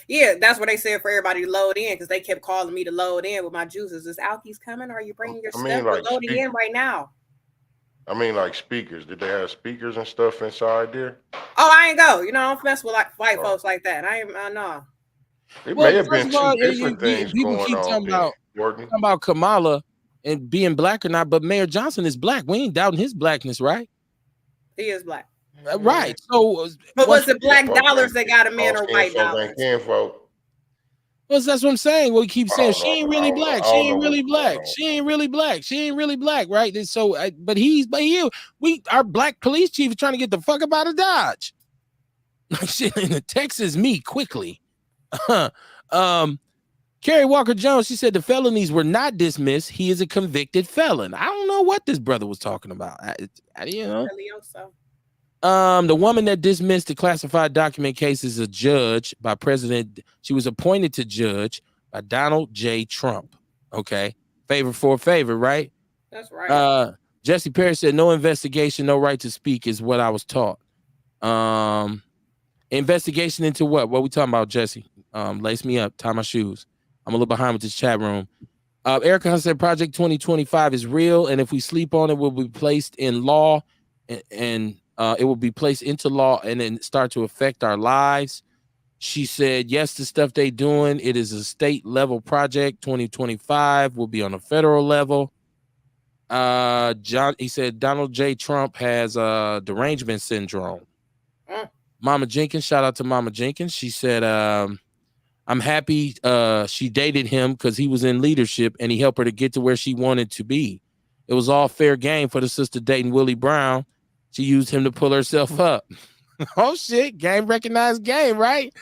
Yeah, that's what they said for everybody to load in because they kept calling me to load in with my juices. Is Alkies coming? Are you bringing your I mean, stuff? We're like loading in right now. I mean, like speakers. Did they have speakers and stuff inside there? Oh, I ain't go. You know, I don't mess with like white folks like that. I know. It well, may have first been of all, two different things people going keep on there, Courtney. talking about Kamala and being black or not, but Mayor Johnson is black. We ain't doubting his blackness, right? He is black. Right. So, but was it black dollars that got him in or white dollars? Well, that's what I'm saying. We keep saying she ain't really black. She ain't really black. She ain't really black. She ain't really black, right? And so, our black police chief is trying to get the fuck up out of Dodge. Like shit in the Texas me quickly. Kerry Walker Jones, she said the felonies were not dismissed. He is a convicted felon. I don't know what this brother was talking about. The woman that dismissed the classified document case is a judge by President. She was appointed to judge by Donald J. Trump. Okay. Favor for a favor, right? That's right. Jesse Perry said no investigation, no right to speak is what I was taught. Investigation into what? What we talking about, Jesse? Lace me up, tie my shoes. I'm a little behind with this chat room. Erica Hunt said Project 2025 is real, and if we sleep on it, will be placed in law, and it will be placed into law and then start to affect our lives. She said, yes, the stuff they doing, it is a state level project. 2025 will be on a federal level. He said Donald J. Trump has derangement syndrome. Mama Jenkins, shout out to Mama Jenkins. She said, I'm happy she dated him because he was in leadership and he helped her to get to where she wanted to be. It was all fair game for the sister dating Willie Brown. She used him to pull herself up. Oh shit, game recognized game, right?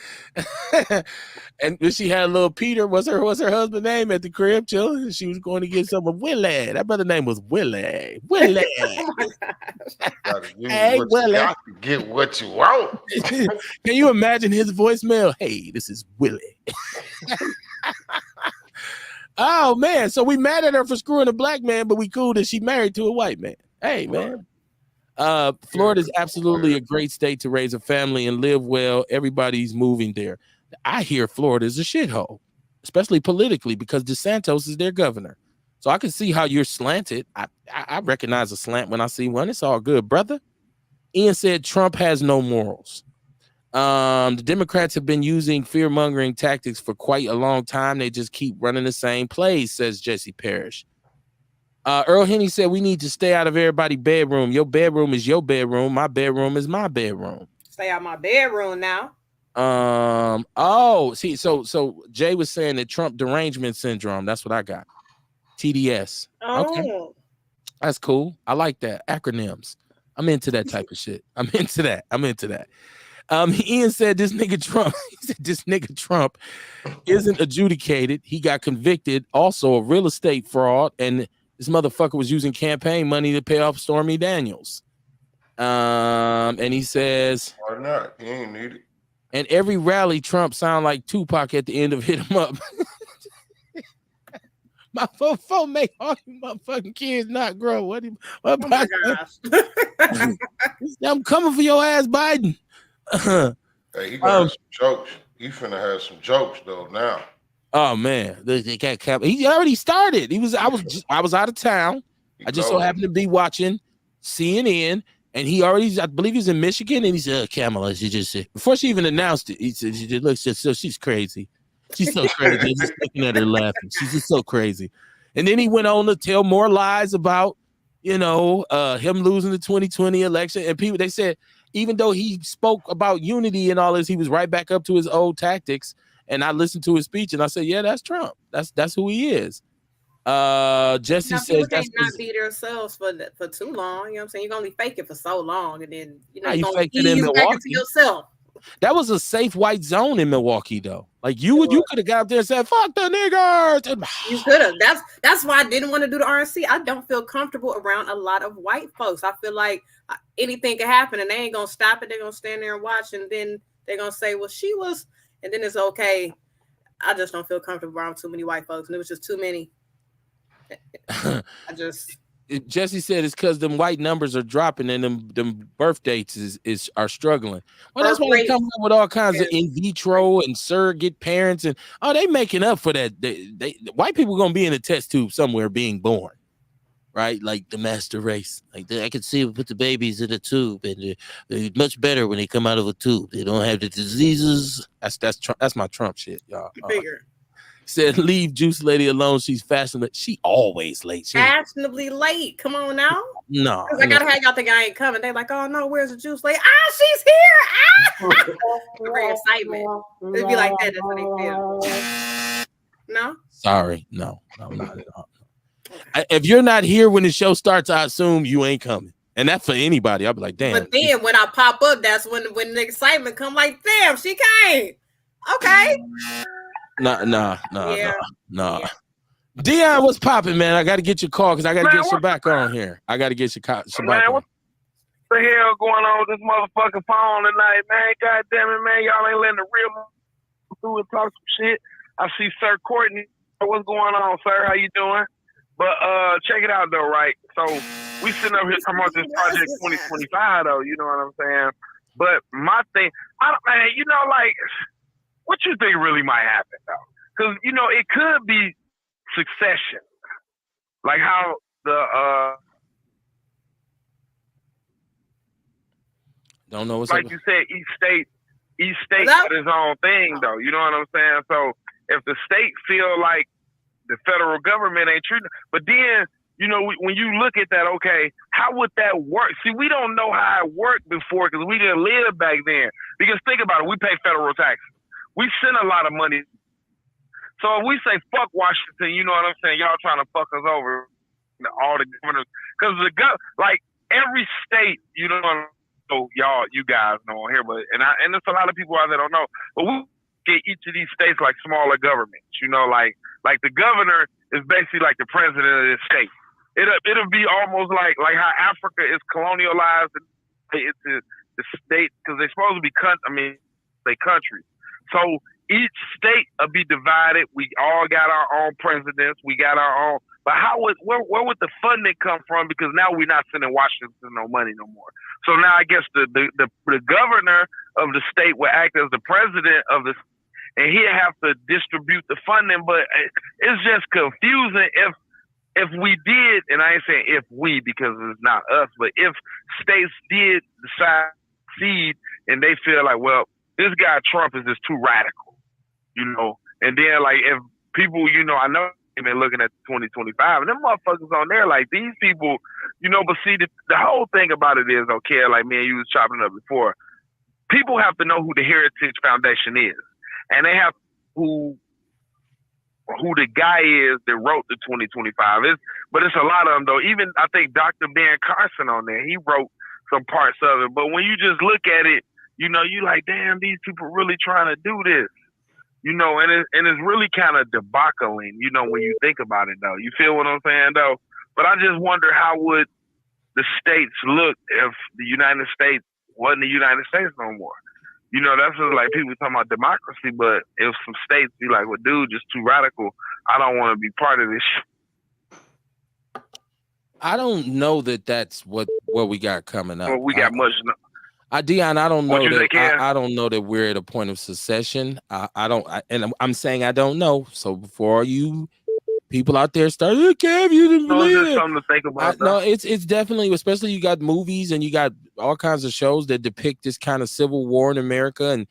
And she had a little Peter. What's her husband name at the crib chilling? She was going to get some of Willie. That brother name was Willie. Willie. Oh my gosh. Hey, Willie. You get what you want. Can you imagine his voicemail? Hey, this is Willie. Oh man, so we mad at her for screwing a black man, but we cool that she married to a white man. Hey man. Florida is absolutely a great state to raise a family and live well. Everybody's moving there. I hear Florida is a shithole, especially politically, because DeSantis is their governor. So I can see how you're slanted. I recognize a slant when I see one. It's all good, brother. Ian said Trump has no morals. The Democrats have been using fear-mongering tactics for quite a long time. They just keep running the same plays, says Jesse Parrish. Earl Henney said we need to stay out of everybody's bedroom. Your bedroom is your bedroom. My bedroom is my bedroom. Stay out of my bedroom now. See, so Jay was saying that Trump derangement syndrome. That's what I got. TDS. Okay. That's cool. I like that. Acronyms. I'm into that type of shit. I'm into that. Ian said this nigga Trump isn't adjudicated. He got convicted also of real estate fraud, and this motherfucker was using campaign money to pay off Stormy Daniels. And he says, why not? He ain't need it. And every rally, Trump sound like Tupac at the end of Hit 'Em Up. My phone make all you motherfucking kids not grow. What Oh my gosh. I'm coming for your ass, Biden. Hey, he gonna have some jokes. He finna have some jokes though now. Oh man, they got cap. He already started. I was out of town. I just so happened to be watching CNN, and I believe he's in Michigan, and he said, Kamala, she just said, before she even announced it, he said, she just looks so she's crazy. She's so crazy. I'm just looking at her laughing. She's just so crazy. And then he went on to tell more lies about, him losing the 2020 election. And people, they said, even though he spoke about unity and all this, he was right back up to his old tactics. And I listened to his speech and I said, yeah, that's Trump. That's who he is. Jesse says that's not be themselves for too long. You know what I'm saying? You're only fake it for so long, and then you're gonna ease back into yourself. That was a safe white zone in Milwaukee, though. Like you could have got up there and said, "Fuck the niggers." You could have. That's why I didn't want to do the RNC. I don't feel comfortable around a lot of white folks. I feel like anything could happen, and they ain't gonna stop it. They're gonna stand there and watch, and then they're gonna say, "Well, she was," and then it's okay. I just don't feel comfortable around too many white folks, and it was just too many. Jesse said it's because them white numbers are dropping and them birth dates are struggling. Well, that's why they come up with all kinds of in vitro and surrogate parents, and they making up for that. They white people gonna be in a test tube somewhere being born, right? Like the master race. Like I can see put the babies in a tube, and they're much better when they come out of a tube. They don't have the diseases. That's my Trump shit, y'all. Figure. Said leave Juice Lady alone. She's fashionable. She always late. Fashionably late. Come on now. No. Because I gotta have y'all think I ain't coming. They like, oh no, where's the Juice Lady? She's here. Great excitement. It'd be like that. That's what they feel. No. Sorry. No, not at all. If you're not here when the show starts, I assume you ain't coming. And that's for anybody. I'll be like, damn. But then when I pop up, that's when the excitement come like, damn, she came. Okay. Nah. Dion, what's popping, man? I got to get your call because I got to get Shabak on here. I got to get Shabak on. What the hell going on with this motherfucking phone tonight, man? God damn it, man. Y'all ain't letting the real through and talk some shit. I see Sir Courtney. What's going on, sir? How you doing? But check it out, though, right? So we sitting up here talking about this Project 2025, though. You know what I'm saying? But my thing, what you think really might happen, though? Because, it could be succession. Like how don't know what's like up. You said, each state got its own thing, though. You know what I'm saying? So if the state feel like the federal government ain't treating, but then, when you look at that, okay, how would that work? See, we don't know how it worked before because we didn't live back then. Because think about it, we pay federal taxes. We send a lot of money. So if we say fuck Washington, you know what I'm saying? Y'all trying to fuck us over, all the governors. Because every state, you guys know on here, but and there's a lot of people out there don't know. But we get each of these states like smaller governments. Like the governor is basically like the president of this state. It'll be almost like how Africa is colonialized into the state because they're supposed to be countries. So each state will be divided. We all got our own presidents. We got our own. But where would the funding come from? Because now we're not sending Washington no money no more. So now I guess the governor of the state will act as the president of the, and he'll have to distribute the funding. But it's just confusing if we did, and I ain't saying if we because it's not us, but if states did decide to succeed and they feel like, well, this guy Trump is just too radical, and then if people, I know they've been looking at 2025 and them motherfuckers on there, like these people, but see the whole thing about it is, okay, like me and you was chopping up before, people have to know who the Heritage Foundation is, and they have who the guy is that wrote the 2025 but it's a lot of them though. Even I think Dr. Ben Carson on there, he wrote some parts of it, but when you just look at it, you like, damn, these people really trying to do this, and it's really kind of debacling, when you think about it, though. You feel what I'm saying, though? But I just wonder how would the states look if the United States wasn't the United States no more? You know, that's just like people talking about democracy, but if some states be like, well, dude, just too radical, I don't want to be part of this shit. I don't know that that's what we got coming up. Well, we got much. Dion, I don't know that. Say, I don't know that we're at a point of secession. And I'm saying I don't know. So before you people out there start, Kev, you didn't believe it. Something to think about. No, it's definitely, especially you got movies and you got all kinds of shows that depict this kind of civil war in America. And,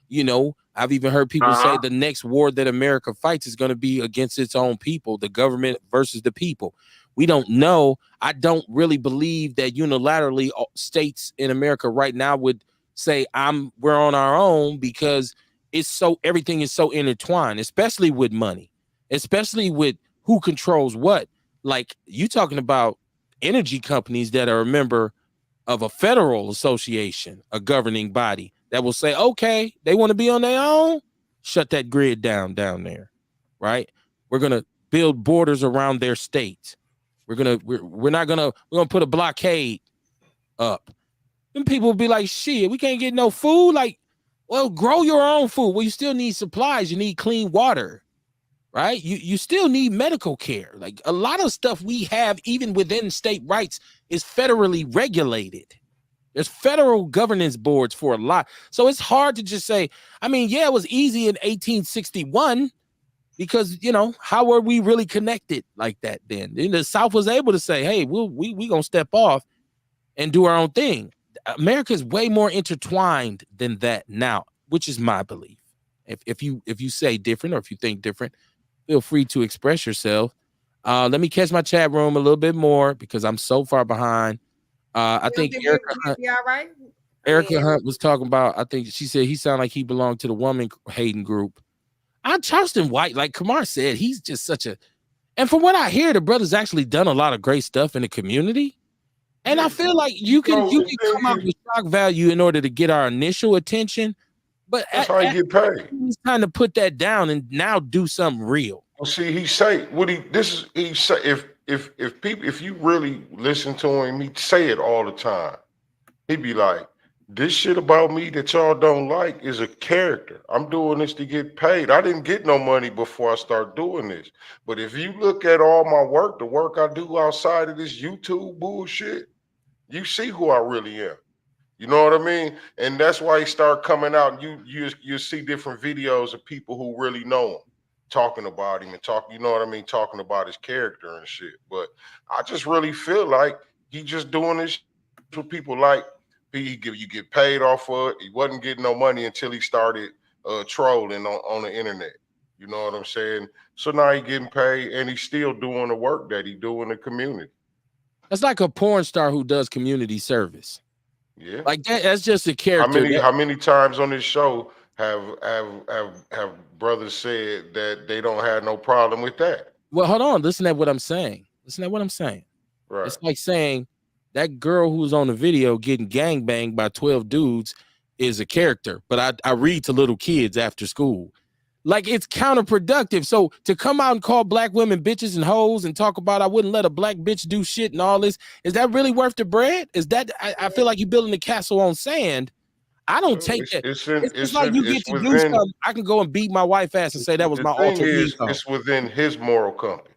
you know, I've even heard people say the next war that America fights is going to be against its own people, the government versus the people. We don't know. I don't really believe that unilaterally states in America right now would say we're on our own, because everything is so intertwined, especially with money, especially with who controls what. Like, you talking about energy companies that are a member of a federal association, a governing body that will say, okay, they want to be on their own, shut that grid down there, right? We're going to build borders around their state. We're going to put a blockade up. And people will be like, shit, we can't get no food. Like, well, grow your own food. Well, you still need supplies. You need clean water, right? You still need medical care. Like, a lot of stuff we have, even within state rights, is federally regulated. There's federal governance boards for a lot. So it's hard to just say, I mean, yeah, it was easy in 1861 because, you know, how were we really connected like that then? The South was able to say, hey, we going to step off and do our own thing. America is way more intertwined than that now, which is my belief. If you say different, or if you think different, feel free to express yourself. Let me catch my chat room a little bit more because I'm so far behind. I think Erica Hunt was talking about, I think she said he sounded like he belonged to the woman hating group. Charleston White, like Kamar said, he's just such a, and from what I hear, the brother's actually done a lot of great stuff in the community. And I feel like you can come out with shock value in order to get our initial attention, but that's how you get paid. He's trying to put that down and now do something real. Well, see, he say if you really listen to him, he say it all the time. He'd be like, this shit about me that y'all don't like is a character. I'm doing this to get paid. I didn't get no money before I start doing this. But if you look at all my work, the work I do outside of this YouTube bullshit, you see who I really am. You know what I mean? And that's why he started coming out. You see different videos of people who really know him, talking about him and you know what I mean, talking about his character and shit. But I just really feel like he just doing this for people like you get paid off of it. He wasn't getting no money until he started trolling on the internet. You know what I'm saying? So now he getting paid and he's still doing the work that he do in the community. That's like a porn star who does community service. Yeah, like that's just a character. How many times on this show have brothers said that they don't have no problem with that? Well, hold on. Listen to what I'm saying. Right. It's like saying that girl who's on the video getting gangbanged by 12 dudes is a character, but I read to little kids after school. Like, it's counterproductive. So to come out and call black women bitches and hoes and talk about I wouldn't let a black bitch do shit and all this, is that really worth the bread? Is that I feel like you're building a castle on sand. I don't take that. It's like you get to do something. I can go and beat my wife ass and say that was my alter ego. It's within his moral compass.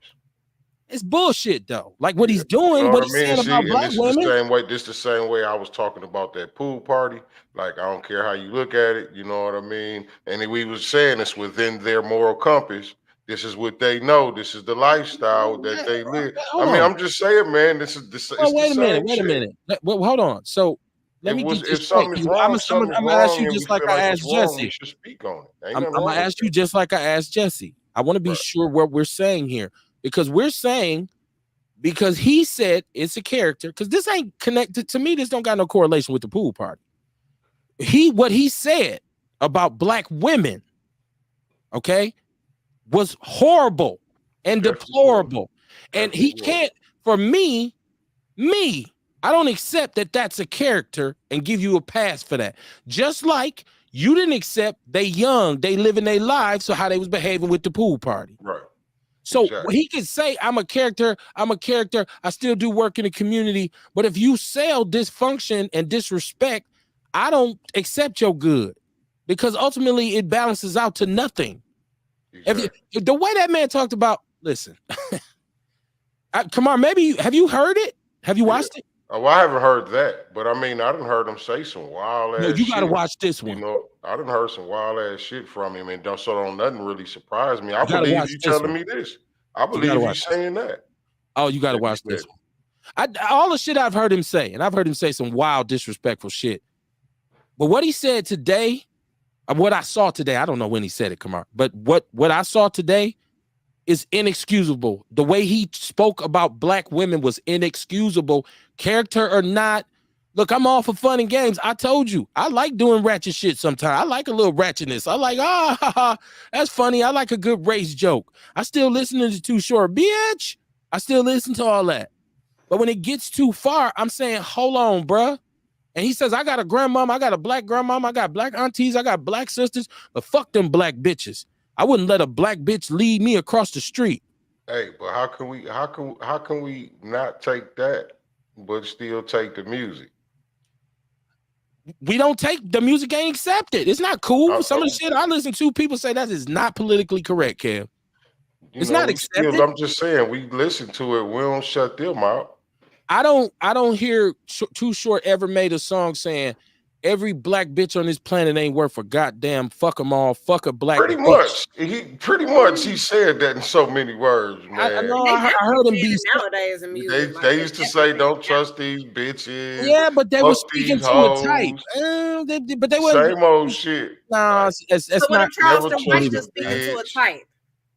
It's bullshit though. Like what he's doing, what he's saying about black women. This the same way I was talking about that pool party. Like, I don't care how you look at it, you know what I mean? And we was saying it's within their moral compass. This is what they know. This is the lifestyle that they live. I'm just saying, man. This is the. Wait a minute. Well, hold on. So let me get if something's wrong, I'm gonna ask you just like I asked Jesse. We should speak on it. I'm gonna ask you just like I asked Jesse. I want to be sure what we're saying here, because he said it's a character, because this ain't connected to me. This don't got no correlation with the pool party. What he said about black women, okay, was horrible and deplorable. And he can't, for me, I don't accept that that's a character and give you a pass for that. Just like you didn't accept they young, they living their lives, so how they was behaving with the pool party. Right. So he could say, I'm a character, I still do work in the community, but if you sell dysfunction and disrespect, I don't accept your good. because ultimately it balances out to nothing. Exactly. If the way that man talked about, listen, Kamar, maybe have you heard it? Have you watched it? Oh, I haven't heard that, but I mean, I done heard him say some wild ass No, you got to shit. watch this one. You know, I done heard some wild ass shit from him, and don't nothing really surprise me. I You gotta believe watch you this telling one. me this. I gotta believe you watch this. saying that. Oh, you got to That he watch this said. one. All the shit I've heard him say, and I've heard him say some wild, disrespectful shit. But what he said today, what I saw today, I don't know when he said it, Kamar, but what I saw today is inexcusable. The way he spoke about black women was inexcusable, character or not. Look, I'm all for fun and games. I told you, I like doing ratchet shit sometimes. I like a little ratchetness. I like, that's funny. I like a good race joke. I still listen to Too Short, bitch. I still listen to all that. But when it gets too far, I'm saying, hold on, bruh. And he says, I got a grandmama, I got a black grandmama, I got black aunties, I got black sisters, but fuck them black bitches. I wouldn't let a black bitch lead me across the street. Hey, but how can we not take that, but still take the music? We don't take the music, ain't accepted. It's not cool. Some of the shit I listen to, people say that is not politically correct, Kev. It's not accepted. I'm just saying, we listen to it. We don't shut them out. I don't hear Too Short ever made a song saying every black bitch on this planet ain't worth a goddamn fuck them all, fuck a black pretty bitch. He said that in so many words, man. I heard him be nowadays in music. They used to say, "Don't trust these bitches." Yeah, but they were speaking to a type. But they were same old shit. No, it's so not. Charleston White just speaking to a type.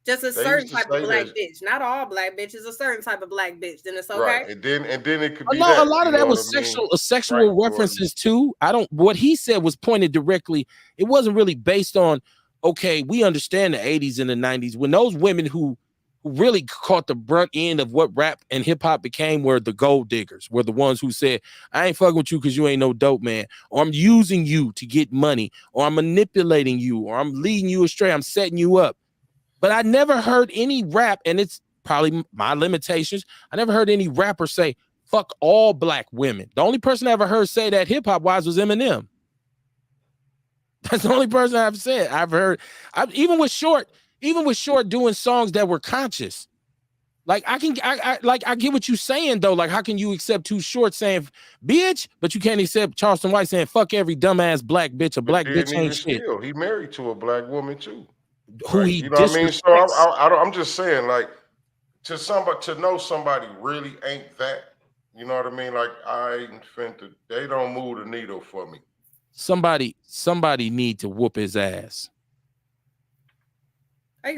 Just a They certain used to type of say black that. bitch. Not all black bitches, a certain type of black bitch. Then it's okay. Right. And then it could be A lot of that you know was what I mean? sexual Right, references too. What he said was pointed directly. It wasn't really based on, okay, we understand the 80s and the 90s when those women who really caught the brunt end of what rap and hip hop became were the gold diggers, were the ones who said, I ain't fucking with you because you ain't no dope man, or I'm using you to get money, or I'm manipulating you, or I'm leading you astray, I'm setting you up. But I never heard any rap, and it's probably my limitations. I never heard any rapper say, fuck all black women. The only person I ever heard say that hip-hop wise was Eminem. That's the only person I've said. Even with Short doing songs that were conscious. Like I get what you're saying though. Like, how can you accept Too Short saying bitch, but you can't accept Charleston White saying fuck every dumbass black bitch? A black bitch ain't shit. Still, he married to a black woman too. Who right? he You know what I mean? So I'm just saying, like, to know somebody really ain't that. You know what I mean? Like, they don't move the needle for me. Somebody need to whoop his ass.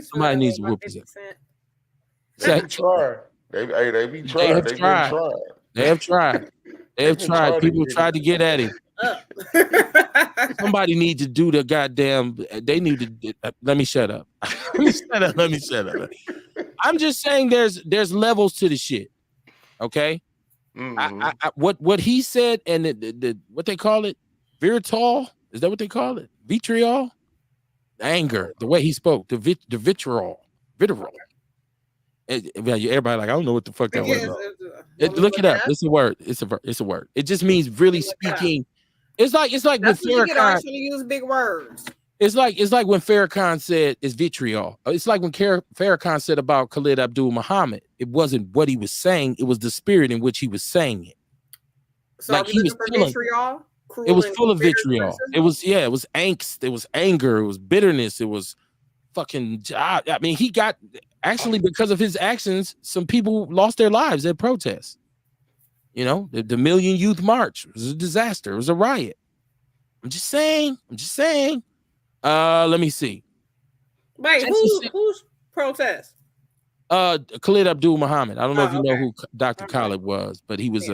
Somebody needs to whoop his ass. They be trying. They be trying. They have tried. They have tried. People tried to get at him. Somebody need to do the goddamn. They need to. Let me shut up. Let me shut up. I'm just saying, there's levels to the shit. Okay. Mm-hmm. What he said and the what they call it, vitriol, is that what they call it? Vitriol, anger. The way he spoke, the vitriol. Everybody like, I don't know what the fuck that was. Look it up. It's a word. It's a word. It just means really speaking. It's like when Farrakhan use big words. It's like when Farrakhan said it's vitriol. It's like when Farrakhan said about Khalid Abdul Muhammad. It wasn't what he was saying; it was the spirit in which he was saying it. So like he was vitriol. It was full of vitriol. It was angst. It was anger. It was bitterness. It was fucking. I mean, he got actually because of his actions, some people lost their lives at protests. You know, the Million Youth March was a disaster. It was a riot. I'm just saying. Let me see. Wait, who's protest? Khalid Abdul Muhammad. I don't know if you know who Dr. Khalid was, but he was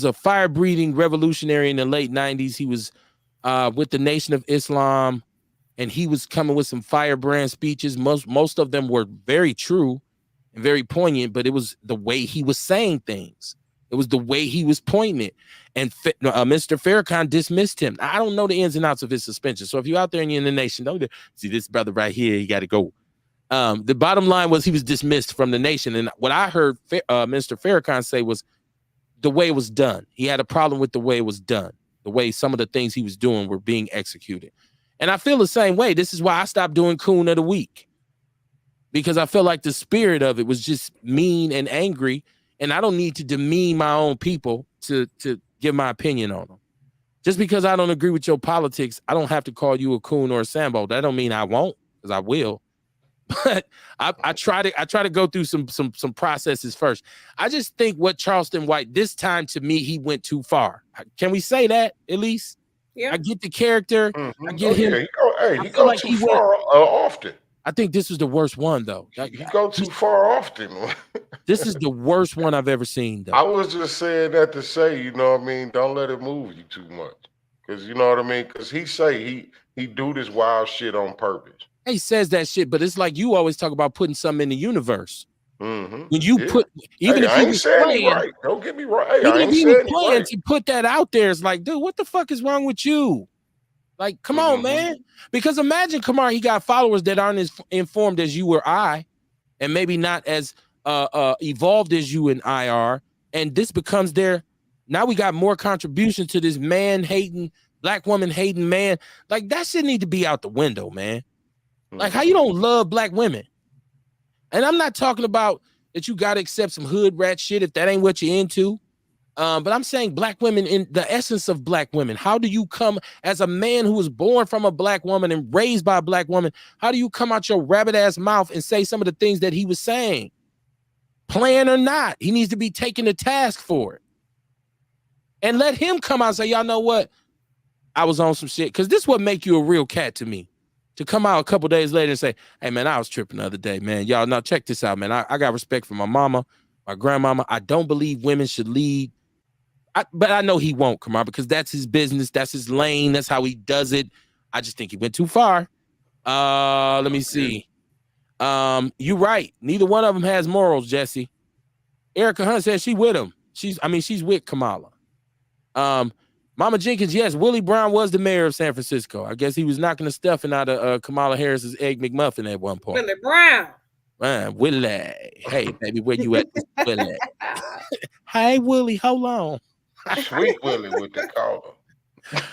a fire-breathing revolutionary in the late 90s. He was with the Nation of Islam, and he was coming with some firebrand speeches. Most of them were very true and very poignant, but it was the way he was saying things. It was the way he was pointing it. And Mr. Farrakhan dismissed him. I don't know the ins and outs of his suspension. So if you're out there and you're in the nation, don't see this brother right here, he got to go. The bottom line was he was dismissed from the nation. And what I heard Mr. Farrakhan say was the way it was done. He had a problem with the way it was done, the way some of the things he was doing were being executed. And I feel the same way. This is why I stopped doing Coon of the Week. Because I felt like the spirit of it was just mean and angry. And I don't need to demean my own people to give my opinion on them. Just because I don't agree with your politics, I don't have to call you a coon or a Sambo. That don't mean I won't, because I will. But I try to go through some processes first. I just think what Charleston White, this time to me, he went too far. Can we say that at least? Yeah. I get the character. Mm-hmm. I get him. He go too far often. I think this was the worst one, though. He go too far often. This is the worst one I've ever seen, though. I was just saying that to say, you know what I mean, don't let it move you too much. Because you know what I mean? Because he say he do this wild shit on purpose. He says that shit, but it's like you always talk about putting something in the universe. Mm-hmm. When you put, even if I he ain't was saying playing, right. Don't get me right. Hey, even I if ain't he was saying playing right. to put that out there, it's like, dude, what the fuck is wrong with you? Like, come on, man. Because imagine, Kamar, he got followers that aren't as informed as you or I, and maybe not as evolved as you and I are, and this becomes their. Now we got more contribution to this man hating, black woman hating man. Like that shit need to be out the window, man. Like how you don't love black women. And I'm not talking about that you got to accept some hood rat shit if that ain't what you're into. But I'm saying black women in the essence of black women. How do you come as a man who was born from a black woman and raised by a black woman? How do you come out your rabbit ass mouth and say some of the things that he was saying? Playing or not, he needs to be taken to task for it. And let him come out and say, y'all know what? I was on some shit. Because this would make you a real cat to me. To come out a couple days later and say, hey, man, I was tripping the other day, man. Y'all, now check this out, man. I got respect for my mama, my grandmama. I don't believe women should lead. But I know he won't come out because that's his business. That's his lane. That's how he does it. I just think he went too far. Let me see. You're right. Neither one of them has morals, Jesse. Erica Hunt says she with him. She's with Kamala. Mama Jenkins, yes, Willie Brown was the mayor of San Francisco. I guess he was knocking the stuffing out of Kamala Harris's Egg McMuffin at one point. Willie Brown. Man, Willie. Hey, baby, where you at? Willie. Hey, Willie, hold on. Sweet Willie with the collar.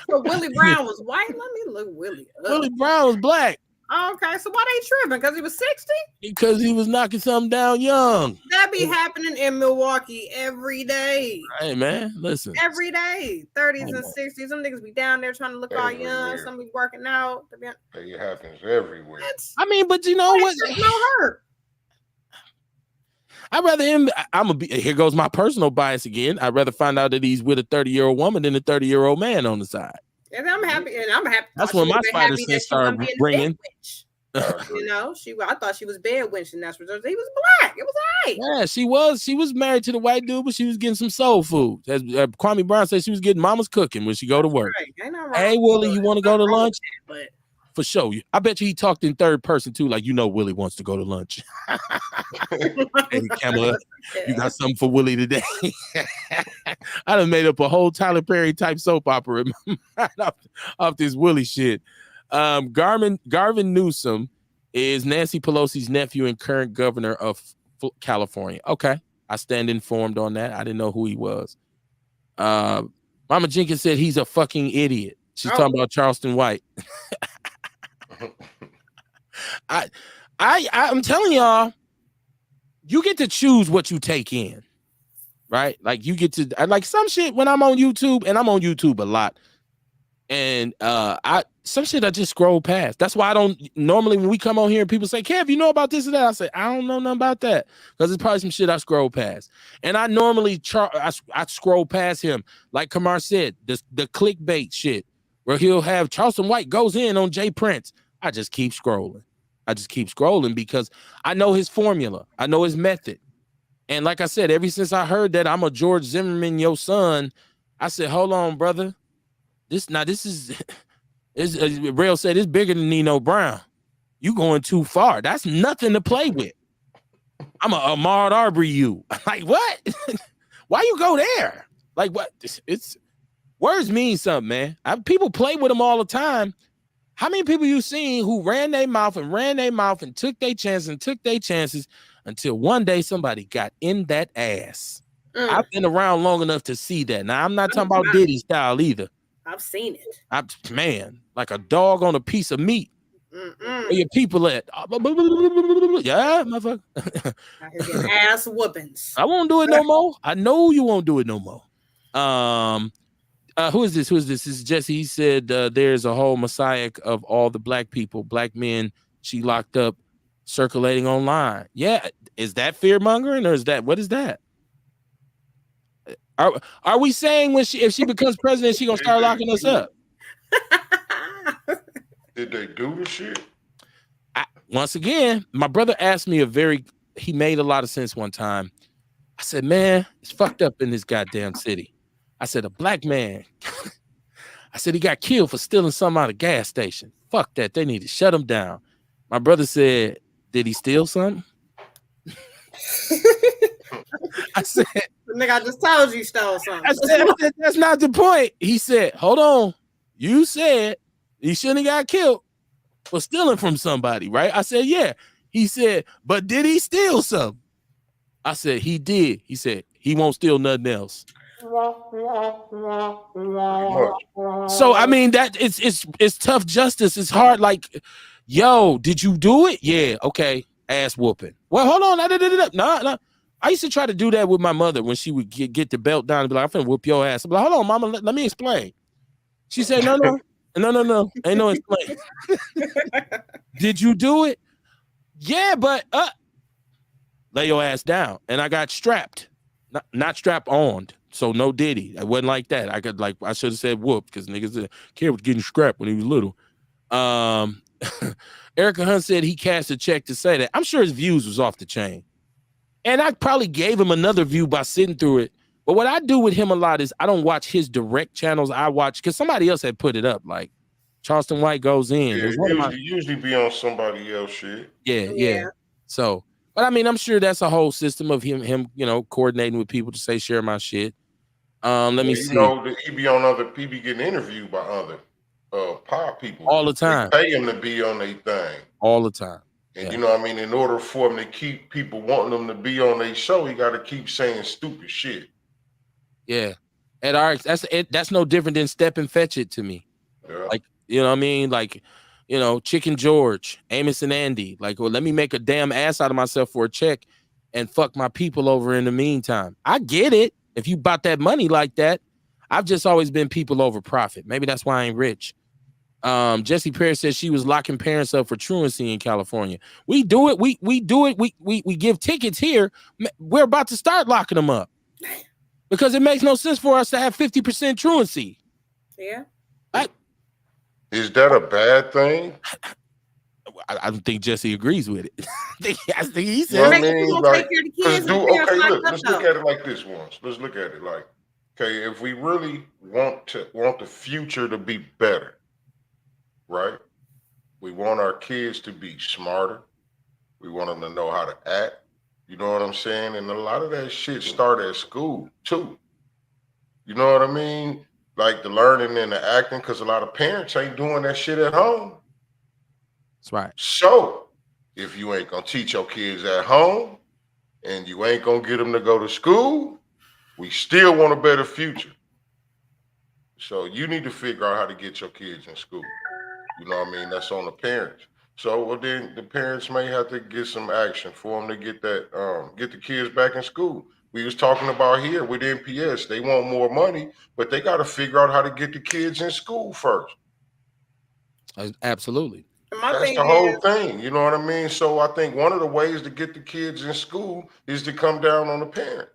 So Willie Brown was white. Let me look Willie up. Willie Brown was black. Okay, so why they tripping? Because he was 60? Because he was knocking something down young. That be happening in Milwaukee every day. Hey, man, listen. Every day. 30s and 60s. Some niggas be down there trying to look all young. Some be working out. It happens everywhere. I mean, but you know what? No hurt. I'd rather him. Here goes my personal bias again. I'd rather find out that he's with a 30-year-old woman than a 30-year-old man on the side. And I'm happy. That's when my spider sense started ringing. You know, I thought she was bed winching. That's what he was black. It was all right. Yeah, she was. She was married to the white dude, but she was getting some soul food. As Kwame Brown said, she was getting mama's cooking when she go to work. Right. Ain't no wrong. Hey, Willie, you want to go to lunch? But for sure. I bet you he talked in third person too, like, you know, Willie wants to go to lunch. Hey, Kamala, you got something for Willie today? I done made up a whole Tyler Perry type soap opera off this Willie shit. Garvin Newsom is Nancy Pelosi's nephew and current governor of California. Okay, I stand informed on that. I didn't know who he was. Mama Jenkins said he's a fucking idiot. She's talking about Charleston White. I'm telling y'all, you get to choose what you take in, right? Like you get to like some shit when I'm on YouTube, and I'm on YouTube a lot. And some shit I just scroll past. That's why I don't normally when we come on here and people say, Kev, you know about this or that? I say, I don't know nothing about that. Because it's probably some shit I scroll past. And I normally I scroll past him. Like Kamar said, the clickbait shit where he'll have Charleston White goes in on Jay Prince. I just keep scrolling. Because I know his formula. I know his method. And like I said, ever since I heard that I'm a George Zimmerman, your son, I said, hold on, brother. This is Rail said it's bigger than Nino Brown. You going too far. That's nothing to play with. I'm a Ahmaud Arbery you. Like, what? Why you go there? Like, what? It's words mean something, man. People play with them all the time. How many people you seen who ran their mouth and took their chances until one day somebody got in that ass? I've been around long enough to see that. Now, I'm not talking about Diddy style either. I've seen it. Man, like a dog on a piece of meat. Where your people at? Yeah, motherfucker. I hear getting ass whoopings. I won't do it no more. I know you won't do it no more. Who is this? This is Jesse. He said there's a whole mosaic of all the black people, black men she locked up circulating online. Yeah, is that fear mongering or is that what is that? Are we saying if she becomes president, she gonna start locking us up? Did they do the shit? Once again, my brother asked me he made a lot of sense one time. I said, man, it's fucked up in this goddamn city. I said, a black man. I said, he got killed for stealing something out of a gas station. Fuck that. They need to shut him down. My brother said, did he steal something? I said, nigga, I just told you stole something. I said, that's not the point. He said, hold on. You said he shouldn't have got killed for stealing from somebody, right? I said, yeah. He said, but did he steal something? I said, he did. He said, he won't steal nothing else. So I mean that it's tough justice. It's hard. Like, yo, did you do it? Yeah, okay. Ass whooping. Well, hold on. No. I used to try to do that with my mother when she would get the belt down and be like, I'm finna whoop your ass. I'm like, hold on, mama, let me explain. She said, no. Ain't no explain. Did you do it? Yeah, but lay your ass down. And I got strapped. Not strap on. So no diddy. It wasn't like that. I should have said whoop because niggas kid was getting scrapped when he was little. Erica Hunt said he cashed a check to say that. I'm sure his views was off the chain. And I probably gave him another view by sitting through it. But what I do with him a lot is I don't watch his direct channels. I watch because somebody else had put it up. Like Charleston White goes in. Yeah, usually be on somebody else shit. Yeah. So, but I mean, I'm sure that's a whole system of him, coordinating with people to say share my shit. Let me see. He be getting interviewed by other pop people all the time. They pay him to be on their thing all the time. And you know what I mean? In order for him to keep people wanting them to be on their show, he got to keep saying stupid shit. Yeah. That's no different than Step and Fetch It to me. Yeah. Like, you know what I mean? Like, Chicken George, Amos and Andy. Like, well, let me make a damn ass out of myself for a check and fuck my people over in the meantime. I get it. If you bought that money like that, I've just always been people over profit. Maybe that's why I ain't rich. Jesse Perry says she was locking parents up for truancy in California. We do it. We do it. We give tickets here. We're about to start locking them up because it makes no sense for us to have 50% truancy. Yeah. Is that a bad thing? I don't think Jesse agrees with it. I think he said, let's look at it like this once. Let's look at it like, okay, if we really want the future to be better, right? We want our kids to be smarter. We want them to know how to act. You know what I'm saying? And a lot of that shit start at school too. You know what I mean? Like the learning and the acting, because a lot of parents ain't doing that shit at home. That's right. So if you ain't gonna teach your kids at home and you ain't gonna get them to go to school, we still want a better future. So you need to figure out how to get your kids in school. You know what I mean? That's on the parents. So then the parents may have to get some action for them to get the kids back in school. We was talking about here with NPS. They want more money, but they got to figure out how to get the kids in school first. Absolutely. That's the whole thing. You know what I mean? So I think one of the ways to get the kids in school is to come down on the parent.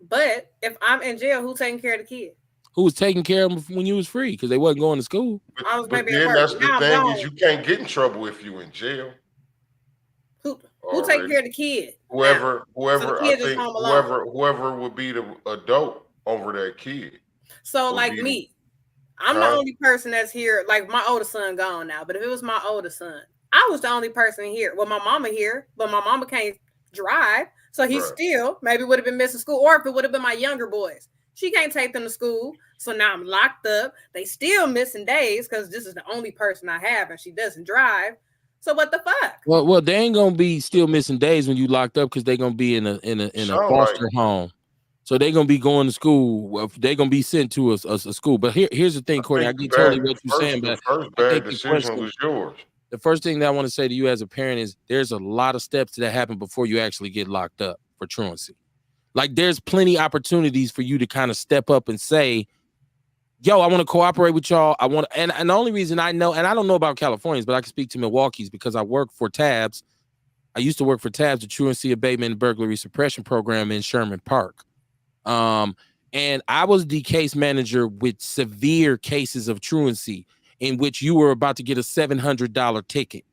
But if I'm in jail, who's taking care of the kid? Who was taking care of them when you was free because they wasn't going to school? But then that's the thing is you can't get in trouble if you in jail. Who taking care of the kid? Whoever would be the adult over that kid. So like me, I'm the only person that's here. Like my oldest son gone now, but if it was my oldest son, I was the only person here. Well, my mama here, but my mama can't drive, so he still maybe would have been missing school, or if it would have been my younger boys. She can't take them to school, so now I'm locked up. They still missing days because this is the only person I have, and she doesn't drive. So what the fuck? Well, they ain't gonna be still missing days when you locked up because they're gonna be in a foster home. So they're gonna be going to school. They're gonna be sent to a school. But here's the thing, Courtney. I get totally what you're saying, The but first I bad think the decision question, was yours. the first thing that I want to say to you as a parent is there's a lot of steps that happen before you actually get locked up for truancy. Like there's plenty opportunities for you to kind of step up and say, yo, I want to cooperate with y'all. I want, and the only reason I know, and I don't know about Californians, but I can speak to Milwaukee's because I work for TABS. I used to work for TABS, the Truancy Abatement and Burglary Suppression Program in Sherman Park. And I was the case manager with severe cases of truancy in which you were about to get a $700 ticket.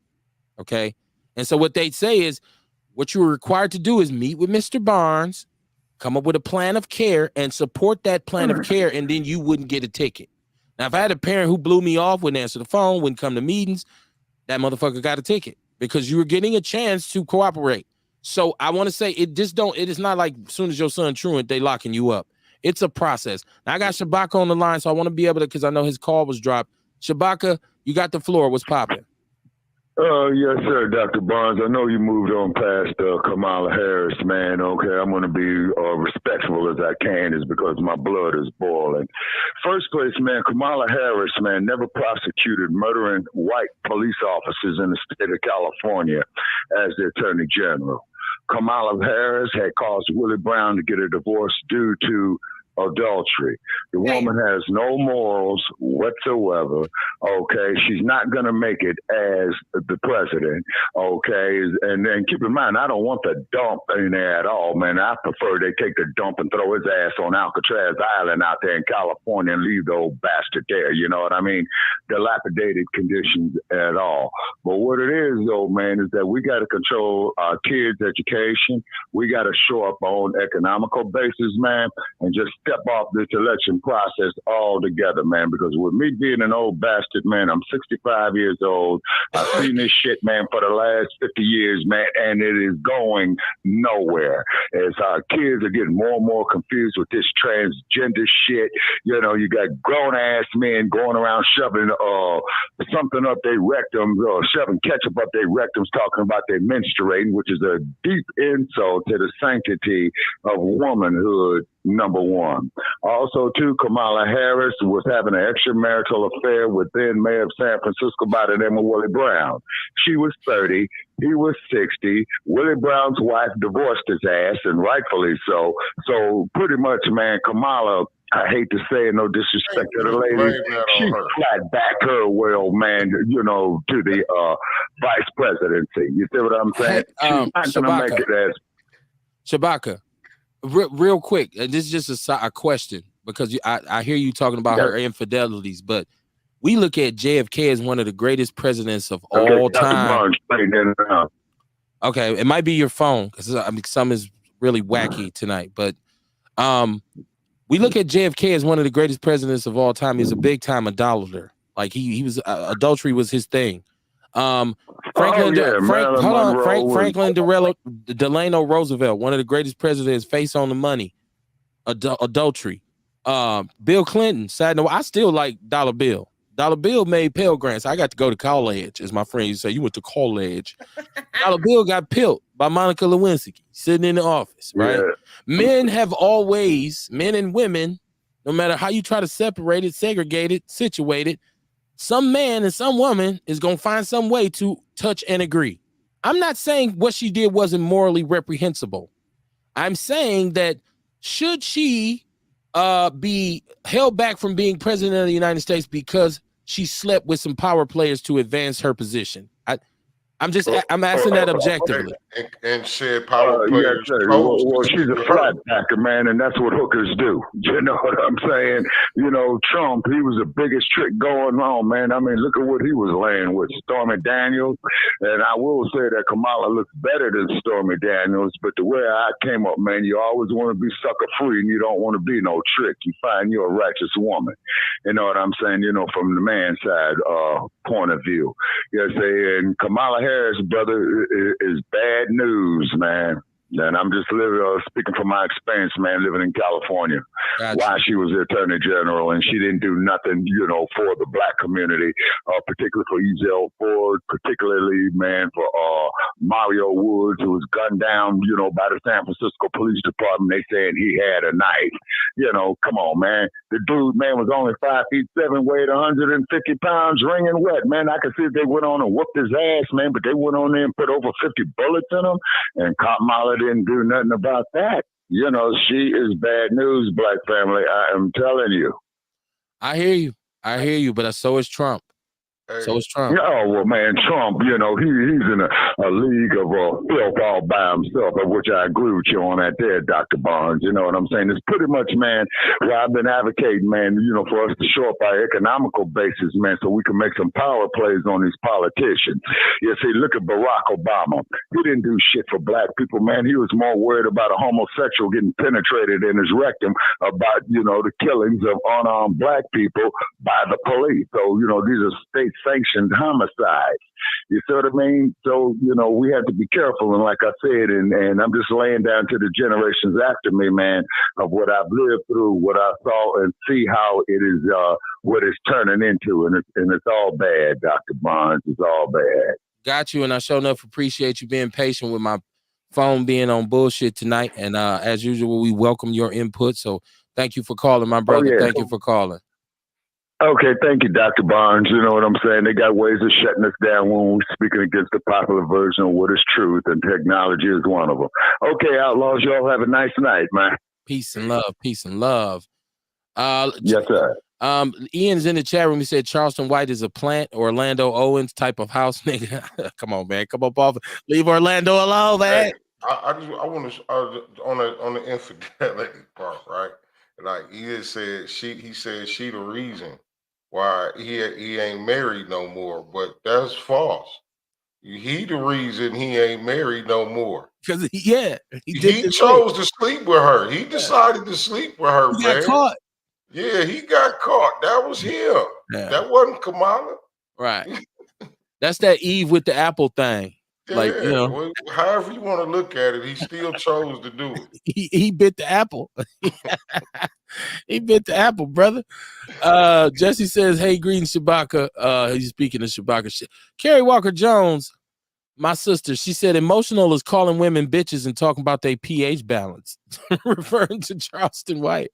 Okay. And so what they'd say is what you were required to do is meet with Mr. Barnes, come up with a plan of care and support that plan of care. And then you wouldn't get a ticket. Now, if I had a parent who blew me off, wouldn't answer the phone, wouldn't come to meetings, that motherfucker got a ticket because you were getting a chance to cooperate. So I want to say it is not like as soon as your son truant, they locking you up. It's a process. Now I got Shabaka on the line, so I want to be able to, because I know his call was dropped. Shabaka, you got the floor. What's popping? Yes, sir, Dr. Barnes. I know you moved on past Kamala Harris, man. Okay, I'm going to be respectful as I can, is because my blood is boiling. First place, man, Kamala Harris, man, never prosecuted murdering white police officers in the state of California as the Attorney General. Kamala Harris had caused Willie Brown to get a divorce due to adultery. The woman has no morals whatsoever. Okay, she's not going to make it as the president. Okay, and then keep in mind, I don't want the dump in there at all, man. I prefer they take the dump and throw his ass on Alcatraz Island out there in California and leave the old bastard there. You know what I mean? Dilapidated conditions at all. But what it is, though, man, is that we got to control our kids' education. We got to show up on economical basis, man, and just step off this election process altogether, man, because with me being an old bastard, man, I'm 65 years old. I've seen this shit, man, for the last 50 years, man, and it is going nowhere. As our kids are getting more and more confused with this transgender shit, you know, you got grown-ass men going around shoving something up their rectums, or shoving ketchup up their rectums, talking about their menstruating, which is a deep insult to the sanctity of womanhood, number one. Also, too, Kamala Harris was having an extramarital affair with then Mayor of San Francisco by the name of Willie Brown. She was 30. He was 60. Willie Brown's wife divorced his ass, and rightfully so. So pretty much, man, Kamala, I hate to say it, no disrespect to the lady, she flat back her well, man, you know, to the vice presidency. You see what I'm saying? She's not going to make it as... Shabaka, real quick, this is just a question, because I hear you talking about her infidelities, but we look at JFK as one of the greatest presidents of all time. Okay, it might be your phone, because I mean, some is really wacky tonight, but we look at JFK as one of the greatest presidents of all time. He's a big time idolater. Like he was adultery was his thing. Franklin Delano Roosevelt, one of the greatest presidents, face on the money, adultery. Bill Clinton, sad no, I still like Dollar Bill. Dollar Bill made Pell Grants. I got to go to college, as my friend used to say. You went to college. Dollar Bill got pilled by Monica Lewinsky sitting in the office, right? Yeah. Men and women, no matter how you try to separate it, segregate it, situate it, some man and some woman is going to find some way to touch and agree. I'm not saying what she did wasn't morally reprehensible. I'm saying that should she be held back from being president of the United States because she slept with some power players to advance her position? I'm asking that objectively. And said power players. Well, she's a flatbacker, man, and that's what hookers do. You know what I'm saying? You know, Trump, he was the biggest trick going on, man. I mean, look at what he was laying with Stormy Daniels. And I will say that Kamala looks better than Stormy Daniels, but the way I came up, man, you always want to be sucker free and you don't want to be no trick. You find you're a righteous woman. You know what I'm saying? You know, from the man's side point of view. You know what I'm saying? Kamala Harris, brother, is bad news, man. And I'm just speaking from my experience, man, living in California. Gotcha. Why she was the attorney general and she didn't do nothing, for the black community, particularly for Ezell Ford, particularly, man, for Mario Woods, who was gunned down, by the San Francisco Police Department. They said he had a knife. Come on, man. The dude, man, was only 5'7", weighed 150 pounds, wringing wet, man. I could see they went on and whooped his ass, man, but they went on there and put over 50 bullets in him, and Kamala didn't do nothing about that. She is bad news, black family. I am telling you. I hear you, but so is Trump. So is Trump. Oh, well, man, Trump, he's in a league of filth all by himself, of which I agree with you on that there, Dr. Barnes. You know what I'm saying? It's pretty much, man, where I've been advocating, man, for us to show up our economical basis, man, so we can make some power plays on these politicians. You see, look at Barack Obama. He didn't do shit for black people, man. He was more worried about a homosexual getting penetrated in his rectum, about, the killings of unarmed black people by the police. So, these are state-sanctioned homicides. You see what I mean? So, we have to be careful. And like I said, and I'm just laying down to the generations after me, man, of what I've lived through, what I saw, and see how it is, what it's turning into. And it's all bad, Dr. Barnes. It's all bad. Got you. And I sure enough appreciate you being patient with my phone being on bullshit tonight. And as usual, we welcome your input. So thank you for calling, my brother. Oh, yeah. Thank you for calling. Okay, thank you, Dr. Barnes. You know what I'm saying? They got ways of shutting us down when we're speaking against the popular version of what is truth, and technology is one of them. Okay, Outlaws, y'all have a nice night, man. Peace and love. Peace and love. Yes, sir. Ian's in the chat room. He said Charleston White is a plant, Orlando Owens type of house nigga. Come on, man. Come up off. Leave Orlando alone, man. Hey, I want to on the infidelity part, right? Like he said, he said she the reason why he ain't married no more, but that's false. He the reason he ain't married no more. Because he chose to sleep with her. He decided to sleep with her, he man. got caught. Yeah, he got caught. That was him. Yeah. That wasn't Kamala. Right. That's that Eve with the apple thing. Yeah, like, well, however you want to look at it, he still chose to do it. He bit the apple. He bit the apple, brother. Jesse says, hey, greetings, Shabaka. He's speaking of Shabaka. Carrie Walker Jones, my sister, she said emotional is calling women bitches and talking about their pH balance, referring to Charleston White.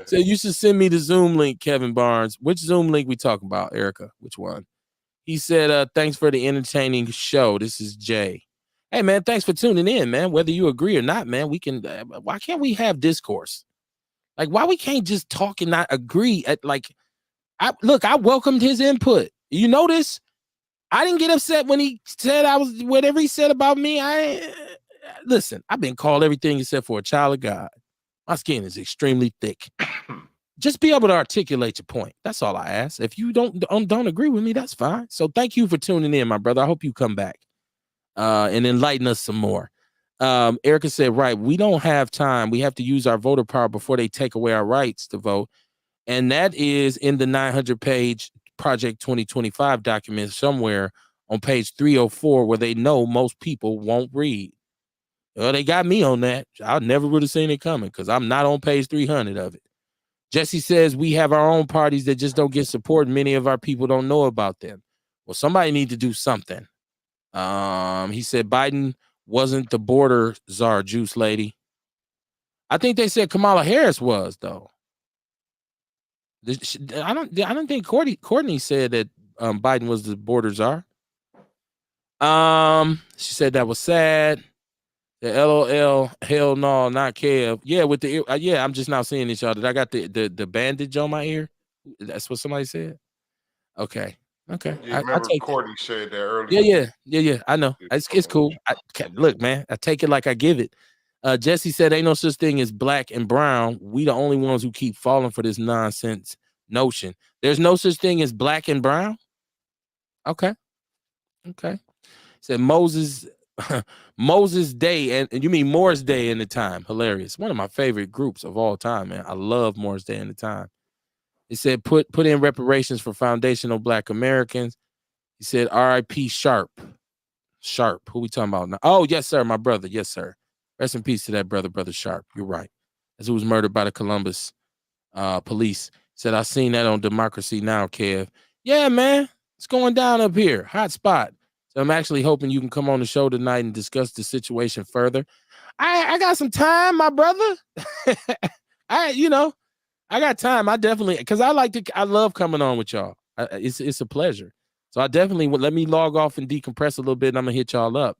So you should send me the Zoom link, Kevin Barnes. Which Zoom link we talking about, Erica? Which one? He said, thanks for the entertaining show. This is Jay. Hey, man, thanks for tuning in, man. Whether you agree or not, man, we can. Why can't we have discourse? Like, why we can't just talk and not agree? I welcomed his input. You notice I didn't get upset when he said I was whatever he said about me. Listen, I've been called everything except for a child of God. My skin is extremely thick. Just be able to articulate your point. That's all I ask. If you don't agree with me, that's fine. So thank you for tuning in, my brother. I hope you come back and enlighten us some more. Erica said, right, we don't have time. We have to use our voter power before they take away our rights to vote. And that is in the 900-page Project 2025 document somewhere on page 304, where they know most people won't read. Well, they got me on that. I never would have seen it coming because I'm not on page 300 of it. Jesse says we have our own parties that just don't get support. Many of our people don't know about them. Well, somebody need to do something. He said Biden wasn't the border czar, juice lady. I think they said Kamala Harris was, though. I don't think Courtney said that Biden was the border czar. She said that was sad. The LOL, hell no, not Kev. Yeah, with the ear. I'm just now seeing this, y'all. Did I got the bandage on my ear? That's what somebody said. Okay. Yeah, remember Courtney said that earlier. Yeah. I know. It's cool. Look, man, I take it like I give it. Jesse said, ain't no such thing as black and brown. We the only ones who keep falling for this nonsense notion. There's no such thing as black and brown? Okay. Said Moses Day, and you mean Morris Day in the Time. Hilarious. One of my favorite groups of all time, man. I love Morris Day in the Time. It said put in reparations for foundational black Americans. He said R.I.P. Sharp. Who we talking about now? Oh, yes, sir, my brother. Yes, sir. Rest in peace to that brother Sharp. You're right. As who was murdered by the Columbus police. Said, I seen that on Democracy Now, Kev. Yeah, man. It's going down up here. Hot spot. So I'm actually hoping you can come on the show tonight and discuss the situation further. I got some time, my brother. I got time. I definitely, because I love coming on with y'all. It's a pleasure. So I definitely let me log off and decompress a little bit, and I'm gonna hit y'all up.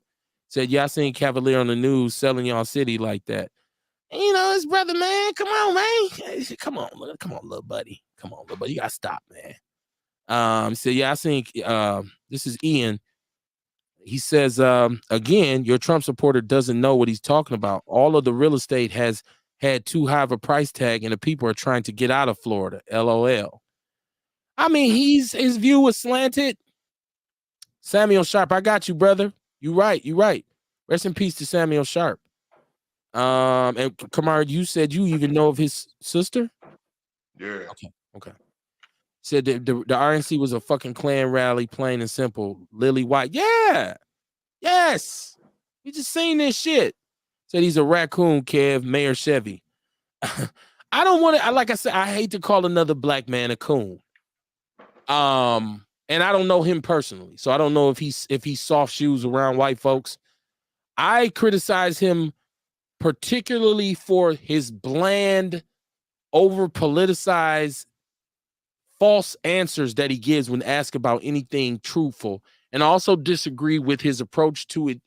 Said, yeah, I seen Cavalier on the news selling y'all city like that. And, his brother, man. Come on, man. Come on, little buddy. Come on, little buddy. You gotta stop, man. So yeah, I seen this is Ian. He says, again, your Trump supporter doesn't know what he's talking about. All of the real estate has had too high of a price tag, and the people are trying to get out of Florida. LOL. I mean, his view was slanted. Samuel Sharp, I got you, brother. You right. Rest in peace to Samuel Sharp. And Kamar, you said you even know of his sister? Yeah. Okay. Said the RNC was a fucking Klan rally, plain and simple. Lily White. Yeah. Yes. We just seen this shit. Said he's a raccoon, Kev, Mayor Chevy. I don't want to, like I said, I hate to call another black man a coon. And I don't know him personally. So I don't know if he's soft shoes around white folks. I criticize him particularly for his bland, over politicized, false answers that he gives when asked about anything truthful. And I also disagree with his approach to it.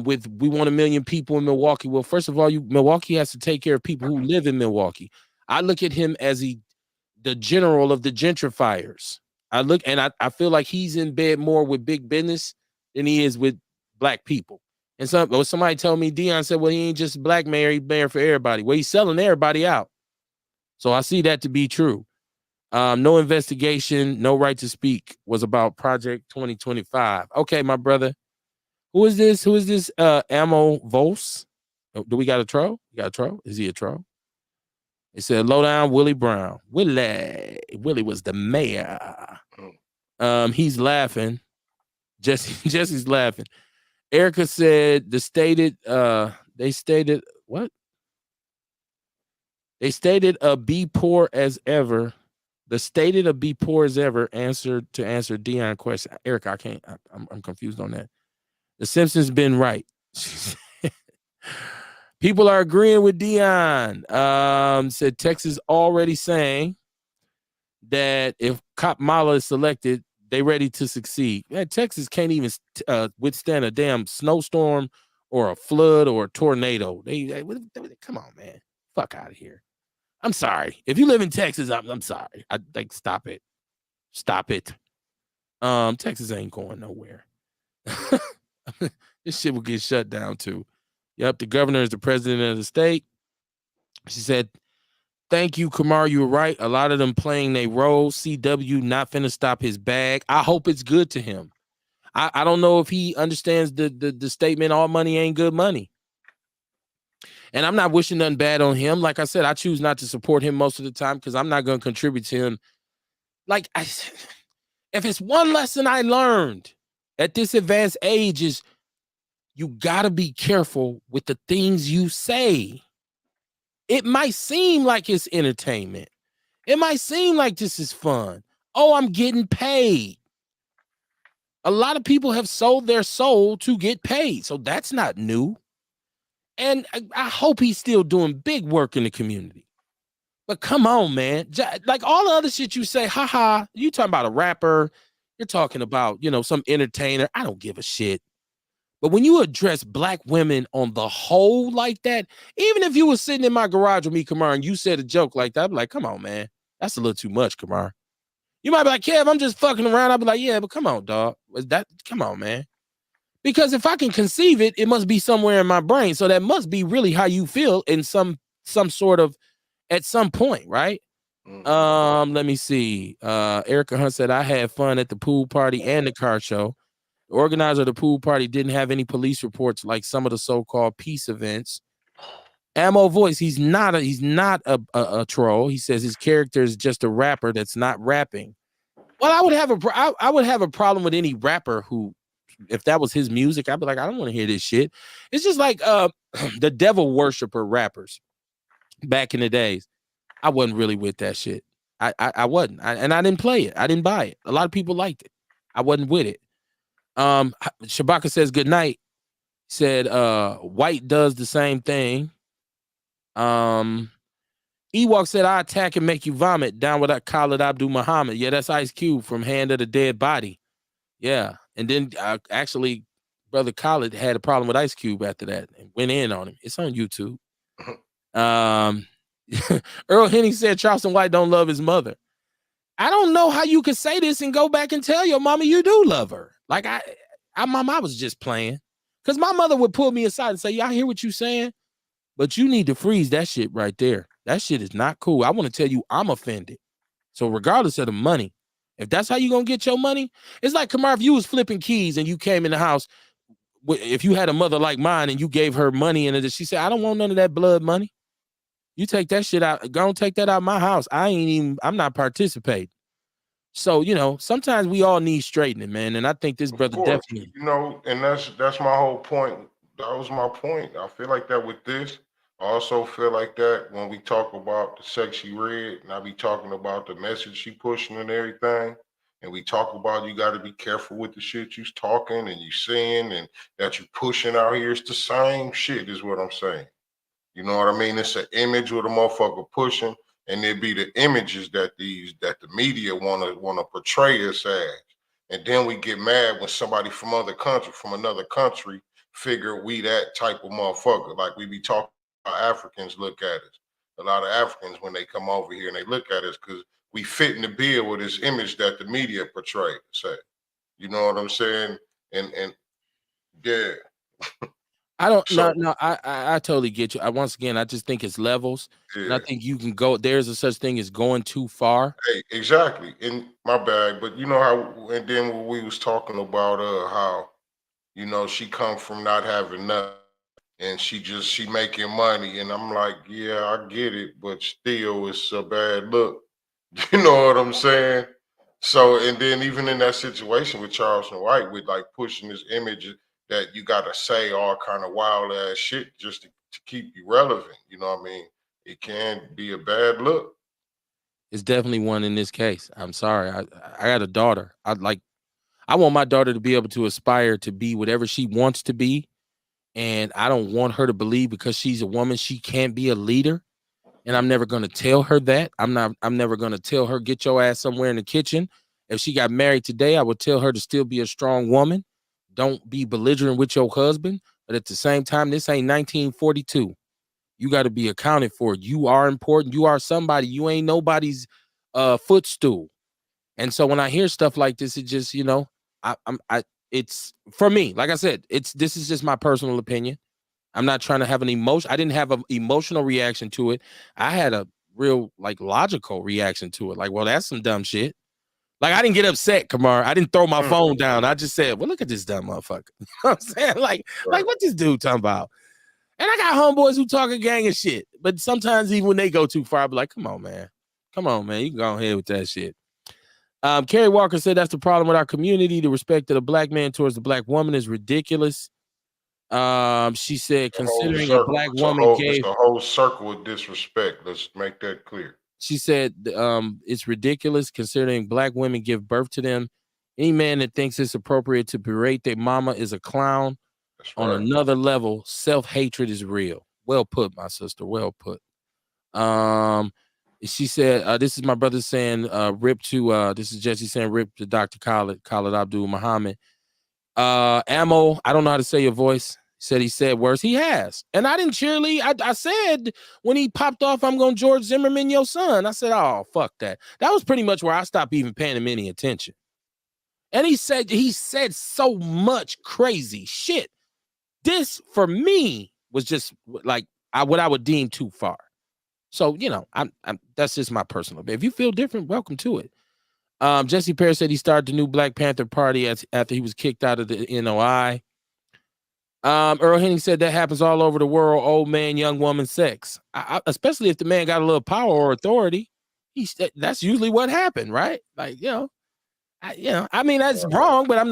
With we want 1 million people in Milwaukee. Well, first of all, Milwaukee has to take care of people who live in Milwaukee. I look at him as the general of the gentrifiers. I feel like he's in bed more with big business than he is with black people. And somebody told me, Dion said, well, he ain't just a black mayor, he's mayor for everybody. Well, he's selling everybody out. So I see that to be true. No investigation, no right to speak was about Project 2025. Okay, my brother. Who is this? Ammo Vos? Do we got a troll? You got a troll? Is he a troll? It said, low down Willie Brown. Willie was the mayor. He's laughing. Jesse's laughing. Erica said they stated what? They stated a be poor as ever. The stated a be poor as ever answer Dion question. Erica, I can't. I'm confused on that. The Simpsons been right. People are agreeing with Dion. Said Texas already saying that if Kamala is selected, they ready to succeed. Man, Texas can't even withstand a damn snowstorm or a flood or a tornado. They come on, man. Fuck out of here. I'm sorry. If you live in Texas, I'm sorry. I like stop it. Stop it. Texas ain't going nowhere. This shit will get shut down too. Yep, the governor is the president of the state. She said, thank you, Kamar. You were right. A lot of them playing their role. CW not finna stop his bag. I hope it's good to him. I don't know if he understands the statement, all money ain't good money. And I'm not wishing nothing bad on him. Like I said, I choose not to support him most of the time because I'm not going to contribute to him. Like, if it's one lesson I learned at this advanced age is you got to be careful with the things you say. It might seem like it's entertainment. It might seem like this is fun. Oh, I'm getting paid. A lot of people have sold their soul to get paid. So that's not new. And I hope he's still doing big work in the community. But come on, man. Like all the other shit you say, haha, you talking about a rapper. You're talking about, some entertainer. I don't give a shit. But when you address black women on the whole like that, even if you were sitting in my garage with me, Kamar, and you said a joke like that, I'd be like, come on, man. That's a little too much, Kamar. You might be like, Kev, I'm just fucking around. I'd be like, yeah, but come on, dog. Come on, man. Because if I can conceive it, it must be somewhere in my brain. So that must be really how you feel in some sort of, at some point, right? Let me see. Erica Hunt said, I had fun at the pool party and the car show. The organizer of the pool party didn't have any police reports like some of the so-called peace events. Ammo Voice, he's not a troll. He says his character is just a rapper that's not rapping. Well, I would have a problem with any rapper who if that was his music, I'd be like, I don't want to hear this shit. It's just like the devil worshiper rappers back in the days. I wasn't really with that shit. I wasn't, and I didn't play it. I didn't buy it. A lot of people liked it. I wasn't with it. Shabaka says good night. Said White does the same thing. Ewok said I attack and make you vomit. Down with that Khalid Abdul Muhammad. Yeah, that's Ice Cube from Hand of the Dead Body. Yeah, and then actually, brother Khalid had a problem with Ice Cube after that and went in on him. It's on YouTube. Earl Henning said Charleston White don't love his mother. I don't know how you could say this and go back and tell your mama you do love her. Like I was just playing. Because my mother would pull me aside and say, yeah, I hear what you're saying, but you need to freeze that shit right there. That shit is not cool. I want to tell you I'm offended. So regardless of the money, if that's how you going to get your money, it's like, Kamar, if you was flipping keys and you came in the house, if you had a mother like mine and you gave her money and she said, I don't want none of that blood money. You take that shit out. Go and take that out of my house. I'm not participating. So, sometimes we all need straightening, man. And I think this brother definitely. And that's my whole point. That was my point. I feel like that with this. I also feel like that when we talk about the sex she read, and I be talking about the message she pushing and everything. And we talk about you got to be careful with the shit you talking and you saying and that you pushing out here. It's the same shit is what I'm saying. You know what I mean? It's an image with a motherfucker pushing, and it be the images that the media wanna portray us as. And then we get mad when somebody from another country, figure we that type of motherfucker. Like we be talking about Africans look at us. A lot of Africans when they come over here and they look at us because we fit in the bill with this image that the media portray. Say, you know what I'm saying? And yeah. I don't no, I totally get you. Once again, I just think it's levels. Yeah. And I think you can go, there's a such thing as going too far. Hey, exactly. In my bag. But you know how, and then when we was talking about how, she come from not having nothing and she making money. And I'm like, yeah, I get it, but still it's a bad look. You know what I'm saying? So, and then even in that situation with Charleston White, with like pushing this image that you got to say all kind of wild ass shit just to keep you relevant. You know what I mean? It can be a bad look. It's definitely one in this case. I'm sorry. I got a daughter. I want my daughter to be able to aspire to be whatever she wants to be. And I don't want her to believe because she's a woman, she can't be a leader. And I'm never going to tell her that. I'm never going to tell her, get your ass somewhere in the kitchen. If she got married today, I would tell her to still be a strong woman. Don't be belligerent with your husband. But at the same time, this ain't 1942. You got to be accounted for. You are important. You are somebody. You ain't nobody's footstool. And so when I hear stuff like this, it just, it's for me, like I said, this is just my personal opinion. I'm not trying to have an emotion. I didn't have an emotional reaction to it. I had a real logical reaction to it. Like, well, that's some dumb shit. Like, I didn't get upset, Kamar. I didn't throw my phone down. I just said, well, look at this dumb motherfucker. You know what I'm saying? Like what this dude talking about? And I got homeboys who talk a gang of shit. But sometimes even when they go too far, I be like, come on, man. You can go ahead with that shit. Kerry Walker said that's the problem with our community. The respect of the black man towards the black woman is ridiculous. She said, considering a black woman gave a whole circle of disrespect. Let's make that clear. She said, it's ridiculous considering black women give birth to them. Any man that thinks it's appropriate to berate their mama is a clown. That's right. On another level, self-hatred is real. Well put, my sister. Well put. She said, this is my brother saying, this is Jesse saying, rip to Dr. Khalid Abdul Muhammad. Ammo, I don't know how to say your voice. He said worse. He has. And I didn't cheerlead. I said when he popped off, I'm going George Zimmerman, your son. I said, oh, fuck that. That was pretty much where I stopped even paying him any attention. And he said so much crazy shit. This, for me, was just like what I would deem too far. So, I'm that's just my personal opinion. If you feel different, welcome to it. Jesse Perry said he started the new Black Panther Party after he was kicked out of the NOI. Earl Henning said that happens all over the world. Old man, young woman, sex. Especially if the man got a little power or authority. That's usually what happened, right? Like, I mean, that's wrong, but I'm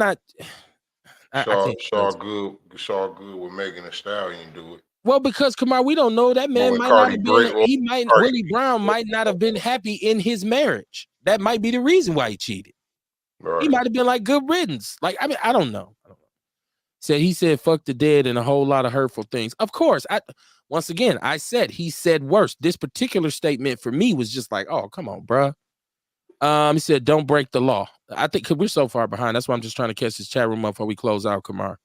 I can't. It's all good with Megan Thee Stallion do it. Well, because Kamar, we don't know that man Well, might Cardi not have been. Bray- He might. Cardi- Willie Brown might not have been happy in his marriage. That might be the reason why he cheated. Right. He might have been like good riddance. Like I mean, I don't know. He said fuck the dead and a whole lot of hurtful things. Of course, once again I said he said worse. This particular statement for me was just like, oh come on, bruh. He said don't break the law. I think because we're so far behind. That's why I'm just trying to catch this chat room up before we close out, Kamar.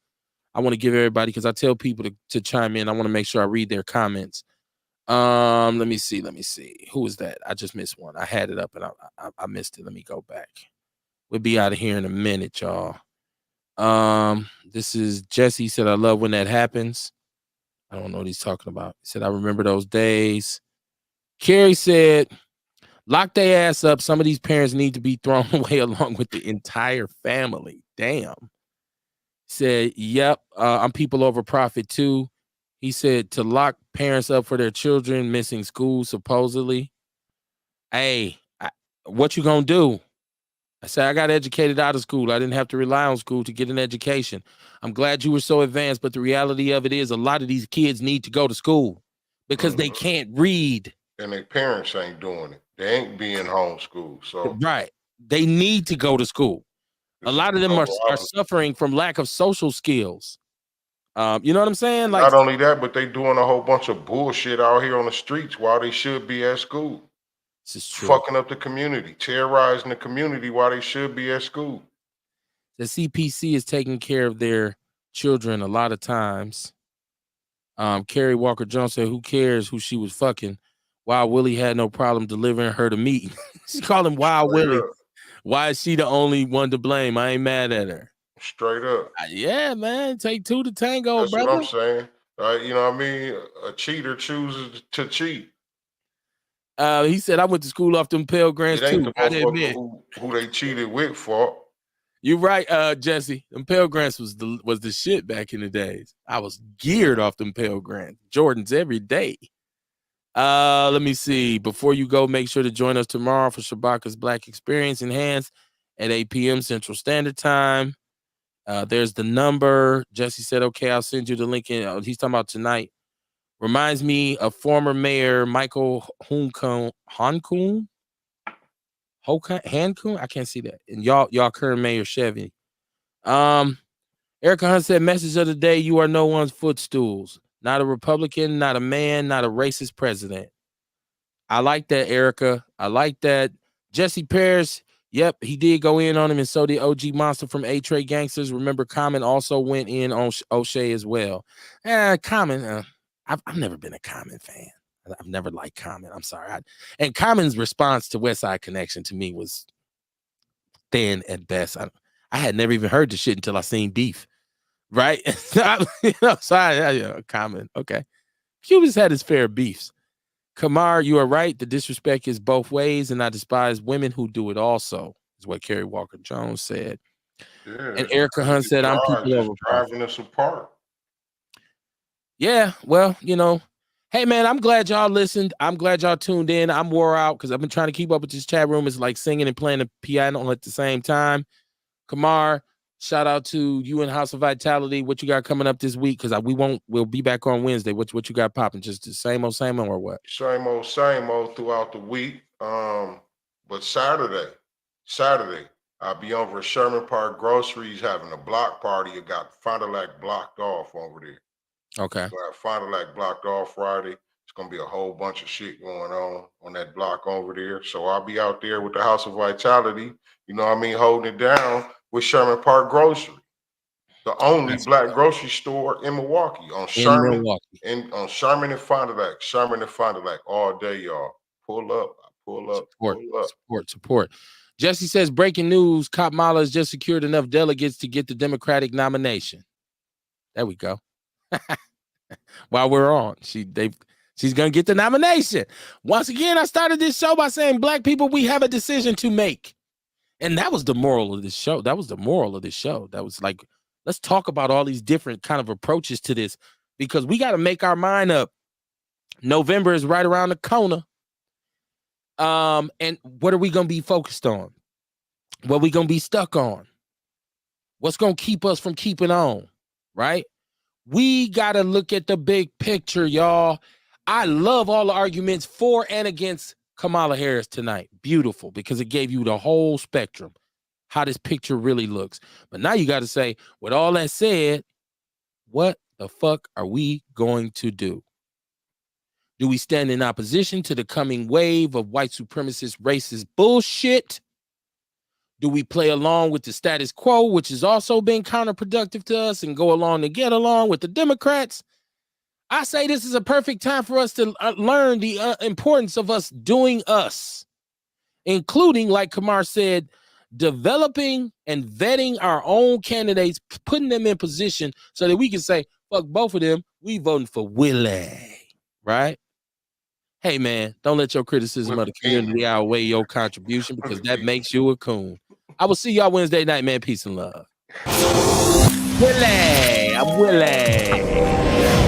I want to give everybody, because I tell people to chime in. I want to make sure I read their comments. Let me see. Who is that? I just missed one. I had it up and I missed it. Let me go back. We'll be out of here in a minute, y'all. This is Jesse. He said, I love when that happens. I don't know what he's talking about. He said, I remember those days. Carrie said, lock their ass up. Some of these parents need to be thrown away along with the entire family. Damn. Said, yep, I'm people over profit too. He said to lock parents up for their children missing school, supposedly. Hey, what you gonna do? I said, I got educated out of school. I didn't have to rely on school to get an education. I'm glad you were so advanced, but the reality of it is a lot of these kids need to go to school because they can't read. And their parents ain't doing it. They ain't being homeschooled. So right. They need to go to school. A lot of them are suffering from lack of social skills. You know what I'm saying? Like, not only that, but they doing a whole bunch of bullshit out here on the streets while they should be at school. This is true. Fucking up the community, terrorizing the community while they should be at school. The CPC is taking care of their children a lot of times. Carrie Walker Jones said, who cares who she was fucking? Wild Willie had no problem delivering her to meat. She called him Wild Willie. Why is she the only one to blame? I ain't mad at her. Straight up. Yeah, man. Take two to tango, That's brother. what I'm saying. You know what I mean? A cheater chooses to cheat. He said, I went to school off them Pell Grants it ain't too. The motherfucker who they cheated with fault. You're right, Jesse. Them Pell Grants was the shit back in the days. I was geared off them Pell Grants. Jordans every day. Let me see. Before you go, make sure to join us tomorrow for Shabaka's Black Experience Enhanced at 8 p.m. Central Standard Time. There's the number. Jesse said, okay, I'll send you the link in. He's talking about tonight. Reminds me of former mayor Michael Hankun. I can't see that. And y'all current mayor Chevy. Erica Hunt said, message of the day, you are no one's footstools. Not a Republican, not a man, not a racist president. I like that, Erica. I like that. Jesse Paris, yep, he did go in on him, and so did OG Monster from A-Trade Gangsters. Remember, Common also went in on O'Shea as well. Common, I've never been a Common fan. I've never liked Common. I'm sorry. And Common's response to West Side Connection to me was thin at best. I had never even heard the shit until I seen Beef. Right? Common. Okay. Cuba's had his fair beefs. Kamar, you are right. The disrespect is both ways, and I despise women who do it also, is what Carrie Walker Jones said. Yeah, and Erica Hunt said, I'm people over driving us apart. Yeah, well, hey, man, I'm glad y'all listened. I'm glad y'all tuned in. I'm wore out because I've been trying to keep up with this chat room. It's like singing and playing the piano at the same time. Kamar, shout out to you and House of Vitality. What you got coming up this week? Because we'll be back on Wednesday. What you got popping? Just the same old or what? Same old throughout the week. But Saturday, I'll be over at Sherman Park Groceries having a block party. You got Fond du Lac blocked off over there. Okay. So I have Fond du Lac blocked off Friday. It's gonna be a whole bunch of shit going on that block over there. So I'll be out there with the House of Vitality. You know what I mean, holding it down with Sherman Park Grocery, the only black grocery store in Milwaukee on Sherman on Sherman and Fond du Lac. Sherman and Fond du Lac all day, y'all. Pull up. Support. Jesse says, breaking news: Kamala has just secured enough delegates to get the Democratic nomination. There we go. While we're on, she's gonna get the nomination. Once again, I started this show by saying, black people, we have a decision to make. And that was the moral of this show. That was like, let's talk about all these different kind of approaches to this, because we got to make our mind up. November is right around the corner. And what are we going to be focused on? What are we going to be stuck on? What's going to keep us from keeping on, right? We got to look at the big picture, y'all. I love all the arguments for and against Kamala Harris tonight. Beautiful, because it gave you the whole spectrum, how this picture really looks. But now you got to say, with all that said, what the fuck are we going to do? Do we stand in opposition to the coming wave of white supremacist racist bullshit? Do we play along with the status quo, which has also been counterproductive to us, and go along to get along with the Democrats? I say this is a perfect time for us to learn the importance of us doing us, including, like Kamar said, developing and vetting our own candidates, putting them in position so that we can say, fuck both of them, we voting for Willie, right? Hey, man, don't let your criticism of the community outweigh your contribution, because that makes you a coon. I will see y'all Wednesday night, man. Peace and love. Willie, I'm Willie.